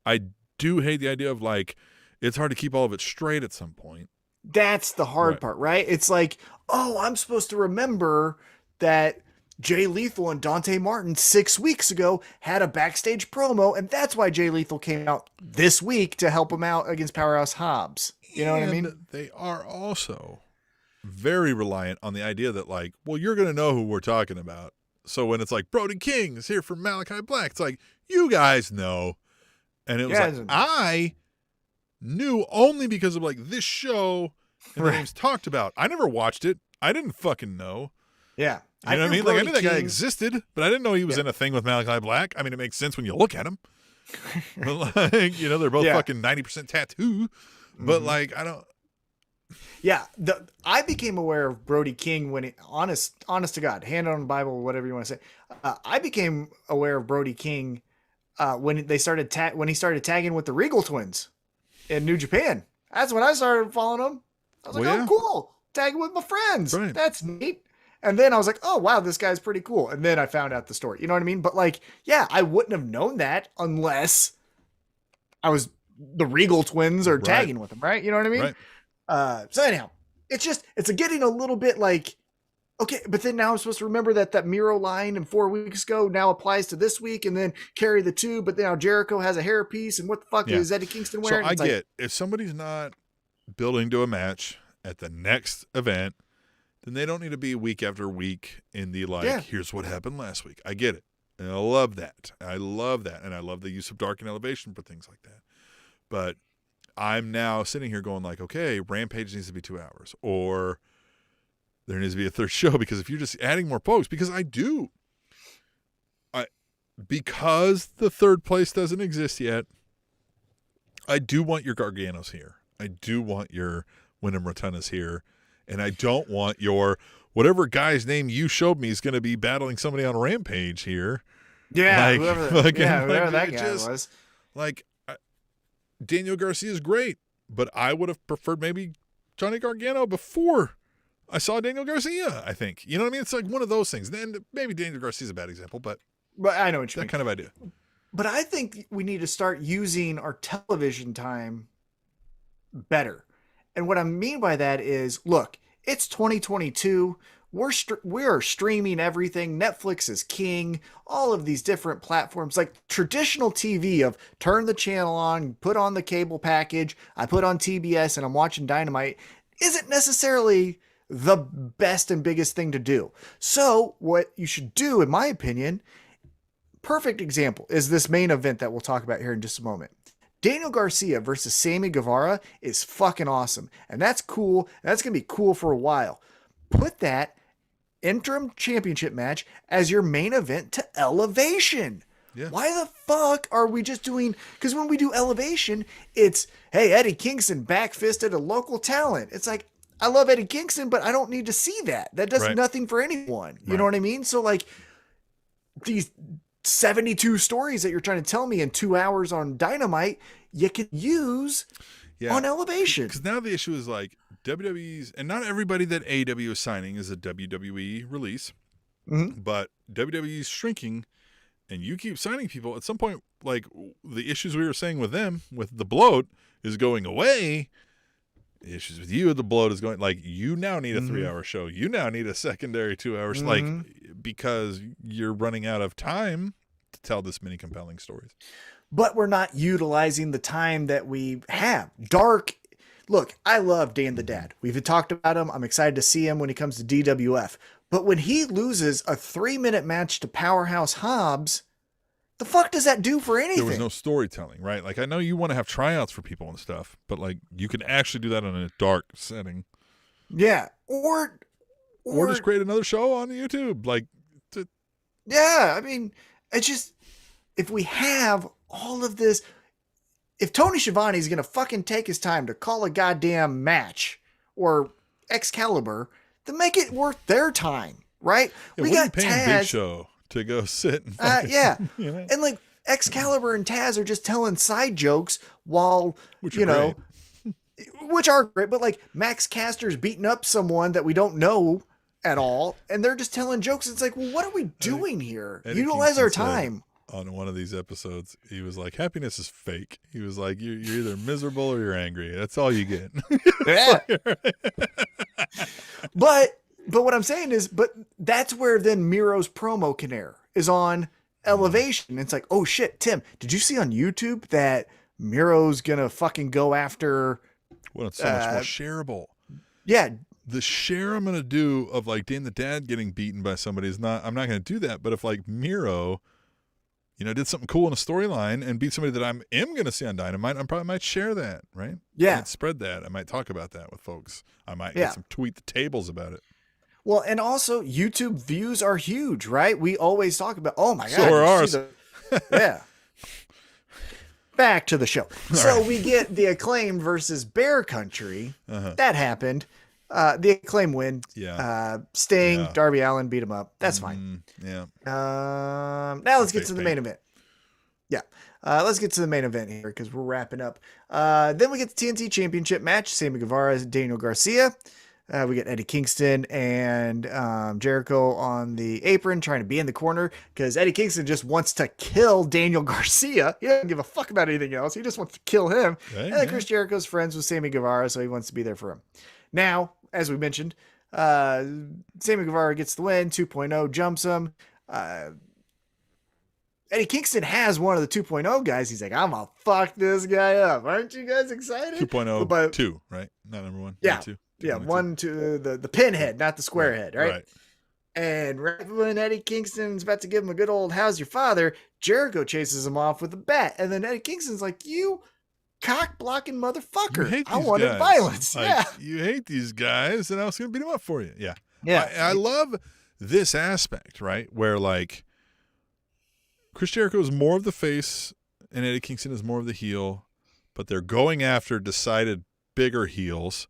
I do hate the idea of, like, it's hard to keep all of it straight at some point. That's the hard part, right? It's like, oh, I'm supposed to remember that Jay Lethal and Dante Martin 6 weeks ago had a backstage promo, and that's why Jay Lethal came out this week to help him out against Powerhouse Hobbs. You know what I mean? They are also very reliant on the idea that, like, well, you're going to know who we're talking about. So when it's like, Brody King is here from Malachi Black, it's like, you guys know. And it was like, I knew only because of, like, this show and the names talked about. I never watched it. I didn't fucking know. Yeah. You know what I mean? Like, I knew that guy existed, but I didn't know he was in a thing with Malachi Black. I mean, it makes sense when you look at him. But, like, you know, they're both fucking 90% tattoo. But like, I don't. Yeah, I became aware of Brody King when honest to God, hand on the Bible, whatever you want to say. I became aware of Brody King when they started when he started tagging with the Regal Twins in New Japan. That's when I started following him. I was like, oh, cool, tagging with my friends. Right. That's neat. And then I was like, oh wow, this guy's pretty cool. And then I found out the story. You know what I mean? But like, yeah, I wouldn't have known that unless I was the Regal Twins are tagging with him, right? You know what I mean? Right. So anyhow, it's getting a little bit like, okay, but then now I'm supposed to remember that Miro line in 4 weeks ago now applies to this week and then carry the two, but now Jericho has a hairpiece and what the fuck is Eddie Kingston wearing? So I get, if somebody's not building to a match at the next event, then they don't need to be week after week in the here's what happened last week. I get it. And I love that. And I love the use of dark and elevation for things like that. But I'm now sitting here going like, okay, Rampage needs to be 2 hours, or there needs to be a third show, because if you're just adding more folks, because because the third place doesn't exist yet, I do want your Garganos here. I do want your Wyndham Rotundas here, and I don't want your whatever guy's name you showed me is going to be battling somebody on Rampage here. Yeah, whoever that guy was. Like, Daniel Garcia is great, but I would have preferred maybe Johnny Gargano before I saw Daniel Garcia, I think. You know what I mean? It's like one of those things. Then maybe Daniel Garcia is a bad example, but I know what you mean. That kind of idea. But I think we need to start using our television time better. And what I mean by that is, look, it's 2022. We're streaming everything. Netflix is king. All of these different platforms, like traditional TV of turn the channel on, put on the cable package, I put on TBS and I'm watching Dynamite, isn't necessarily the best and biggest thing to do. So what you should do, in my opinion, perfect example is this main event that we'll talk about here in just a moment. Daniel Garcia versus Sammy Guevara is fucking awesome. And that's cool. That's going to be cool for a while. Put that interim championship match as your main event to Elevation. Yeah. Why the fuck are we just doing, because when we do Elevation, it's, hey, Eddie Kingston backfisted a local talent. It's like, I love Eddie Kingston, but I don't need to see that. That does nothing for anyone. You know what I mean? So like these 72 stories that you're trying to tell me in 2 hours on Dynamite, you can use on Elevation. Because now the issue is like WWE's, and not everybody that AEW is signing is a WWE release, but WWE's shrinking, and you keep signing people. At some point, like the issues we were saying with them, with the bloat, is going away. The issues with you, the bloat is going, like, you now need a 3-hour show. You now need a secondary 2 hours, like, because you're running out of time to tell this many compelling stories. But we're not utilizing the time that we have. Dark, look, I love Dan the Dad. We've talked about him. I'm excited to see him when he comes to DWF. But when he loses a 3-minute match to Powerhouse Hobbs, the fuck does that do for anything? There was no storytelling, right? Like, I know you want to have tryouts for people and stuff, but like, you can actually do that in a dark setting. Yeah. Or just create another show on YouTube. Like, yeah. I mean, it's just, if we have all of this, if Tony Schiavone is going to fucking take his time to call a goddamn match or Excalibur, then make it worth their time, right? Yeah, we got Tazz. Big Show to go sit and you know? And like Excalibur and Tazz are just telling side jokes while, which are great, but like Max Caster's beating up someone that we don't know at all, and they're just telling jokes. It's like, well, what are we doing here? Utilize our time. On one of these episodes, he was like, happiness is fake. He was like, you're either miserable or you're angry. That's all you get. Yeah. But what I'm saying is, but that's where then Miro's promo can air, is on Elevation. It's like, oh shit, Tim, did you see on YouTube that Miro's gonna fucking go after? Well, it's so much more shareable. Yeah. The share I'm going to do of like Dan the Dad getting beaten by somebody is not, I'm not going to do that. But if like Miro, did something cool in a storyline and beat somebody that I am going to see on Dynamite, I probably might share that, right? Yeah. I might spread that. I might talk about that with folks. I might get some tweet the tables about it. Well, and also YouTube views are huge, right? We always talk about, oh my God. So are ours. Yeah. Back to the show. So we get the Acclaimed versus Bear Country. That happened. The Acclaim win. Yeah. Sting, Darby Allin beat him up. That's fine. Yeah. Now let's get to the main event. Yeah. Let's get to the main event here because we're wrapping up. Then we get the TNT Championship match. Sammy Guevara, Daniel Garcia. We get Eddie Kingston and Jericho on the apron trying to be in the corner because Eddie Kingston just wants to kill Daniel Garcia. He doesn't give a fuck about anything else. He just wants to kill him. Right, and then Chris Jericho's friends with Sammy Guevara, so he wants to be there for him. Now, as we mentioned, Sammy Guevara gets the win. 2.0 jumps him. Eddie Kingston has one of the 2.0 guys. He's like, I'm going to fuck this guy up. Aren't you guys excited? 2.0, 2, right? Not number 1. Yeah. 2. Yeah, 1, 2, the pinhead, not the square head, right? And right when Eddie Kingston's about to give him a good old how's your father, Jericho chases him off with a bat. And then Eddie Kingston's like, you cock-blocking motherfucker. I wanted violence. Like, you hate these guys, and I was going to beat them up for you. Yeah. Yeah. I love this aspect, right, where, like, Chris Jericho is more of the face, and Eddie Kingston is more of the heel, but they're going after decided bigger heels.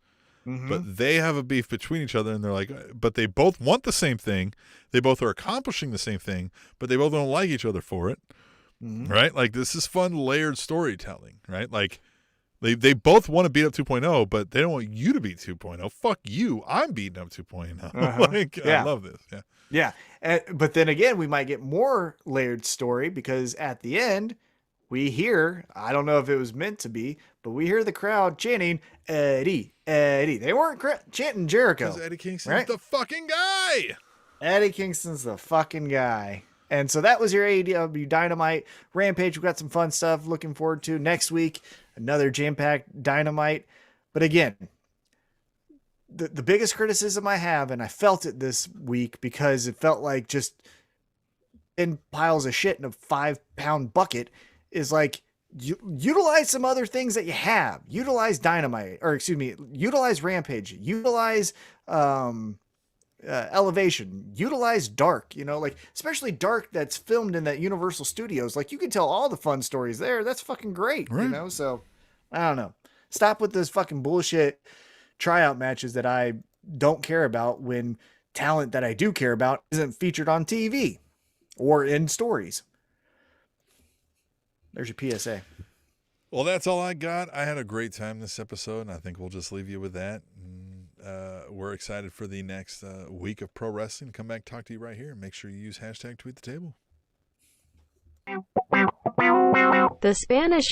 But they have a beef between each other, and they're like, but they both want the same thing. They both are accomplishing the same thing, but they both don't like each other for it, right? Like, this is fun, layered storytelling, right? Like, they both want to beat up 2.0, but they don't want you to beat 2.0. Fuck you. I'm beating up 2.0. I love this. Yeah. But then again, we might get more layered story because at the end, we hear, I don't know if it was meant to be, but we hear the crowd chanting, Eddie, Eddie. They weren't chanting Jericho. Because Eddie Kingston's the fucking guy. Eddie Kingston's the fucking guy. And so that was your AEW Dynamite Rampage. We've got some fun stuff looking forward to next week. Another jam-packed Dynamite. But again, the biggest criticism I have, and I felt it this week because it felt like just in piles of shit in a 5-pound bucket, is like, utilize some other things that you have. Utilize Dynamite, or excuse me, utilize Rampage, utilize Elevation, utilize Dark, like especially Dark that's filmed in that Universal Studios. Like, you can tell all the fun stories there. That's fucking great, right. So I don't know. Stop with this fucking bullshit tryout matches that I don't care about when talent that I do care about isn't featured on TV or in stories. There's your PSA. Well, that's all I got. I had a great time this episode, and I think we'll just leave you with that. We're excited for the next week of pro wrestling. Come back, talk to you right here, and make sure you use #TweetTheTable. The Spanish